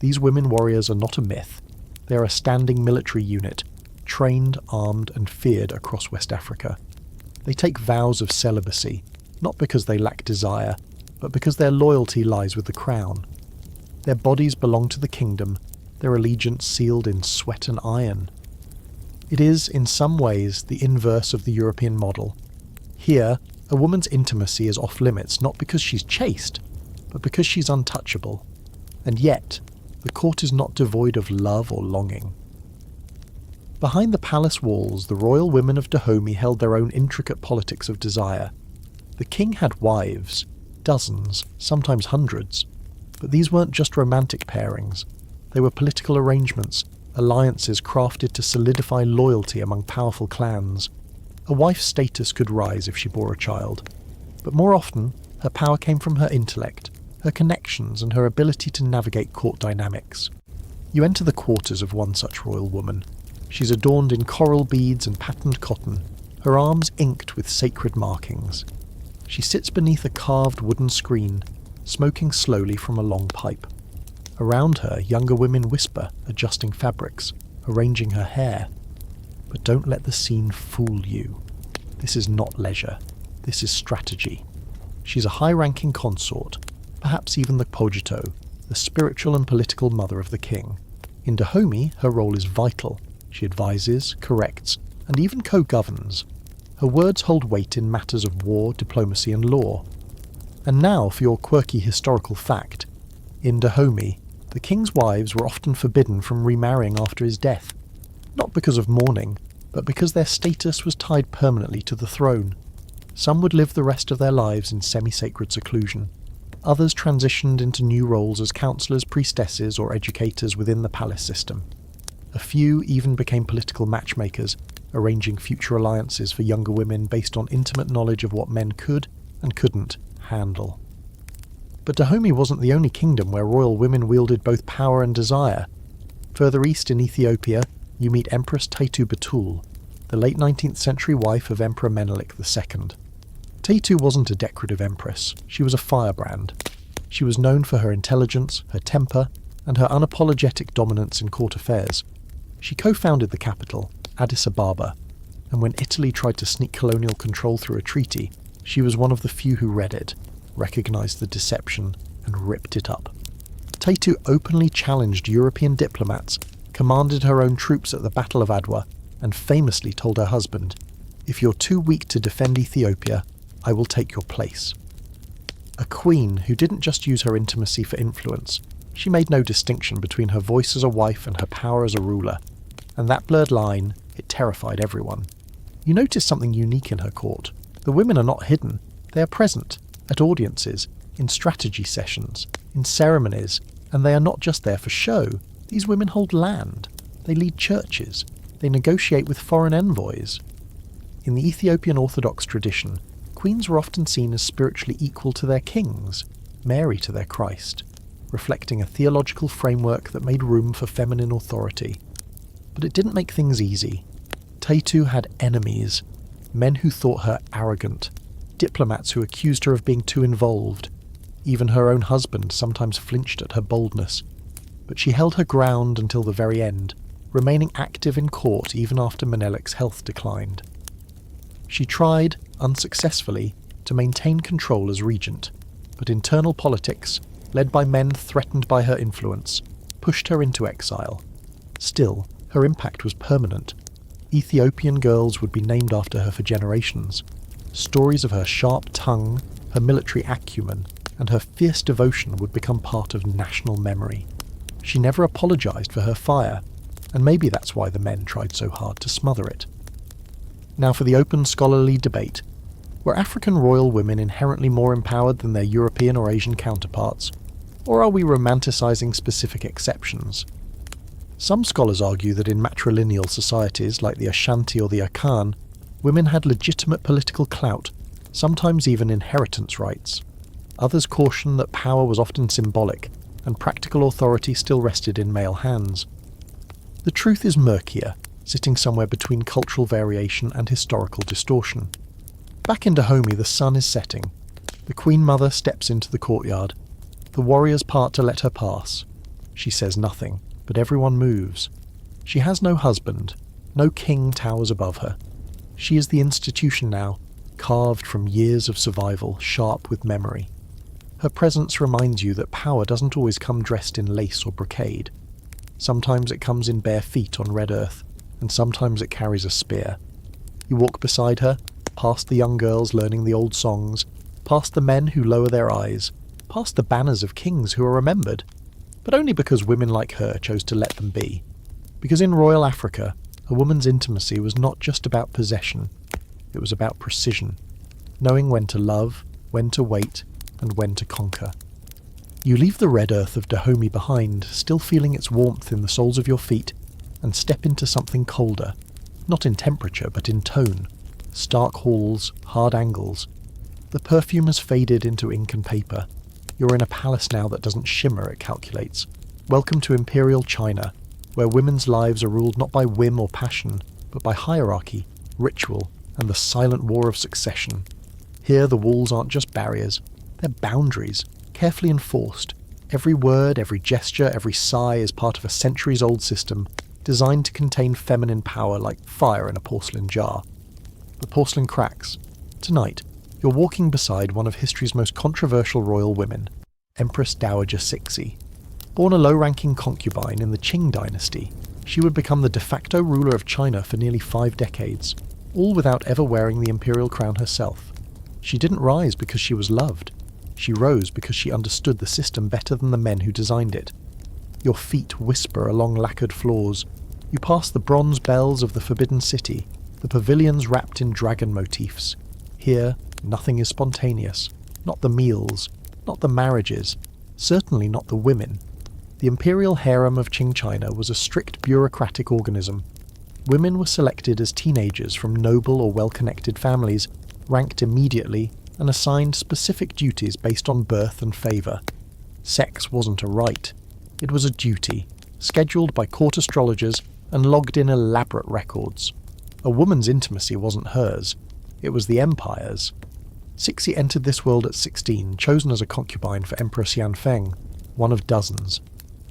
These women warriors are not a myth. They are a standing military unit, trained, armed, and feared across West Africa. They take vows of celibacy, not because they lack desire, but because their loyalty lies with the crown. Their bodies belong to the kingdom, their allegiance sealed in sweat and iron. It is, in some ways, the inverse of the European model. Here, a woman's intimacy is off limits not because she's chaste, but because she's untouchable. And yet, the court is not devoid of love or longing. Behind the palace walls, the royal women of Dahomey held their own intricate politics of desire. The king had wives, dozens, sometimes hundreds. But these weren't just romantic pairings. They were political arrangements, alliances crafted to solidify loyalty among powerful clans. A wife's status could rise if she bore a child. But more often, her power came from her intellect, her connections, and her ability to navigate court dynamics. You enter the quarters of one such royal woman. She's adorned in coral beads and patterned cotton, her arms inked with sacred markings. She sits beneath a carved wooden screen, smoking slowly from a long pipe. Around her, younger women whisper, adjusting fabrics, arranging her hair. But don't let the scene fool you. This is not leisure. This is strategy. She's a high-ranking consort, perhaps even the cogito, the spiritual and political mother of the king. In Dahomey, her role is vital. She advises, corrects, and even co-governs. Her words hold weight in matters of war, diplomacy, and law. And now for your quirky historical fact. In Dahomey, the king's wives were often forbidden from remarrying after his death, not because of mourning, but because their status was tied permanently to the throne. Some would live the rest of their lives in semi-sacred seclusion. Others transitioned into new roles as counsellors, priestesses, or educators within the palace system. A few even became political matchmakers, arranging future alliances for younger women based on intimate knowledge of what men could and couldn't handle. But Dahomey wasn't the only kingdom where royal women wielded both power and desire. Further east in Ethiopia, you meet Empress Taytu Betul, the late 19th century wife of Emperor Menelik II. Taytu wasn't a decorative empress, she was a firebrand. She was known for her intelligence, her temper, and her unapologetic dominance in court affairs. She co-founded the capital, Addis Ababa, and when Italy tried to sneak colonial control through a treaty, she was one of the few who read it, recognised the deception, and ripped it up. Taytu openly challenged European diplomats, commanded her own troops at the Battle of Adwa, and famously told her husband, "If you're too weak to defend Ethiopia, I will take your place." A queen who didn't just use her intimacy for influence, she made no distinction between her voice as a wife and her power as a ruler, and that blurred line, it terrified everyone. You notice something unique in her court. The women are not hidden, they are present, at audiences, in strategy sessions, in ceremonies, and they are not just there for show. These women hold land, they lead churches, they negotiate with foreign envoys. In the Ethiopian Orthodox tradition, queens were often seen as spiritually equal to their kings, Mary to their Christ, reflecting a theological framework that made room for feminine authority. But it didn't make things easy. Taytu had enemies, men who thought her arrogant, diplomats who accused her of being too involved. Even her own husband sometimes flinched at her boldness. But she held her ground until the very end, remaining active in court even after Menelik's health declined. She tried, unsuccessfully, to maintain control as regent, but internal politics, led by men threatened by her influence, pushed her into exile. Still, her impact was permanent. Ethiopian girls would be named after her for generations. Stories of her sharp tongue, her military acumen, and her fierce devotion would become part of national memory. She never apologised for her fire, and maybe that's why the men tried so hard to smother it. Now for the open scholarly debate. Were African royal women inherently more empowered than their European or Asian counterparts? Or are we romanticising specific exceptions? Some scholars argue that in matrilineal societies like the Ashanti or the Akan, women had legitimate political clout, sometimes even inheritance rights. Others caution that power was often symbolic, and practical authority still rested in male hands. The truth is murkier, sitting somewhere between cultural variation and historical distortion. Back in Dahomey, the sun is setting. The Queen Mother steps into the courtyard. The warriors part to let her pass. She says nothing, but everyone moves. She has no husband. No king towers above her. She is the institution now, carved from years of survival, sharp with memory. Her presence reminds you that power doesn't always come dressed in lace or brocade. Sometimes it comes in bare feet on red earth, and sometimes it carries a spear. You walk beside her, past the young girls learning the old songs, past the men who lower their eyes, past the banners of kings who are remembered, but only because women like her chose to let them be. Because in royal Africa, a woman's intimacy was not just about possession, it was about precision, knowing when to love, when to wait, and when to conquer. You leave the red earth of Dahomey behind, still feeling its warmth in the soles of your feet, and step into something colder, not in temperature but in tone. Stark halls, hard angles. The perfume has faded into ink and paper. You're in a palace now that doesn't shimmer, it calculates. Welcome to Imperial China, where women's lives are ruled not by whim or passion, but by hierarchy, ritual, and the silent war of succession. Here the walls aren't just barriers, they're boundaries, carefully enforced. Every word, every gesture, every sigh is part of a centuries-old system designed to contain feminine power like fire in a porcelain jar. The porcelain cracks. Tonight, you're walking beside one of history's most controversial royal women, Empress Dowager Cixi. Born a low-ranking concubine in the Qing dynasty, she would become the de facto ruler of China for nearly 5 decades, all without ever wearing the imperial crown herself. She didn't rise because she was loved. She rose because she understood the system better than the men who designed it. Your feet whisper along lacquered floors. You pass the bronze bells of the Forbidden City, the pavilions wrapped in dragon motifs. Here, nothing is spontaneous. Not the meals, not the marriages, certainly not the women. The imperial harem of Qing China was a strict bureaucratic organism. Women were selected as teenagers from noble or well-connected families, ranked immediately, and assigned specific duties based on birth and favour. Sex wasn't a right. It was a duty, scheduled by court astrologers and logged in elaborate records. A woman's intimacy wasn't hers. It was the empire's. Cixi entered this world at 16, chosen as a concubine for Empress Yanfeng, one of dozens.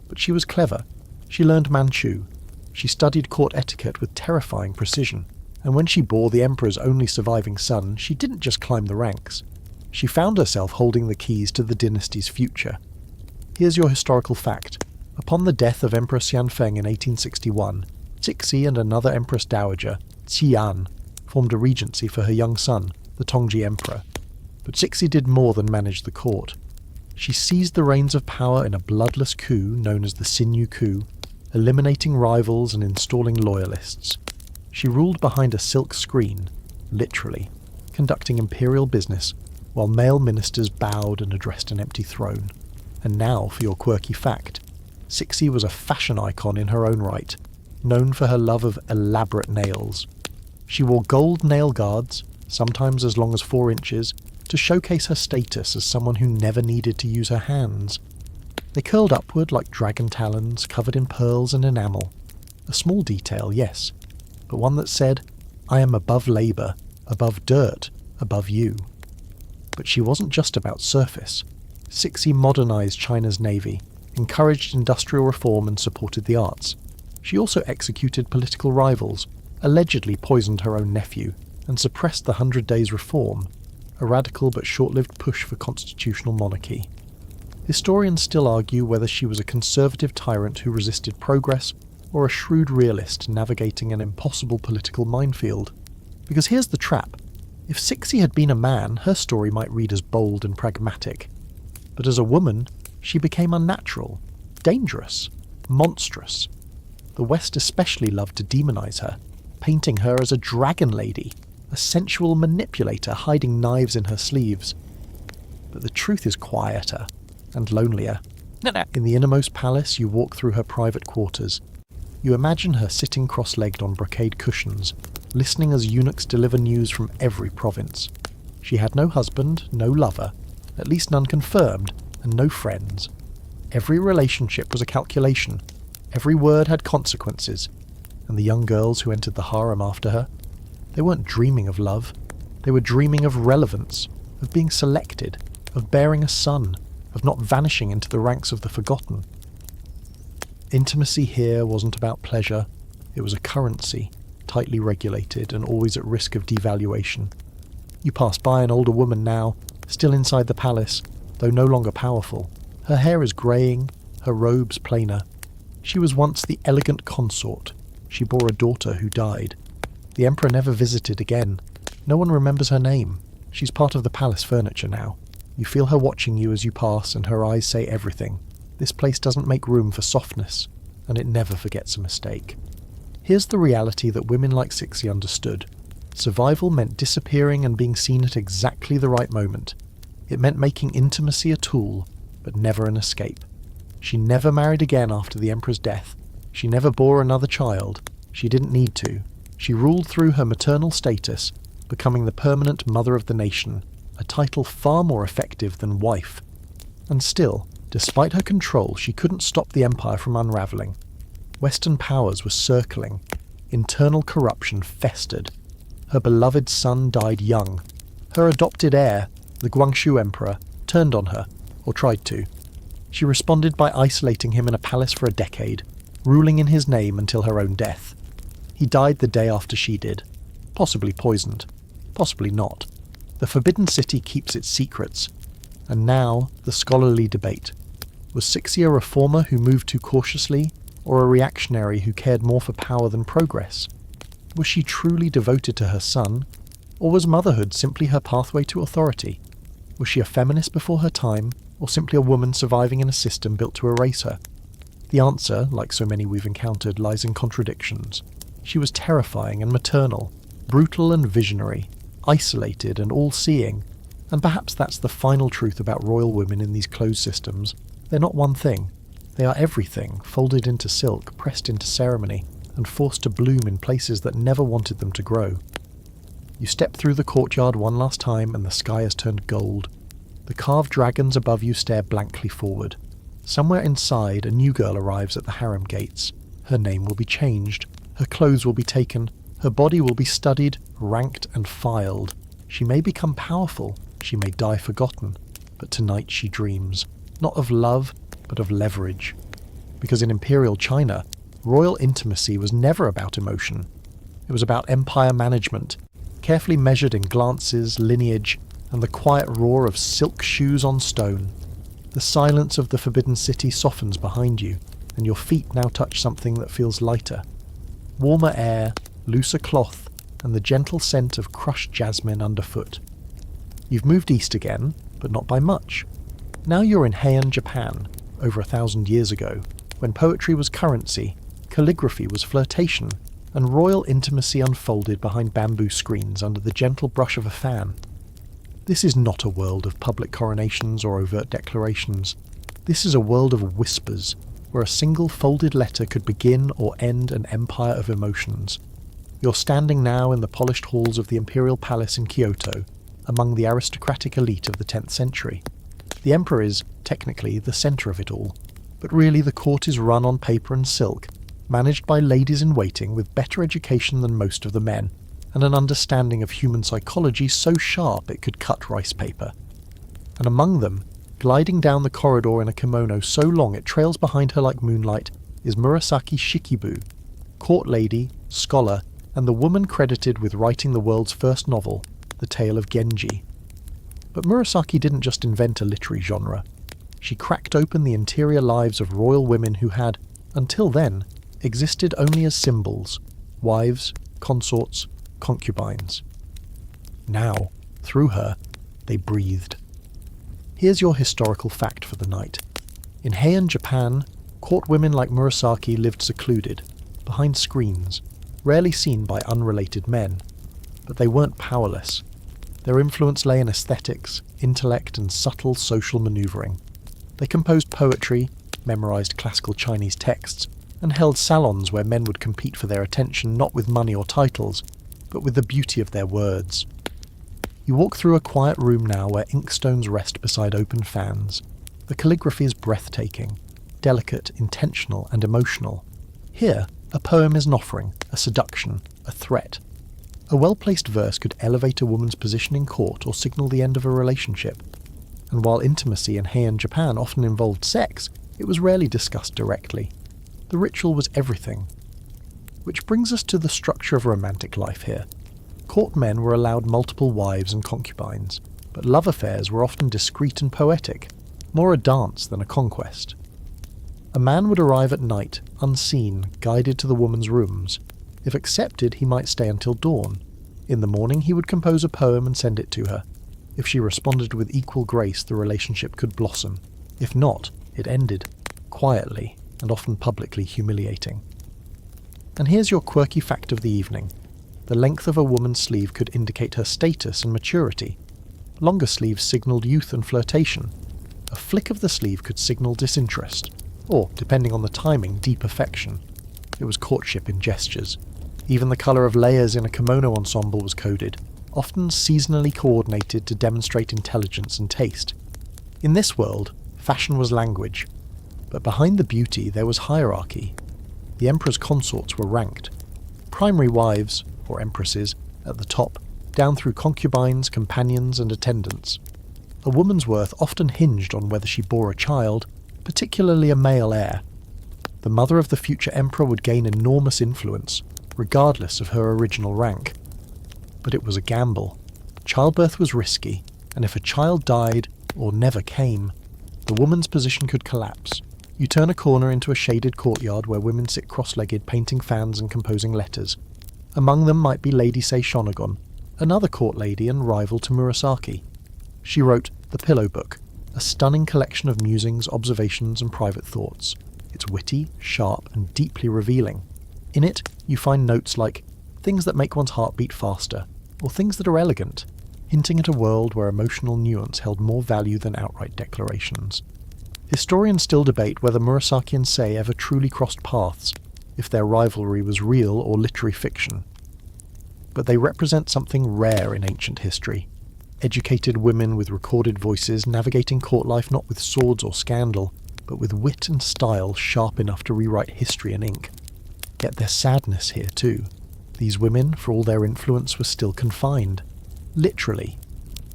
But she was clever. She learned Manchu. She studied court etiquette with terrifying precision. And when she bore the emperor's only surviving son, she didn't just climb the ranks. She found herself holding the keys to the dynasty's future. Here's your historical fact. Upon the death of Empress Yanfeng in 1861, Cixi and another Empress Dowager, Xian, formed a regency for her young son, the Tongji Emperor. But Cixi did more than manage the court. She seized the reins of power in a bloodless coup known as the Sinew Coup, eliminating rivals and installing loyalists. She ruled behind a silk screen, literally, conducting imperial business, while male ministers bowed and addressed an empty throne. And now for your quirky fact. Cixi was a fashion icon in her own right, known for her love of elaborate nails. She wore gold nail guards, sometimes as long as 4 inches, to showcase her status as someone who never needed to use her hands. They curled upward like dragon talons covered in pearls and enamel. A small detail, yes, but one that said, "I am above labour, above dirt, above you." But she wasn't just about surface. Cixi modernised China's navy, encouraged industrial reform and supported the arts. She also executed political rivals, allegedly poisoned her own nephew, and suppressed the 100 Days Reform, a radical but short-lived push for constitutional monarchy. Historians still argue whether she was a conservative tyrant who resisted progress or a shrewd realist navigating an impossible political minefield. Because here's the trap. If Cixi had been a man, her story might read as bold and pragmatic. But as a woman, she became unnatural, dangerous, monstrous. The West especially loved to demonize her, painting her as a dragon lady, a sensual manipulator hiding knives in her sleeves. But the truth is quieter and lonelier. In the innermost palace, you walk through her private quarters. You imagine her sitting cross-legged on brocade cushions, listening as eunuchs deliver news from every province. She had no husband, no lover, at least none confirmed, and no friends. Every relationship was a calculation. Every word had consequences. And the young girls who entered the harem after her, they weren't dreaming of love. They were dreaming of relevance, of being selected, of bearing a son, of not vanishing into the ranks of the forgotten. Intimacy here wasn't about pleasure. It was a currency, tightly regulated and always at risk of devaluation. You pass by an older woman now, still inside the palace, though no longer powerful. Her hair is greying, her robes plainer. She was once the elegant consort. She bore a daughter who died. The emperor never visited again. No one remembers her name. She's part of the palace furniture now. You feel her watching you as you pass, and her eyes say everything. This place doesn't make room for softness, and it never forgets a mistake. Here's the reality that women like Cixi understood. Survival meant disappearing and being seen at exactly the right moment. It meant making intimacy a tool, but never an escape. She never married again after the emperor's death. She never bore another child. She didn't need to. She ruled through her maternal status, becoming the permanent mother of the nation, a title far more effective than wife. And still, despite her control, she couldn't stop the empire from unravelling. Western powers were circling. Internal corruption festered. Her beloved son died young. Her adopted heir, the Guangxu Emperor, turned on her, or tried to. She responded by isolating him in a palace for a decade, ruling in his name until her own death. He died the day after she did. Possibly poisoned. Possibly not. The Forbidden City keeps its secrets. And now, the scholarly debate. Was Cixi a reformer who moved too cautiously, or a reactionary who cared more for power than progress? Was she truly devoted to her son, or was motherhood simply her pathway to authority? Was she a feminist before her time, or simply a woman surviving in a system built to erase her? The answer, like so many we've encountered, lies in contradictions. She was terrifying and maternal, brutal and visionary, isolated and all-seeing, and perhaps that's the final truth about royal women in these closed systems. They're not one thing. They are everything, folded into silk, pressed into ceremony, and forced to bloom in places that never wanted them to grow. You step through the courtyard one last time and the sky has turned gold. The carved dragons above you stare blankly forward. Somewhere inside, a new girl arrives at the harem gates. Her name will be changed. Her clothes will be taken. Her body will be studied, ranked and filed. She may become powerful. She may die forgotten. But tonight she dreams. Not of love, but of leverage. Because in imperial China, royal intimacy was never about emotion. It was about empire management, carefully measured in glances, lineage, and the quiet roar of silk shoes on stone. The silence of the Forbidden City softens behind you, and your feet now touch something that feels lighter. Warmer air, looser cloth, and the gentle scent of crushed jasmine underfoot. You've moved east again, but not by much. Now you're in Heian, Japan, over 1,000 years ago, when poetry was currency, calligraphy was flirtation, and royal intimacy unfolded behind bamboo screens under the gentle brush of a fan. This is not a world of public coronations or overt declarations. This is a world of whispers, where a single folded letter could begin or end an empire of emotions. You're standing now in the polished halls of the imperial palace in Kyoto, among the aristocratic elite of the 10th century. The emperor is, technically, the centre of it all, but really the court is run on paper and silk, managed by ladies-in-waiting with better education than most of the men, and an understanding of human psychology so sharp it could cut rice paper. And among them, gliding down the corridor in a kimono so long it trails behind her like moonlight, is Murasaki Shikibu, court lady, scholar, and the woman credited with writing the world's first novel, The Tale of Genji. But Murasaki didn't just invent a literary genre. She cracked open the interior lives of royal women who had, until then, existed only as symbols, wives, consorts, concubines. Now, through her, they breathed. Here's your historical fact for the night. In Heian, Japan, court women like Murasaki lived secluded, behind screens, rarely seen by unrelated men. But they weren't powerless. Their influence lay in aesthetics, intellect, and subtle social maneuvering. They composed poetry, memorized classical Chinese texts, and held salons where men would compete for their attention not with money or titles, but with the beauty of their words. You walk through a quiet room now where inkstones rest beside open fans. The calligraphy is breathtaking, delicate, intentional, and emotional. Here, a poem is an offering, a seduction, a threat. A well-placed verse could elevate a woman's position in court or signal the end of a relationship. And while intimacy in Heian, Japan often involved sex, it was rarely discussed directly. The ritual was everything. Which brings us to the structure of romantic life here. Court men were allowed multiple wives and concubines, but love affairs were often discreet and poetic, more a dance than a conquest. A man would arrive at night, unseen, guided to the woman's rooms. If accepted, he might stay until dawn. In the morning, he would compose a poem and send it to her. If she responded with equal grace, the relationship could blossom. If not, it ended, quietly and often publicly humiliating. And here's your quirky fact of the evening. The length of a woman's sleeve could indicate her status and maturity. Longer sleeves signalled youth and flirtation. A flick of the sleeve could signal disinterest, or, depending on the timing, deep affection. It was courtship in gestures. Even the colour of layers in a kimono ensemble was coded, often seasonally coordinated to demonstrate intelligence and taste. In this world, fashion was language, but behind the beauty there was hierarchy. The emperor's consorts were ranked. Primary wives, or empresses, at the top, down through concubines, companions and attendants. A woman's worth often hinged on whether she bore a child, particularly a male heir. The mother of the future emperor would gain enormous influence, regardless of her original rank. But it was a gamble. Childbirth was risky, and if a child died, or never came, the woman's position could collapse. You turn a corner into a shaded courtyard where women sit cross-legged painting fans and composing letters. Among them might be Lady Sei Shonagon, another court lady and rival to Murasaki. She wrote The Pillow Book, a stunning collection of musings, observations and private thoughts. It's witty, sharp and deeply revealing. In it, you find notes like things that make one's heart beat faster, or things that are elegant, hinting at a world where emotional nuance held more value than outright declarations. Historians still debate whether Murasaki and Sei ever truly crossed paths, if their rivalry was real or literary fiction. But they represent something rare in ancient history. Educated women with recorded voices navigating court life not with swords or scandal, but with wit and style sharp enough to rewrite history in ink. Yet there's sadness here too. These women, for all their influence, were still confined. Literally.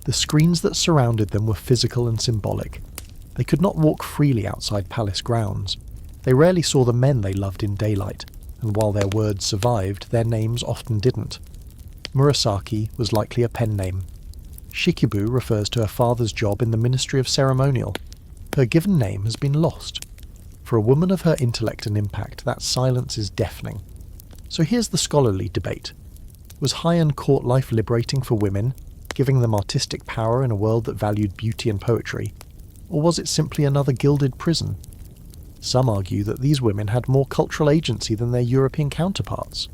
The screens that surrounded them were physical and symbolic. They could not walk freely outside palace grounds. They rarely saw the men they loved in daylight, and while their words survived, their names often didn't. Murasaki was likely a pen name. Shikibu refers to her father's job in the Ministry of Ceremonial. Her given name has been lost. For a woman of her intellect and impact, that silence is deafening. So here's the scholarly debate. Was high-end court life liberating for women, giving them artistic power in a world that valued beauty and poetry? Or was it simply another gilded prison? Some argue that these women had more cultural agency than their European counterparts.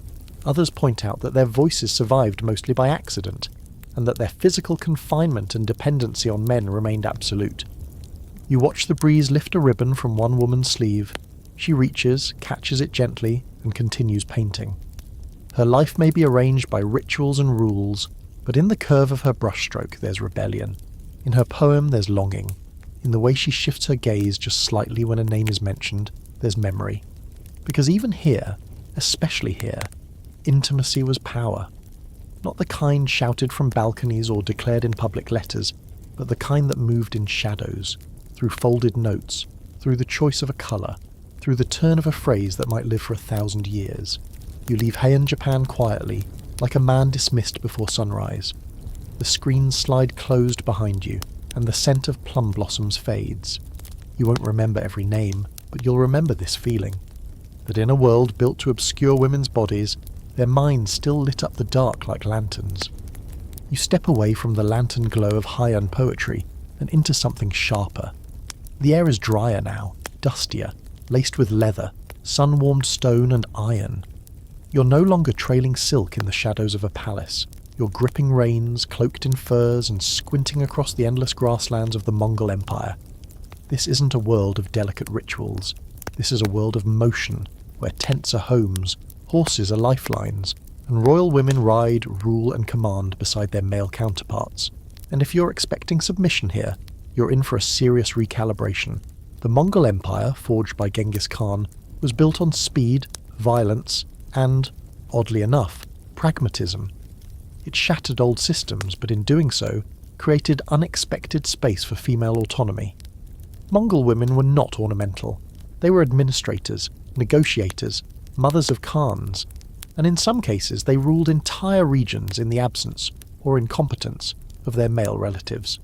Others point out that their voices survived mostly by accident, and that their physical confinement and dependency on men remained absolute. You watch the breeze lift a ribbon from one woman's sleeve. She reaches, catches it gently, and continues painting. Her life may be arranged by rituals and rules, but in the curve of her brushstroke there's rebellion. In her poem there's longing. In the way she shifts her gaze just slightly when a name is mentioned, there's memory. Because even here, especially here, intimacy was power. Not the kind shouted from balconies or declared in public letters, but the kind that moved in shadows, through folded notes, through the choice of a colour, through the turn of a phrase that might live for 1,000 years. You leave Heian Japan quietly, like a man dismissed before sunrise. The screens slide closed behind you, and the scent of plum blossoms fades. You won't remember every name, but you'll remember this feeling. That in a world built to obscure women's bodies, their minds still lit up the dark like lanterns. You step away from the lantern glow of Heian poetry and into something sharper. The air is drier now, dustier, laced with leather, sun-warmed stone and iron. You're no longer trailing silk in the shadows of a palace. You're gripping reins, cloaked in furs, and squinting across the endless grasslands of the Mongol Empire. This isn't a world of delicate rituals. This is a world of motion, where tents are homes, horses are lifelines, and royal women ride, rule and command beside their male counterparts. And if you're expecting submission here, you're in for a serious recalibration. The Mongol Empire, forged by Genghis Khan, was built on speed, violence, and, oddly enough, pragmatism. It shattered old systems, but in doing so, created unexpected space for female autonomy. Mongol women were not ornamental. They were administrators, negotiators, mothers of Khans, and in some cases they ruled entire regions in the absence, or incompetence, of their male relatives.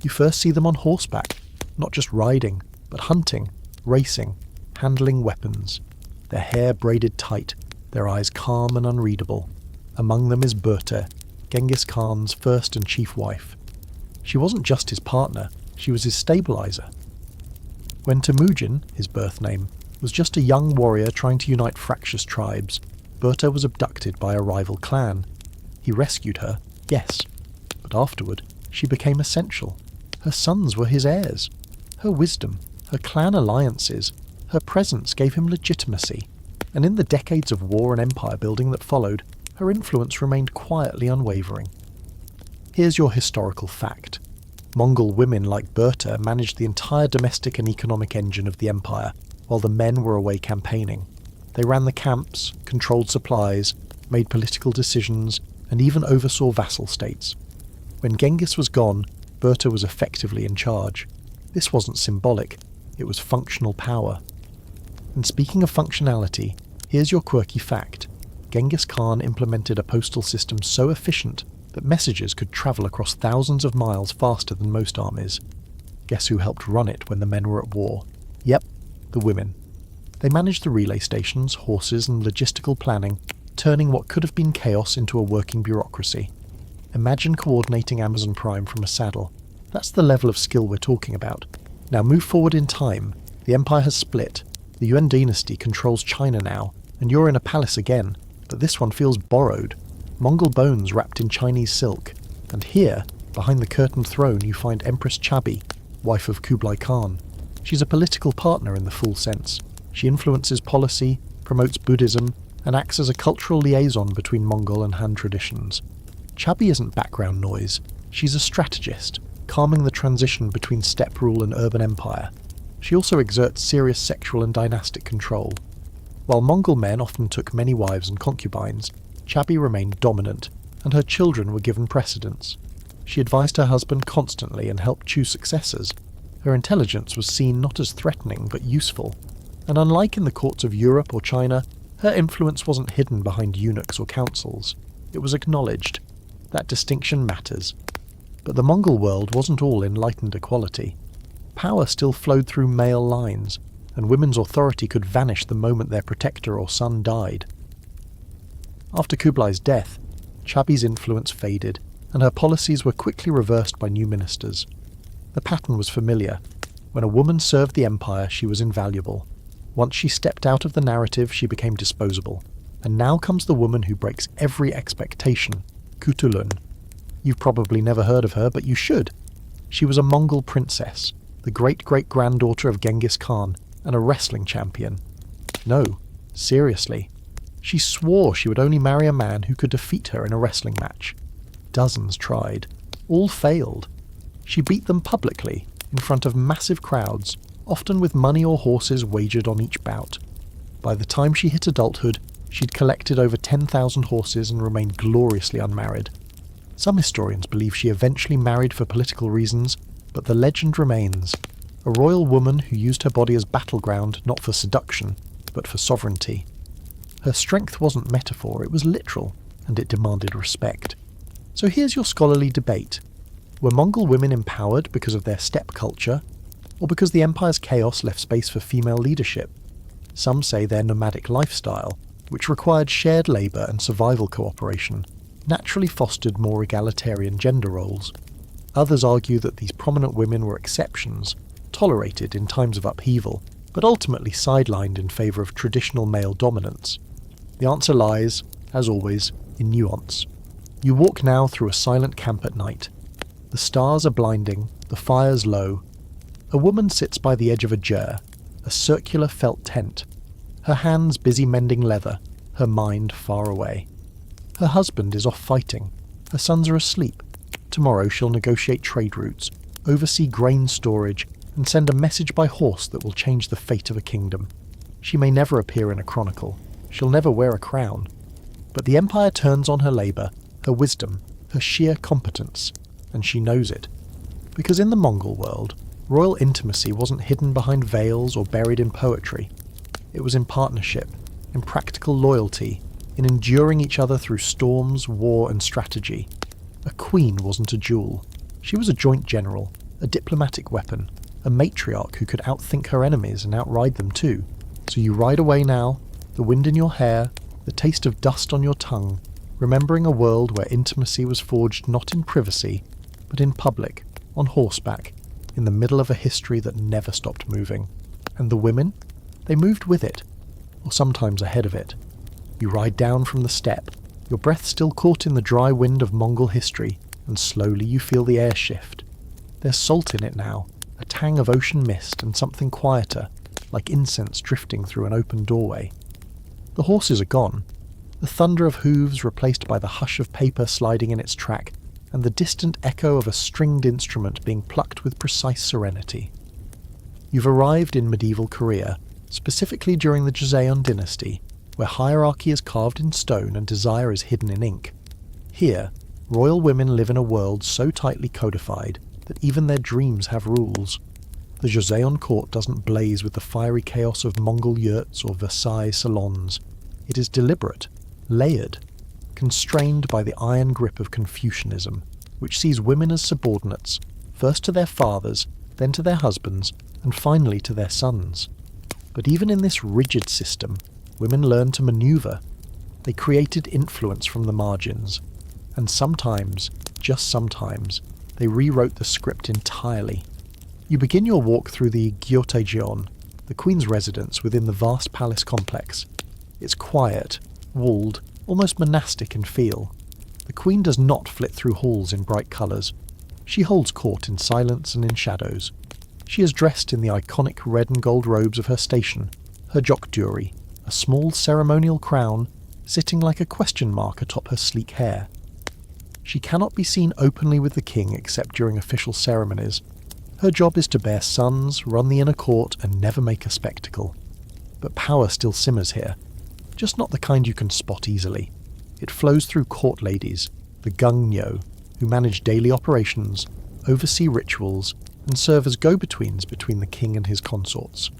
You first see them on horseback, not just riding, but hunting, racing, handling weapons. Their hair braided tight, their eyes calm and unreadable. Among them is Berta, Genghis Khan's first and chief wife. She wasn't just his partner, she was his stabilizer. When Temujin, his birth name, was just a young warrior trying to unite fractious tribes, Berta was abducted by a rival clan. He rescued her, yes, but afterward she became essential. Her sons were his heirs. Her wisdom, her clan alliances, her presence gave him legitimacy, and in the decades of war and empire building that followed, her influence remained quietly unwavering. Here's your historical fact. Mongol women like Berta managed the entire domestic and economic engine of the empire, while the men were away campaigning. They ran the camps, controlled supplies, made political decisions, and even oversaw vassal states. When Genghis was gone, Berta was effectively in charge. This wasn't symbolic, it was functional power. And speaking of functionality, here's your quirky fact. Genghis Khan implemented a postal system so efficient that messages could travel across thousands of miles faster than most armies. Guess who helped run it when the men were at war? Yep, the women. They managed the relay stations, horses, and logistical planning, turning what could have been chaos into a working bureaucracy. Imagine coordinating Amazon Prime from a saddle. That's the level of skill we're talking about. Now move forward in time. The empire has split. The Yuan dynasty controls China now, and you're in a palace again, but this one feels borrowed. Mongol bones wrapped in Chinese silk. And here, behind the curtained throne, you find Empress Chabi, wife of Kublai Khan. She's a political partner in the full sense. She influences policy, promotes Buddhism, and acts as a cultural liaison between Mongol and Han traditions. Chabi isn't background noise. She's a strategist, calming the transition between steppe rule and urban empire. She also exerts serious sexual and dynastic control. While Mongol men often took many wives and concubines, Chabi remained dominant, and her children were given precedence. She advised her husband constantly and helped choose successors. Her intelligence was seen not as threatening but useful, and unlike in the courts of Europe or China, her influence wasn't hidden behind eunuchs or councils. It was acknowledged. That distinction matters. But the Mongol world wasn't all enlightened equality. Power still flowed through male lines, and women's authority could vanish the moment their protector or son died. After Kublai's death, Chabi's influence faded, and her policies were quickly reversed by new ministers. The pattern was familiar. When a woman served the empire, she was invaluable. Once she stepped out of the narrative, she became disposable. And now comes the woman who breaks every expectation, Kutulun. You've probably never heard of her, but you should. She was a Mongol princess, the great-great-granddaughter of Genghis Khan, and a wrestling champion. No, seriously. She swore she would only marry a man who could defeat her in a wrestling match. Dozens tried. All failed. She beat them publicly, in front of massive crowds, often with money or horses wagered on each bout. By the time she hit adulthood, she'd collected over 10,000 horses and remained gloriously unmarried. Some historians believe she eventually married for political reasons, but the legend remains. A royal woman who used her body as battleground not for seduction, but for sovereignty. Her strength wasn't metaphor, it was literal, and it demanded respect. So here's your scholarly debate. Were Mongol women empowered because of their steppe culture, or because the empire's chaos left space for female leadership? Some say their nomadic lifestyle, which required shared labour and survival cooperation, naturally fostered more egalitarian gender roles. Others argue that these prominent women were exceptions, tolerated in times of upheaval, but ultimately sidelined in favour of traditional male dominance. The answer lies, as always, in nuance. You walk now through a silent camp at night. The stars are blinding, the fire's low. A woman sits by the edge of a ger, a circular felt tent, her hands busy mending leather, her mind far away. Her husband is off fighting, her sons are asleep. Tomorrow she'll negotiate trade routes, oversee grain storage, and send a message by horse that will change the fate of a kingdom. She may never appear in a chronicle, she'll never wear a crown. But the empire turns on her labour, her wisdom, her sheer competence, and she knows it. Because in the Mongol world, royal intimacy wasn't hidden behind veils or buried in poetry. It was in partnership, in practical loyalty, in enduring each other through storms, war, and strategy. A queen wasn't a jewel. She was a joint general, a diplomatic weapon, a matriarch who could outthink her enemies and outride them too. So you ride away now, the wind in your hair, the taste of dust on your tongue, remembering a world where intimacy was forged not in privacy, but in public, on horseback, in the middle of a history that never stopped moving. And the women? They moved with it, or sometimes ahead of it. You ride down from the steppe, your breath still caught in the dry wind of Mongol history, and slowly you feel the air shift. There's salt in it now, a tang of ocean mist and something quieter, like incense drifting through an open doorway. The horses are gone, the thunder of hooves replaced by the hush of paper sliding in its track, and the distant echo of a stringed instrument being plucked with precise serenity. You've arrived in medieval Korea, specifically during the Joseon dynasty, where hierarchy is carved in stone and desire is hidden in ink. Here, royal women live in a world so tightly codified that even their dreams have rules. The Joseon court doesn't blaze with the fiery chaos of Mongol yurts or Versailles salons. It is deliberate, layered, constrained by the iron grip of Confucianism, which sees women as subordinates, first to their fathers, then to their husbands, and finally to their sons. But even in this rigid system, women learned to maneuver. They created influence from the margins, and sometimes, just sometimes, they rewrote the script entirely. You begin your walk through the Gyotaejeon, the queen's residence within the vast palace complex. It's quiet, walled, almost monastic in feel. The queen does not flit through halls in bright colours. She holds court in silence and in shadows. She is dressed in the iconic red and gold robes of her station, her jokduri, a small ceremonial crown sitting like a question mark atop her sleek hair. She cannot be seen openly with the king except during official ceremonies. Her job is to bear sons, run the inner court, and never make a spectacle. But power still simmers here, just not the kind you can spot easily. It flows through court ladies, the gungnyo, who manage daily operations, oversee rituals, and serve as go-betweens between the king and his consorts.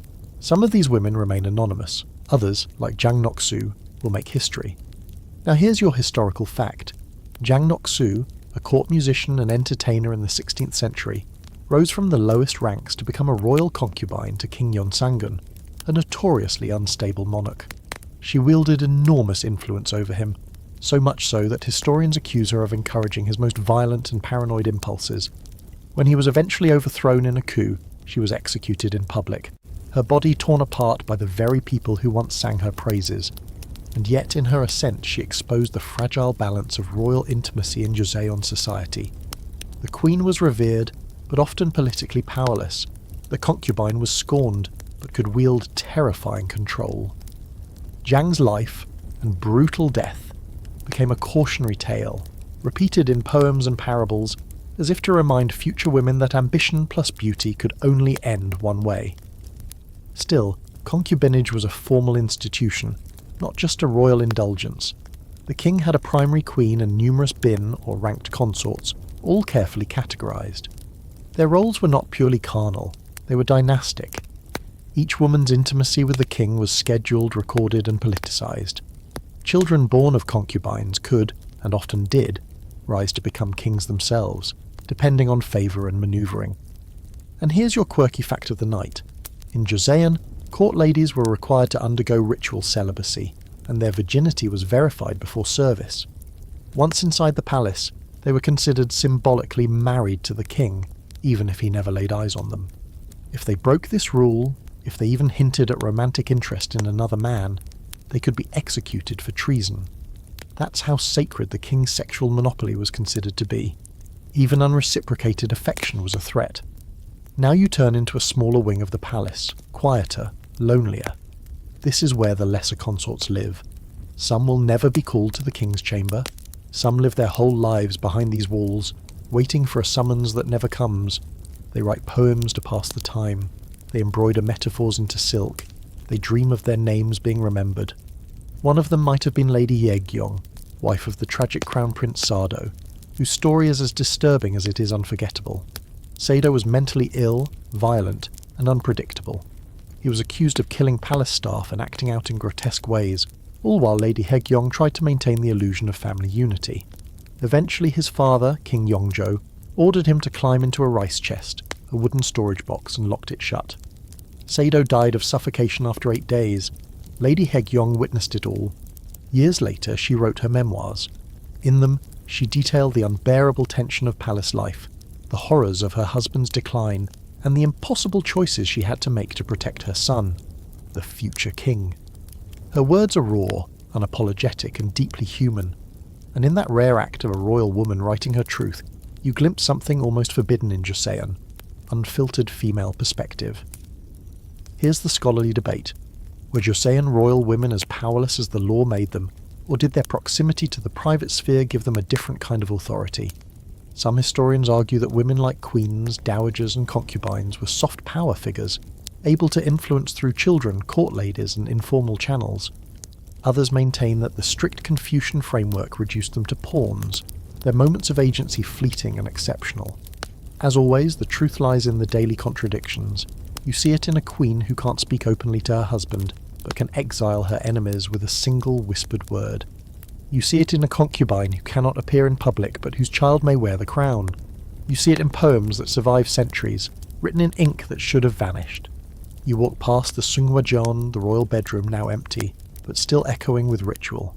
Some of these women remain anonymous. Others, like Jang Nok-su, will make history. Now here's your historical fact. Jang Nok-su, a court musician and entertainer in the 16th century, rose from the lowest ranks to become a royal concubine to King Yeonsangun, a notoriously unstable monarch. She wielded enormous influence over him, so much so that historians accuse her of encouraging his most violent and paranoid impulses. When he was eventually overthrown in a coup, she was executed in public, her body torn apart by the very people who once sang her praises. And yet in her ascent she exposed the fragile balance of royal intimacy in Joseon society. The queen was revered, but often politically powerless. The concubine was scorned, but could wield terrifying control. Jang's life and brutal death became a cautionary tale, repeated in poems and parables, as if to remind future women that ambition plus beauty could only end one way. Still, concubinage was a formal institution, not just a royal indulgence. The king had a primary queen and numerous bin or ranked consorts, all carefully categorized. Their roles were not purely carnal, they were dynastic. Each woman's intimacy with the king was scheduled, recorded, and politicized. Children born of concubines could, and often did, rise to become kings themselves, depending on favour and manoeuvring. And here's your quirky fact of the night. In Joseon, court ladies were required to undergo ritual celibacy, and their virginity was verified before service. Once inside the palace, they were considered symbolically married to the king, even if he never laid eyes on them. If they broke this rule, if they even hinted at romantic interest in another man, they could be executed for treason. That's how sacred the king's sexual monopoly was considered to be. Even unreciprocated affection was a threat. Now you turn into a smaller wing of the palace, quieter, lonelier. This is where the lesser consorts live. Some will never be called to the king's chamber. Some live their whole lives behind these walls, waiting for a summons that never comes. They write poems to pass the time. They embroider metaphors into silk. They dream of their names being remembered. One of them might have been Lady Yeongyong, wife of the tragic Crown Prince Sado, whose story is as disturbing as it is unforgettable. Sado was mentally ill, violent, and unpredictable. He was accused of killing palace staff and acting out in grotesque ways, all while Lady Haegyong tried to maintain the illusion of family unity. Eventually his father, King Yongjo, ordered him to climb into a rice chest, a wooden storage box, and locked it shut. Sado died of suffocation after 8 days. Lady Haegyong witnessed it all. Years later she wrote her memoirs. In them, she detailed the unbearable tension of palace life, the horrors of her husband's decline, and the impossible choices she had to make to protect her son, the future king. Her words are raw, unapologetic, and deeply human, and in that rare act of a royal woman writing her truth, you glimpse something almost forbidden in Joseon, unfiltered female perspective. Here's the scholarly debate. Were Joseon royal women as powerless as the law made them, or did their proximity to the private sphere give them a different kind of authority? Some historians argue that women like queens, dowagers, and concubines were soft power figures, able to influence through children, court ladies, and informal channels. Others maintain that the strict Confucian framework reduced them to pawns, their moments of agency fleeting and exceptional. As always, the truth lies in the daily contradictions. You see it in a queen who can't speak openly to her husband, but can exile her enemies with a single whispered word. You see it in a concubine who cannot appear in public, but whose child may wear the crown. You see it in poems that survive centuries, written in ink that should have vanished. You walk past the Sungwajeon, the royal bedroom now empty, but still echoing with ritual.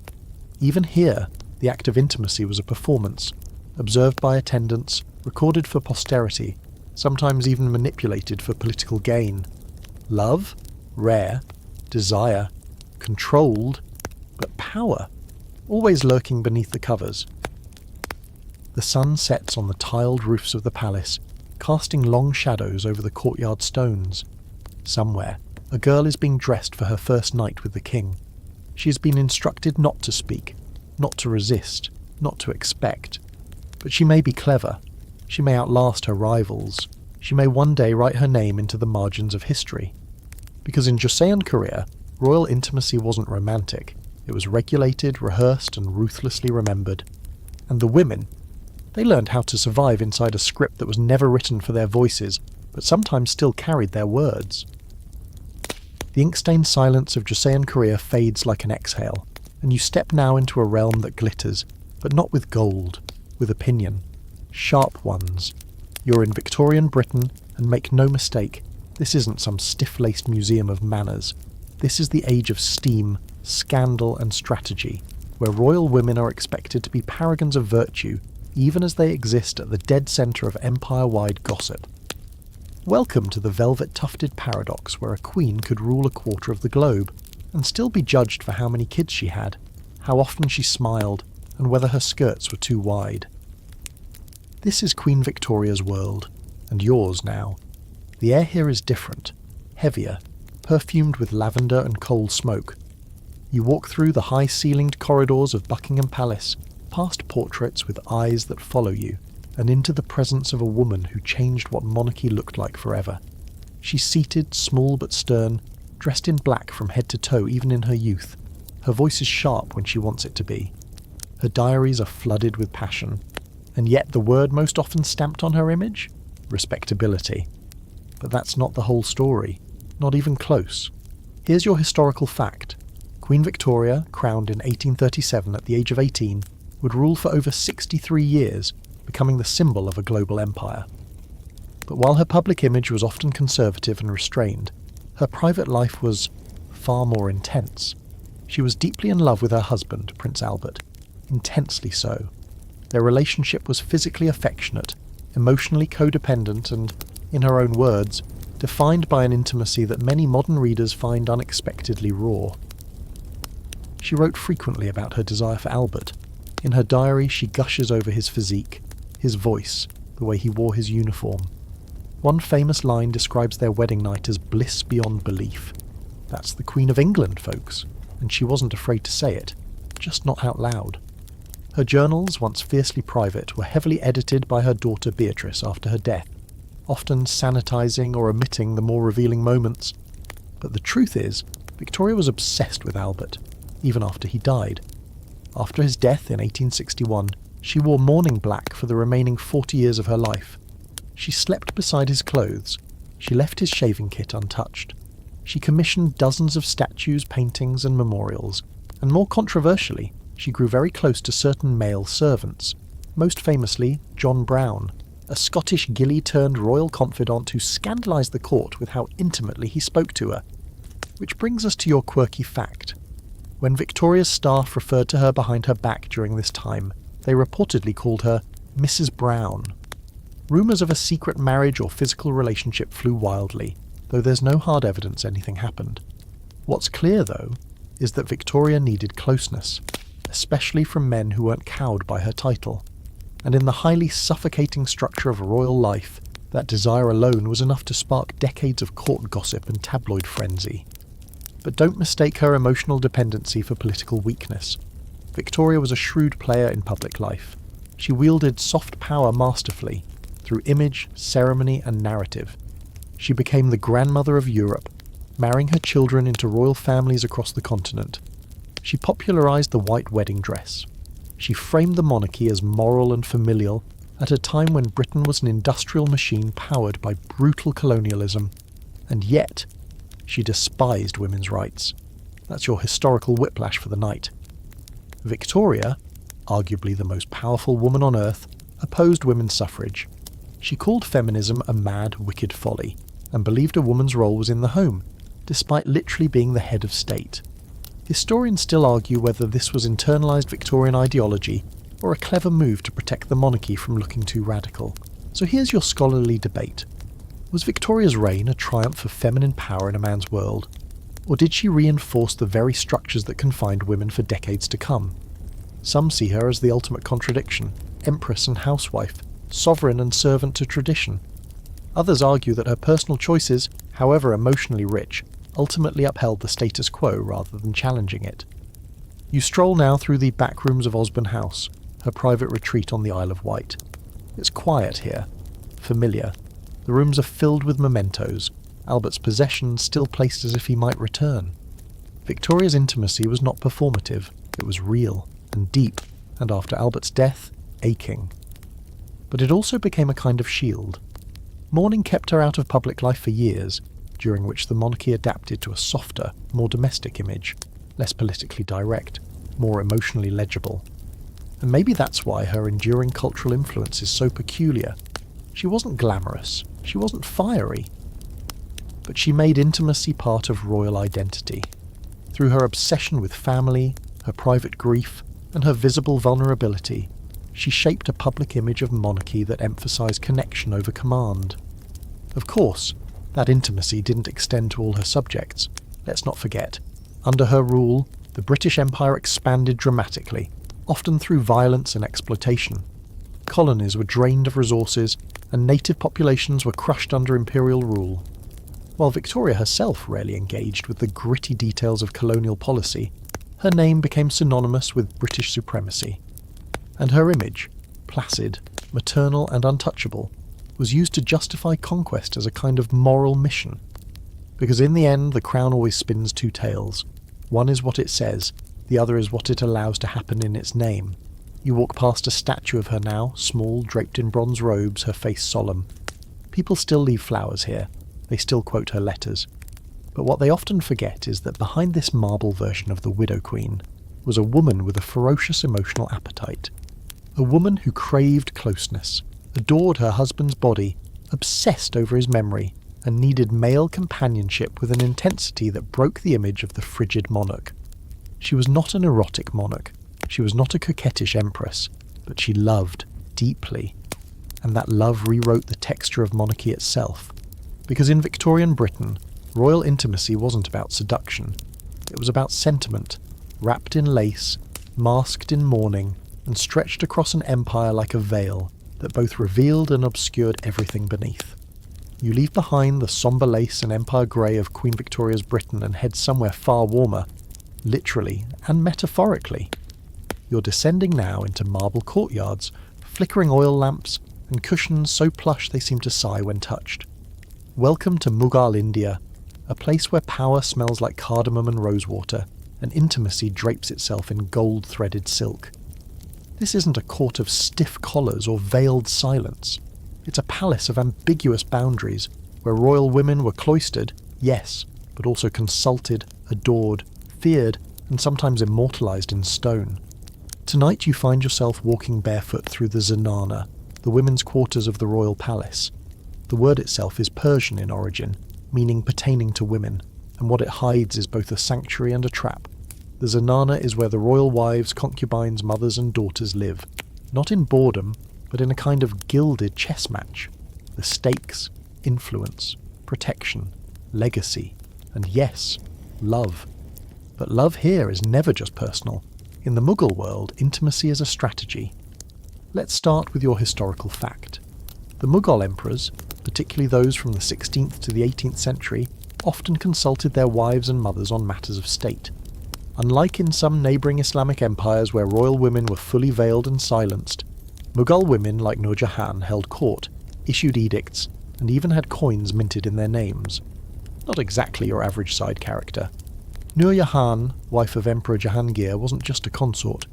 Even here, the act of intimacy was a performance, observed by attendants, recorded for posterity, sometimes even manipulated for political gain. Love? Rare. Desire? Controlled. But power? Always lurking beneath the covers. The sun sets on the tiled roofs of the palace, casting long shadows over the courtyard stones. Somewhere, a girl is being dressed for her first night with the king. She has been instructed not to speak, not to resist, not to expect. But she may be clever. She may outlast her rivals. She may one day write her name into the margins of history. Because in Joseon Korea, royal intimacy wasn't romantic. It was regulated, rehearsed, and ruthlessly remembered. And the women, they learned how to survive inside a script that was never written for their voices, but sometimes still carried their words. The ink-stained silence of Joseon Korea fades like an exhale, and you step now into a realm that glitters, but not with gold, with opinion. Sharp ones. You're in Victorian Britain, and make no mistake, this isn't some stiff-laced museum of manners. This is the age of steam, scandal and strategy, where royal women are expected to be paragons of virtue, even as they exist at the dead centre of empire-wide gossip. Welcome to the velvet-tufted paradox where a queen could rule a quarter of the globe, and still be judged for how many kids she had, how often she smiled, and whether her skirts were too wide. This is Queen Victoria's world, and yours now. The air here is different, heavier, perfumed with lavender and coal smoke. You walk through the high-ceilinged corridors of Buckingham Palace, past portraits with eyes that follow you, and into the presence of a woman who changed what monarchy looked like forever. She's seated, small but stern, dressed in black from head to toe even in her youth. Her voice is sharp when she wants it to be. Her diaries are flooded with passion. And yet the word most often stamped on her image? Respectability. But that's not the whole story. Not even close. Here's your historical fact. Queen Victoria, crowned in 1837 at the age of 18, would rule for over 63 years, becoming the symbol of a global empire. But while her public image was often conservative and restrained, her private life was far more intense. She was deeply in love with her husband, Prince Albert. Intensely so. Their relationship was physically affectionate, emotionally codependent and, in her own words, defined by an intimacy that many modern readers find unexpectedly raw. She wrote frequently about her desire for Albert. In her diary she gushes over his physique, his voice, the way he wore his uniform. One famous line describes their wedding night as bliss beyond belief. That's the Queen of England, folks, and she wasn't afraid to say it, just not out loud. Her journals, once fiercely private, were heavily edited by her daughter Beatrice after her death, often sanitizing or omitting the more revealing moments. But the truth is, Victoria was obsessed with Albert, even after he died. After his death in 1861, she wore mourning black for the remaining 40 years of her life. She slept beside his clothes. She left his shaving kit untouched. She commissioned dozens of statues, paintings, and memorials, and more controversially, she grew very close to certain male servants, most famously John Brown, a Scottish gillie-turned-royal confidant who scandalised the court with how intimately he spoke to her. Which brings us to your quirky fact. When Victoria's staff referred to her behind her back during this time, they reportedly called her Mrs. Brown. Rumours of a secret marriage or physical relationship flew wildly, though there's no hard evidence anything happened. What's clear, though, is that Victoria needed closeness, especially from men who weren't cowed by her title. And in the highly suffocating structure of royal life, that desire alone was enough to spark decades of court gossip and tabloid frenzy. But don't mistake her emotional dependency for political weakness. Victoria was a shrewd player in public life. She wielded soft power masterfully, through image, ceremony, and narrative. She became the grandmother of Europe, marrying her children into royal families across the continent. She popularised the white wedding dress. She framed the monarchy as moral and familial at a time when Britain was an industrial machine powered by brutal colonialism. And yet, she despised women's rights. That's your historical whiplash for the night. Victoria, arguably the most powerful woman on earth, opposed women's suffrage. She called feminism a mad, wicked folly, and believed a woman's role was in the home, despite literally being the head of state. Historians still argue whether this was internalised Victorian ideology or a clever move to protect the monarchy from looking too radical. So here's your scholarly debate. Was Victoria's reign a triumph of feminine power in a man's world? Or did she reinforce the very structures that confined women for decades to come? Some see her as the ultimate contradiction, empress and housewife, sovereign and servant to tradition. Others argue that her personal choices, however emotionally rich, ultimately upheld the status quo rather than challenging it. You stroll now through the back rooms of Osborne House, her private retreat on the Isle of Wight. It's quiet here, familiar. The rooms are filled with mementos, Albert's possessions still placed as if he might return. Victoria's intimacy was not performative, it was real and deep, and after Albert's death, aching. But it also became a kind of shield. Mourning kept her out of public life for years, during which the monarchy adapted to a softer, more domestic image, less politically direct, more emotionally legible. And maybe that's why her enduring cultural influence is so peculiar. She wasn't glamorous, she wasn't fiery, but she made intimacy part of royal identity. Through her obsession with family, her private grief, and her visible vulnerability, she shaped a public image of monarchy that emphasised connection over command. Of course, that intimacy didn't extend to all her subjects. Let's not forget, under her rule, the British Empire expanded dramatically, often through violence and exploitation. Colonies were drained of resources, and native populations were crushed under imperial rule. While Victoria herself rarely engaged with the gritty details of colonial policy, her name became synonymous with British supremacy. And her image, placid, maternal and untouchable, was used to justify conquest as a kind of moral mission. Because in the end, the crown always spins two tales. One is what it says, the other is what it allows to happen in its name. You walk past a statue of her now, small, draped in bronze robes, her face solemn. People still leave flowers here. They still quote her letters. But what they often forget is that behind this marble version of the Widow Queen was a woman with a ferocious emotional appetite. A woman who craved closeness, adored her husband's body, obsessed over his memory, and needed male companionship with an intensity that broke the image of the frigid monarch. She was not an erotic monarch, she was not a coquettish empress, but she loved deeply. And that love rewrote the texture of monarchy itself. Because in Victorian Britain, royal intimacy wasn't about seduction. It was about sentiment, wrapped in lace, masked in mourning, and stretched across an empire like a veil that both revealed and obscured everything beneath. You leave behind the sombre lace and empire grey of Queen Victoria's Britain and head somewhere far warmer, literally and metaphorically. You're descending now into marble courtyards, flickering oil lamps, and cushions so plush they seem to sigh when touched. Welcome to Mughal India, a place where power smells like cardamom and rosewater, and intimacy drapes itself in gold-threaded silk. This isn't a court of stiff collars or veiled silence. It's a palace of ambiguous boundaries, where royal women were cloistered, yes, but also consulted, adored, feared, and sometimes immortalised in stone. Tonight you find yourself walking barefoot through the zenana, the women's quarters of the royal palace. The word itself is Persian in origin, meaning pertaining to women, and what it hides is both a sanctuary and a trap. The zenana is where the royal wives, concubines, mothers and daughters live, not in boredom, but in a kind of gilded chess match. The stakes, influence, protection, legacy, and yes, love. But love here is never just personal. In the Mughal world, intimacy is a strategy. Let's start with your historical fact. The Mughal emperors, particularly those from the 16th to the 18th century, often consulted their wives and mothers on matters of state. Unlike in some neighbouring Islamic empires where royal women were fully veiled and silenced, Mughal women like Nur Jahan held court, issued edicts, and even had coins minted in their names. Not exactly your average side character. Nur Jahan, wife of Emperor Jahangir, wasn't just a consort.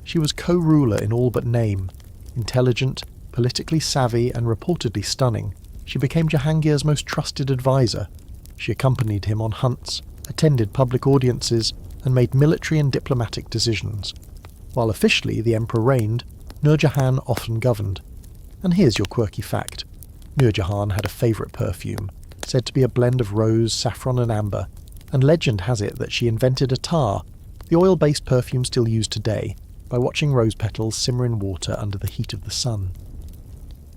She was co-ruler in all but name. Intelligent, politically savvy, and reportedly stunning, she became Jahangir's most trusted advisor. She accompanied him on hunts, attended public audiences, and made military and diplomatic decisions. While officially the emperor reigned, Nur Jahan often governed. And here's your quirky fact. Nur Jahan had a favourite perfume, said to be a blend of rose, saffron and amber, and legend has it that she invented attar, the oil-based perfume still used today, by watching rose petals simmer in water under the heat of the sun.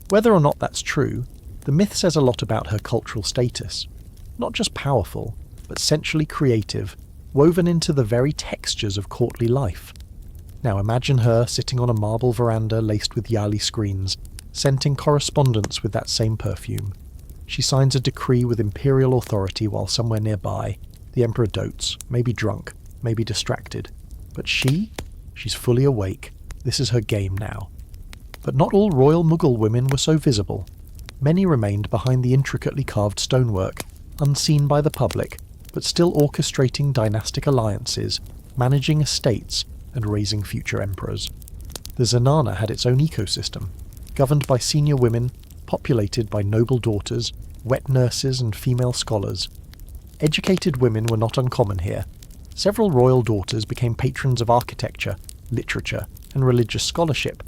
Whether or not that's true, the myth says a lot about her cultural status. Not just powerful, but sensually creative, woven into the very textures of courtly life. Now imagine her sitting on a marble veranda laced with yali screens, scenting correspondence with that same perfume. She signs a decree with imperial authority while somewhere nearby. The emperor dotes, maybe drunk, maybe distracted. But she's fully awake. This is her game now. But not all royal Mughal women were so visible. Many remained behind the intricately carved stonework, unseen by the public, but still orchestrating dynastic alliances, managing estates, and raising future emperors. The Zenana had its own ecosystem, governed by senior women, populated by noble daughters, wet nurses, and female scholars. Educated women were not uncommon here. Several royal daughters became patrons of architecture, literature, and religious scholarship.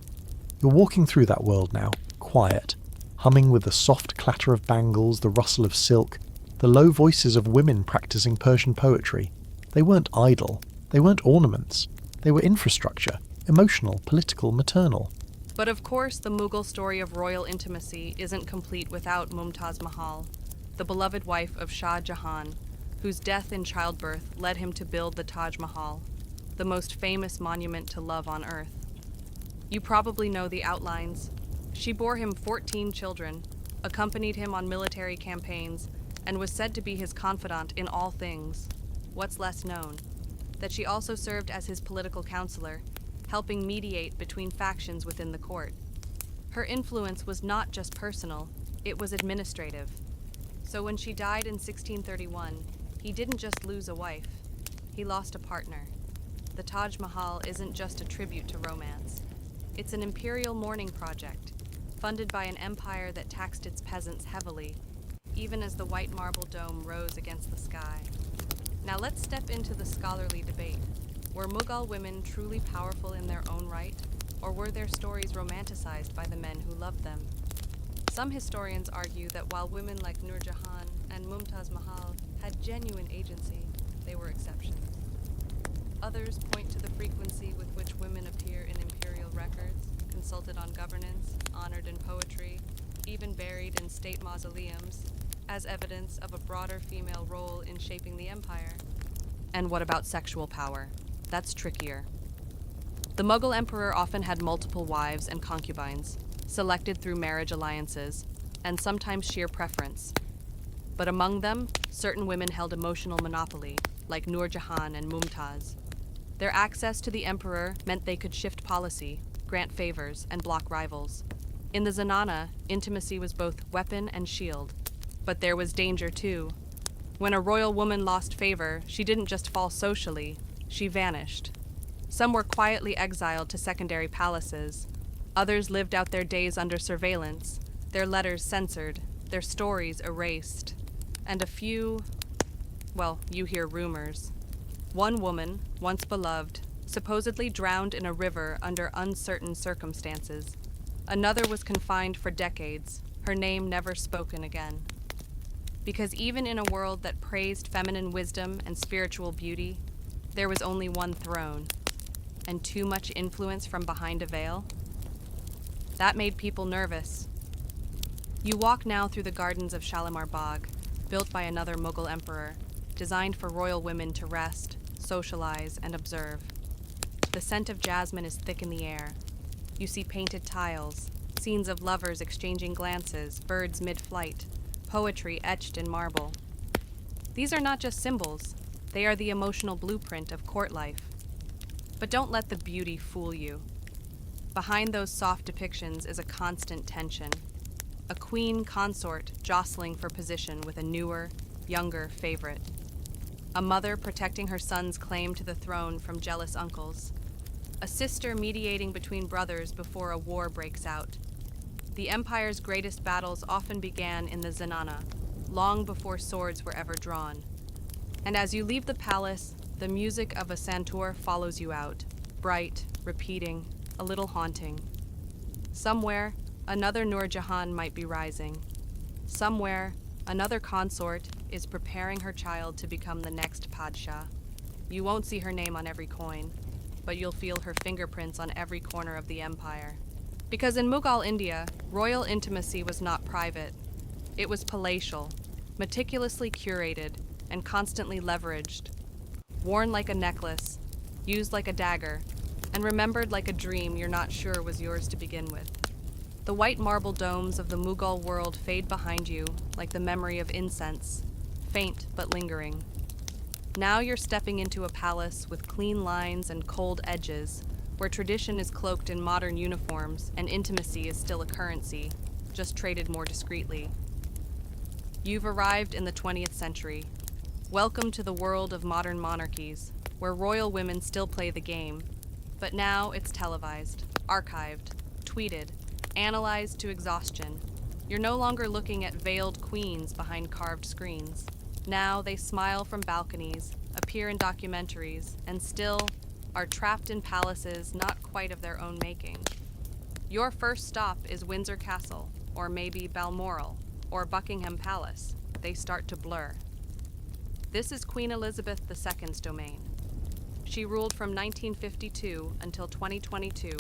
You're walking through that world now, quiet, humming with the soft clatter of bangles, the rustle of silk, the low voices of women practicing Persian poetry. They weren't idle. They weren't ornaments. They were infrastructure, emotional, political, maternal. But of course, the Mughal story of royal intimacy isn't complete without Mumtaz Mahal, the beloved wife of Shah Jahan, whose death in childbirth led him to build the Taj Mahal, the most famous monument to love on earth. You probably know the outlines. She bore him 14 children, accompanied him on military campaigns, and was said to be his confidant in all things. What's less known? That she also served as his political counselor, helping mediate between factions within the court. Her influence was not just personal, it was administrative. So when she died in 1631, he didn't just lose a wife, he lost a partner. The Taj Mahal isn't just a tribute to romance. It's an imperial mourning project, funded by an empire that taxed its peasants heavily, even as the white marble dome rose against the sky. Now let's step into the scholarly debate. Were Mughal women truly powerful in their own right, or were their stories romanticized by the men who loved them? Some historians argue that while women like Nur Jahan and Mumtaz Mahal had genuine agency, they were exceptions. Others point to the frequency with which women appear in imperial records, consulted on governance, honored in poetry, even buried in state mausoleums, as evidence of a broader female role in shaping the empire. And what about sexual power? That's trickier. The Mughal emperor often had multiple wives and concubines, selected through marriage alliances, and sometimes sheer preference. But among them, certain women held emotional monopoly, like Nur Jahan and Mumtaz. Their access to the emperor meant they could shift policy, grant favors, and block rivals. In the Zenana, intimacy was both weapon and shield. But there was danger too. When a royal woman lost favor, she didn't just fall socially, she vanished. Some were quietly exiled to secondary palaces. Others lived out their days under surveillance, their letters censored, their stories erased. And a few, well, you hear rumors. One woman, once beloved, supposedly drowned in a river under uncertain circumstances. Another was confined for decades, her name never spoken again. Because even in a world that praised feminine wisdom and spiritual beauty, there was only one throne, and too much influence from behind a veil. That made people nervous. You walk now through the gardens of Shalimar Bagh, built by another Mughal emperor, designed for royal women to rest, socialize, and observe. The scent of jasmine is thick in the air. You see painted tiles, scenes of lovers exchanging glances, birds mid-flight, poetry etched in marble. These are not just symbols, they are the emotional blueprint of court life. But don't let the beauty fool you. Behind those soft depictions is a constant tension. A queen consort jostling for position with a newer, younger favorite. a mother protecting her son's claim to the throne from jealous uncles, a sister mediating between brothers before a war breaks out. The empire's greatest battles often began in the zenana, long before swords were ever drawn. And as you leave the palace, the music of a santur follows you out, bright, repeating, a little haunting. Somewhere, another Nur Jahan might be rising. Somewhere, another consort is preparing her child to become the next Padshah. You won't see her name on every coin, but you'll feel her fingerprints on every corner of the empire. Because in Mughal India, royal intimacy was not private. It was palatial, meticulously curated, and constantly leveraged. Worn like a necklace, used like a dagger, and remembered like a dream you're not sure was yours to begin with. The white marble domes of the Mughal world fade behind you like the memory of incense, faint but lingering. Now you're stepping into a palace with clean lines and cold edges, where tradition is cloaked in modern uniforms and intimacy is still a currency, just traded more discreetly. You've arrived in the 20th century. Welcome to the world of modern monarchies, where royal women still play the game, but now it's televised, archived, tweeted, analyzed to exhaustion. You're no longer looking at veiled queens behind carved screens. Now they smile from balconies, appear in documentaries, and still are trapped in palaces not quite of their own making. Your first stop is Windsor Castle, or maybe Balmoral, or Buckingham Palace. They start to blur. This is Queen Elizabeth II's domain. She ruled from 1952 until 2022,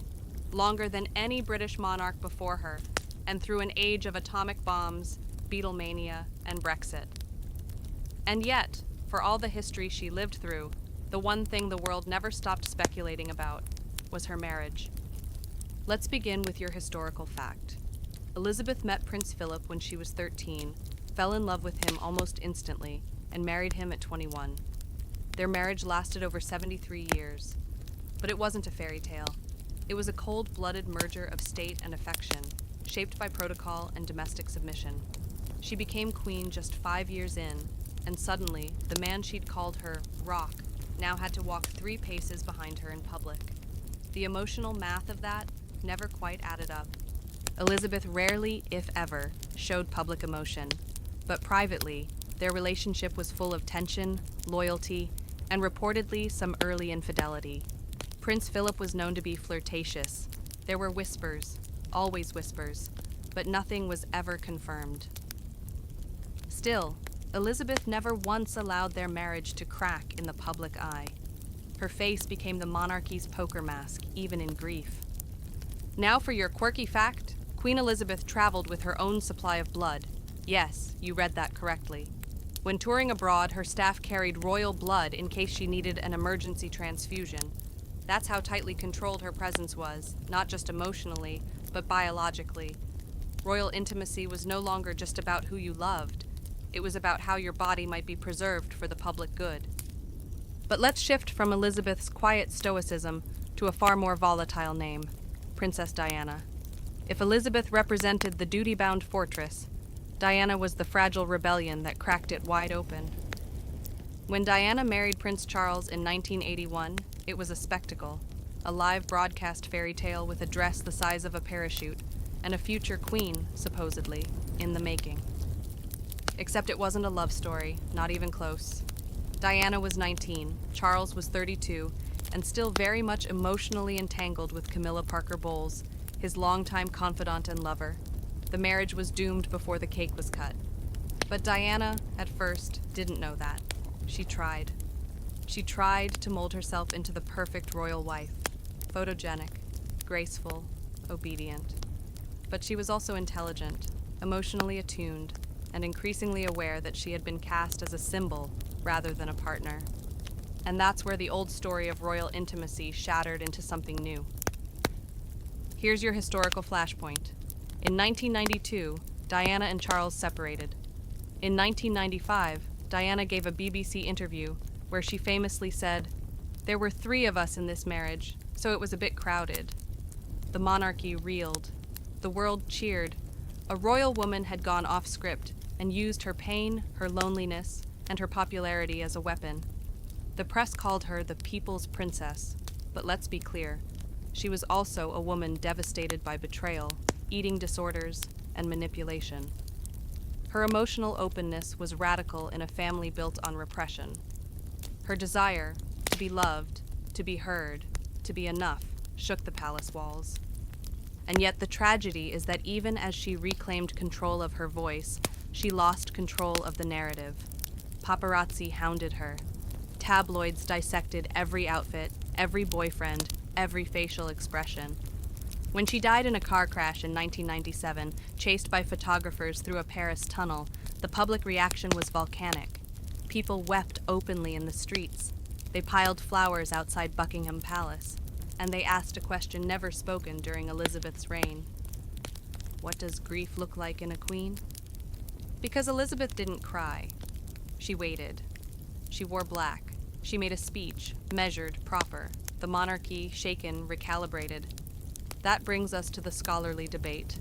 longer than any British monarch before her, and through an age of atomic bombs, Beatlemania, and Brexit. And yet, for all the history she lived through, the one thing the world never stopped speculating about was her marriage. Let's begin with your historical fact. Elizabeth met Prince Philip when she was 13, fell in love with him almost instantly, and married him at 21. Their marriage lasted over 73 years. But it wasn't a fairy tale. It was a cold-blooded merger of state and affection, shaped by protocol and domestic submission. She became queen just 5 years in, and suddenly, the man she'd called her rock now had to walk 3 paces behind her in public. The emotional math of that never quite added up. Elizabeth rarely, if ever, showed public emotion, but privately, their relationship was full of tension, loyalty, and reportedly some early infidelity. Prince Philip was known to be flirtatious. There were whispers, always whispers, but nothing was ever confirmed. Still, Elizabeth never once allowed their marriage to crack in the public eye. Her face became the monarchy's poker mask, even in grief. Now for your quirky fact, Queen Elizabeth traveled with her own supply of blood. Yes, you read that correctly. When touring abroad, her staff carried royal blood in case she needed an emergency transfusion. That's how tightly controlled her presence was, not just emotionally, but biologically. Royal intimacy was no longer just about who you loved. It was about how your body might be preserved for the public good. But let's shift from Elizabeth's quiet stoicism to a far more volatile name, Princess Diana. If Elizabeth represented the duty-bound fortress, Diana was the fragile rebellion that cracked it wide open. When Diana married Prince Charles in 1981, it was a spectacle, a live broadcast fairy tale with a dress the size of a parachute, and a future queen, supposedly, in the making. Except it wasn't a love story, not even close. Diana was 19, Charles was 32, and still very much emotionally entangled with Camilla Parker Bowles, his longtime confidant and lover. The marriage was doomed before the cake was cut. But Diana, at first, didn't know that. She tried. She tried to mold herself into the perfect royal wife, photogenic, graceful, obedient. But she was also intelligent, emotionally attuned, and increasingly aware that she had been cast as a symbol rather than a partner. And that's where the old story of royal intimacy shattered into something new. Here's your historical flashpoint. In 1992, Diana and Charles separated. In 1995, Diana gave a BBC interview where she famously said, "There were 3 of us in this marriage, so it was a bit crowded." The monarchy reeled. The world cheered. A royal woman had gone off script and used her pain, her loneliness, and her popularity as a weapon. The press called her the People's Princess, but let's be clear, she was also a woman devastated by betrayal, eating disorders, and manipulation. Her emotional openness was radical in a family built on repression. Her desire to be loved, to be heard, to be enough shook the palace walls. And yet the tragedy is that even as she reclaimed control of her voice, she lost control of the narrative. Paparazzi hounded her. Tabloids dissected every outfit, every boyfriend, every facial expression. When she died in a car crash in 1997, chased by photographers through a Paris tunnel, the public reaction was volcanic. People wept openly in the streets. They piled flowers outside Buckingham Palace, and they asked a question never spoken during Elizabeth's reign. What does grief look like in a queen? Because Elizabeth didn't cry. She waited. She wore black. She made a speech, measured, proper. The monarchy, shaken, recalibrated. That brings us to the scholarly debate.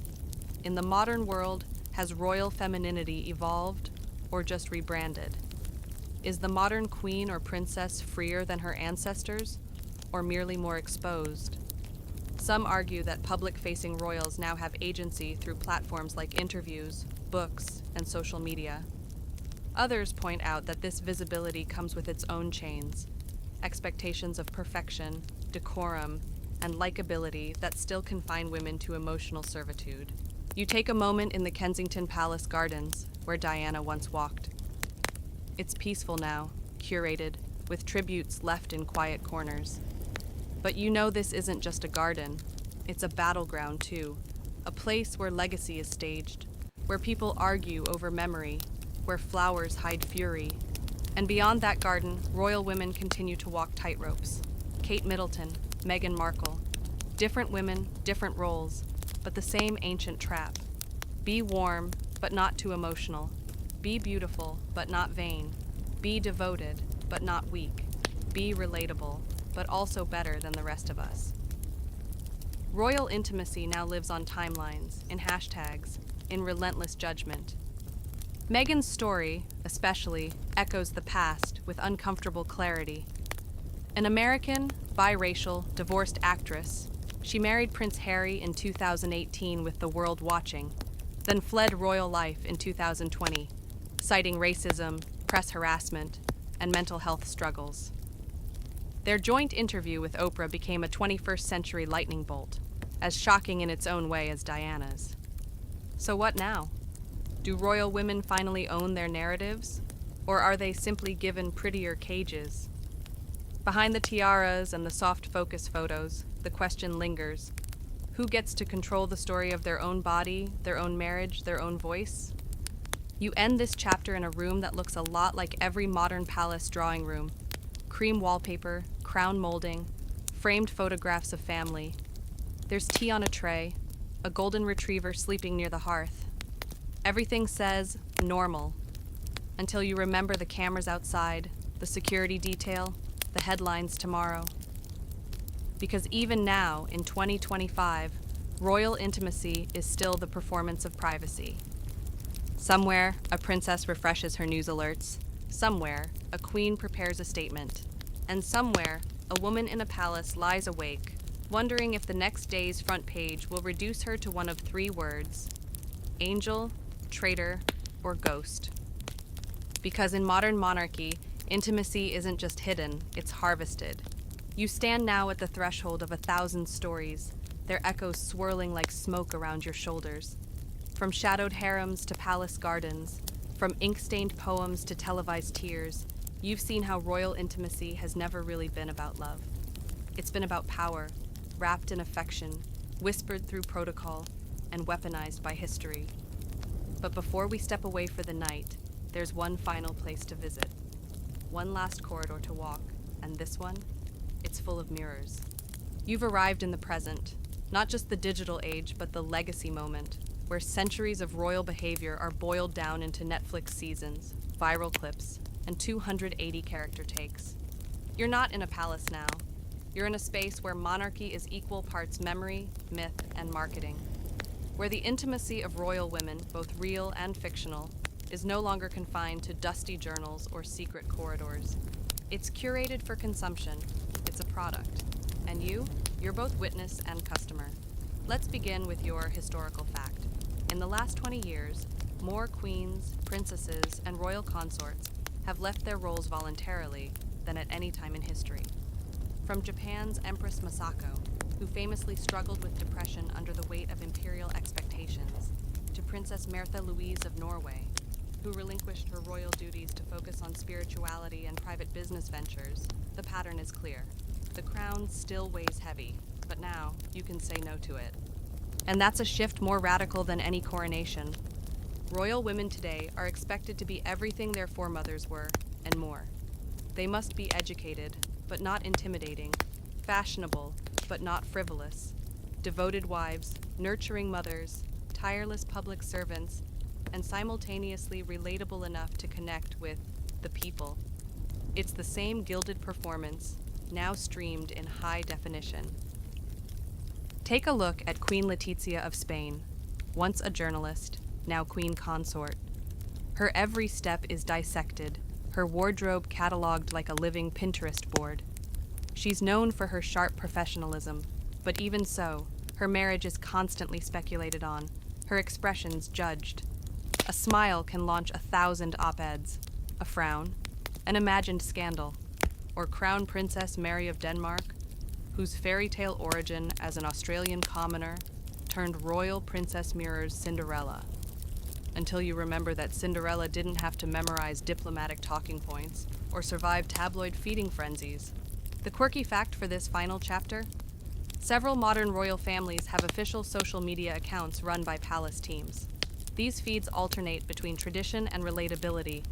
In the modern world, has royal femininity evolved or just rebranded? Is the modern queen or princess freer than her ancestors, or merely more exposed? Some argue that public-facing royals now have agency through platforms like interviews, books, and social media. Others point out that this visibility comes with its own chains, expectations of perfection, decorum, and likability that still confine women to emotional servitude. You take a moment in the Kensington Palace Gardens, where Diana once walked. It's peaceful now, curated, with tributes left in quiet corners. But you know this isn't just a garden. It's a battleground, too. A place where legacy is staged, where people argue over memory, where flowers hide fury. And beyond that garden, royal women continue to walk tightropes. Kate Middleton, Meghan Markle. Different women, different roles, but the same ancient trap. Be warm, but not too emotional. Be beautiful, but not vain. Be devoted, but not weak. Be relatable, but also better than the rest of us. Royal intimacy now lives on timelines, in hashtags, in relentless judgment. Meghan's story, especially, echoes the past with uncomfortable clarity. An American, biracial, divorced actress, she married Prince Harry in 2018 with the world watching, then fled royal life in 2020, citing racism, press harassment, and mental health struggles. Their joint interview with Oprah became a 21st century lightning bolt, as shocking in its own way as Diana's. So what now? Do royal women finally own their narratives, or are they simply given prettier cages? Behind the tiaras and the soft focus photos, the question lingers. Who gets to control the story of their own body, their own marriage, their own voice? You end this chapter in a room that looks a lot like every modern palace drawing room. Cream wallpaper, crown molding, framed photographs of family. There's tea on a tray, a golden retriever sleeping near the hearth. Everything says normal, until you remember the cameras outside, the security detail, the headlines tomorrow. Because even now, in 2025, royal intimacy is still the performance of privacy. Somewhere, a princess refreshes her news alerts. Somewhere, a queen prepares a statement. And somewhere, a woman in a palace lies awake, wondering if the next day's front page will reduce her to one of three words: angel, traitor, or ghost. Because in modern monarchy, intimacy isn't just hidden, it's harvested. You stand now at the threshold of 1,000 stories, their echoes swirling like smoke around your shoulders. From shadowed harems to palace gardens, from ink-stained poems to televised tears, you've seen how royal intimacy has never really been about love. It's been about power, wrapped in affection, whispered through protocol, and weaponized by history. But before we step away for the night, there's one final place to visit. One last corridor to walk, and this one, it's full of mirrors. You've arrived in the present, not just the digital age, but the legacy moment, where centuries of royal behavior are boiled down into Netflix seasons, viral clips, and 280 character takes. You're not in a palace now. You're in a space where monarchy is equal parts memory, myth, and marketing, where the intimacy of royal women, both real and fictional, is no longer confined to dusty journals or secret corridors. It's curated for consumption. It's a product. And you're both witness and customer. Let's begin with your historical fact. In the last 20 years, more queens, princesses, and royal consorts have left their roles voluntarily than at any time in history. From Japan's Empress Masako, who famously struggled with depression under the weight of imperial expectations, to Princess Märtha Louise of Norway, who relinquished her royal duties to focus on spirituality and private business ventures, the pattern is clear. The crown still weighs heavy, but now you can say no to it. And that's a shift more radical than any coronation. Royal women today are expected to be everything their foremothers were, and more. They must be educated, but not intimidating, fashionable, but not frivolous, devoted wives, nurturing mothers, tireless public servants, and simultaneously relatable enough to connect with the people. It's the same gilded performance, now streamed in high definition. Take a look at Queen Letizia of Spain, once a journalist, now queen consort. Her every step is dissected, her wardrobe cataloged like a living Pinterest board. She's known for her sharp professionalism, but even so, her marriage is constantly speculated on, her expressions judged. A smile can launch 1,000 op-eds, a frown, an imagined scandal, or Crown Princess Mary of Denmark, whose fairy tale origin as an Australian commoner turned royal princess mirrors Cinderella. Until you remember that Cinderella didn't have to memorize diplomatic talking points or survive tabloid feeding frenzies. The quirky fact for this final chapter: several modern royal families have official social media accounts run by palace teams. These feeds alternate between tradition and relatability.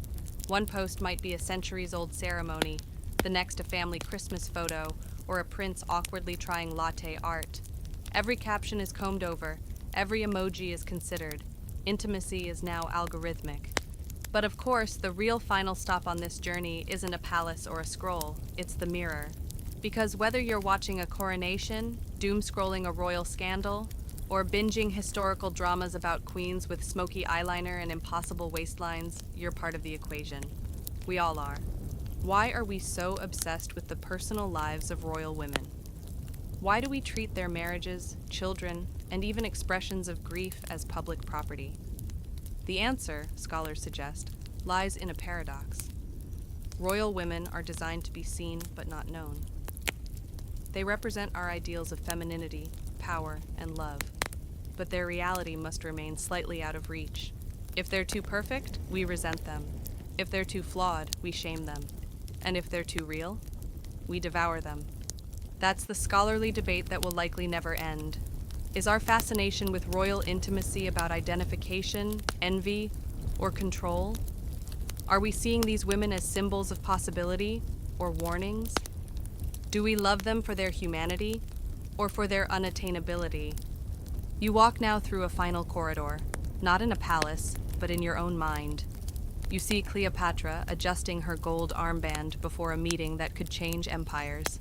One post might be a centuries-old ceremony, the next a family Christmas photo, or a prince awkwardly trying latte art. Every caption is combed over, every emoji is considered. Intimacy is now algorithmic. But of course, the real final stop on this journey isn't a palace or a scroll, it's the mirror. Because whether you're watching a coronation, doom-scrolling a royal scandal, or binging historical dramas about queens with smoky eyeliner and impossible waistlines, you're part of the equation. We all are. Why are we so obsessed with the personal lives of royal women? Why do we treat their marriages, children, and even expressions of grief as public property? The answer, scholars suggest, lies in a paradox. Royal women are designed to be seen but not known. They represent our ideals of femininity, power, and love, but their reality must remain slightly out of reach. If they're too perfect, we resent them. If they're too flawed, we shame them. And if they're too real, we devour them. That's the scholarly debate that will likely never end. Is our fascination with royal intimacy about identification, envy, or control? Are we seeing these women as symbols of possibility or warnings? Do we love them for their humanity or for their unattainability? You walk now through a final corridor, not in a palace, but in your own mind. You see Cleopatra adjusting her gold armband before a meeting that could change empires.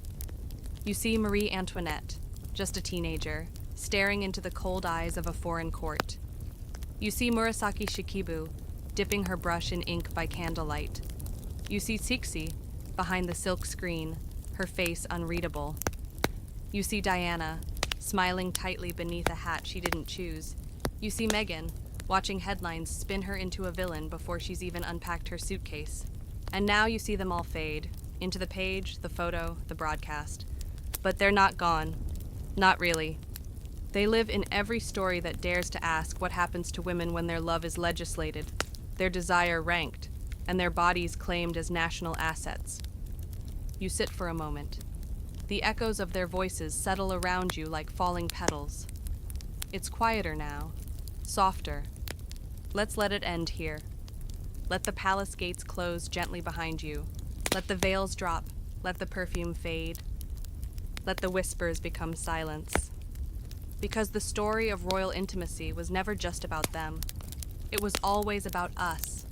You see Marie Antoinette, just a teenager, staring into the cold eyes of a foreign court. You see Murasaki Shikibu, dipping her brush in ink by candlelight. You see Cixi, behind the silk screen, her face unreadable. You see Diana, smiling tightly beneath a hat she didn't choose. You see Meghan, watching headlines spin her into a villain before she's even unpacked her suitcase. And now you see them all fade, into the page, the photo, the broadcast. But they're not gone. Not really. They live in every story that dares to ask what happens to women when their love is legislated, their desire ranked, and their bodies claimed as national assets. You sit for a moment. The echoes of their voices settle around you like falling petals. It's quieter now, softer. Let's let it end here. Let the palace gates close gently behind you. Let the veils drop. Let the perfume fade. Let the whispers become silence. Because the story of royal intimacy was never just about them. It was always about us,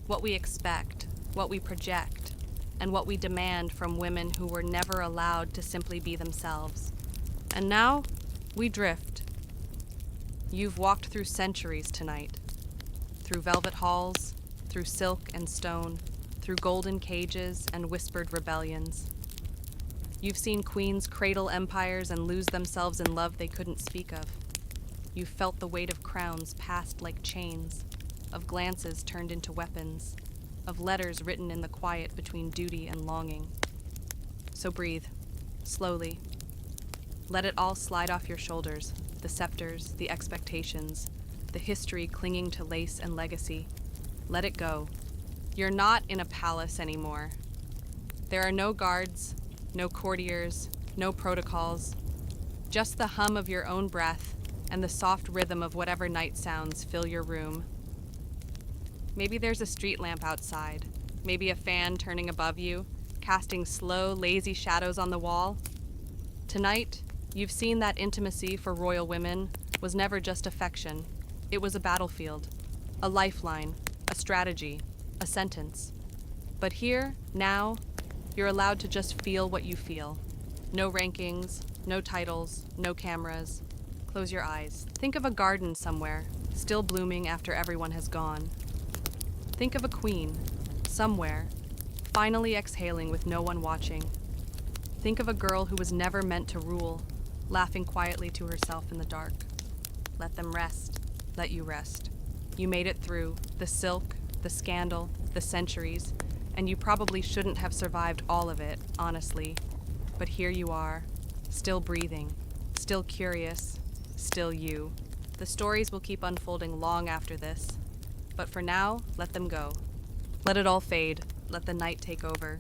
what we expect, what we project, and what we demand from women who were never allowed to simply be themselves. And now, we drift. You've walked through centuries tonight, through velvet halls, through silk and stone, through golden cages and whispered rebellions. You've seen queens cradle empires and lose themselves in love they couldn't speak of. You've felt the weight of crowns passed like chains, of glances turned into weapons, of letters written in the quiet between duty and longing. So breathe, slowly. Let it all slide off your shoulders, the scepters, the expectations, the history clinging to lace and legacy. Let it go. You're not in a palace anymore. There are no guards, no courtiers, no protocols, just the hum of your own breath and the soft rhythm of whatever night sounds fill your room. Maybe there's a street lamp outside, maybe a fan turning above you, casting slow, lazy shadows on the wall. Tonight, you've seen that intimacy for royal women was never just affection. It was a battlefield, a lifeline, a strategy, a sentence. But here, now, you're allowed to just feel what you feel. No rankings, no titles, no cameras. Close your eyes. Think of a garden somewhere, still blooming after everyone has gone. Think of a queen, somewhere, finally exhaling with no one watching. Think of a girl who was never meant to rule, laughing quietly to herself in the dark. Let them rest. Let you rest. You made it through the silk, the scandal, the centuries, and you probably shouldn't have survived all of it, honestly. But here you are, still breathing, still curious, still you. The stories will keep unfolding long after this. But for now, let them go. Let it all fade. Let the night take over.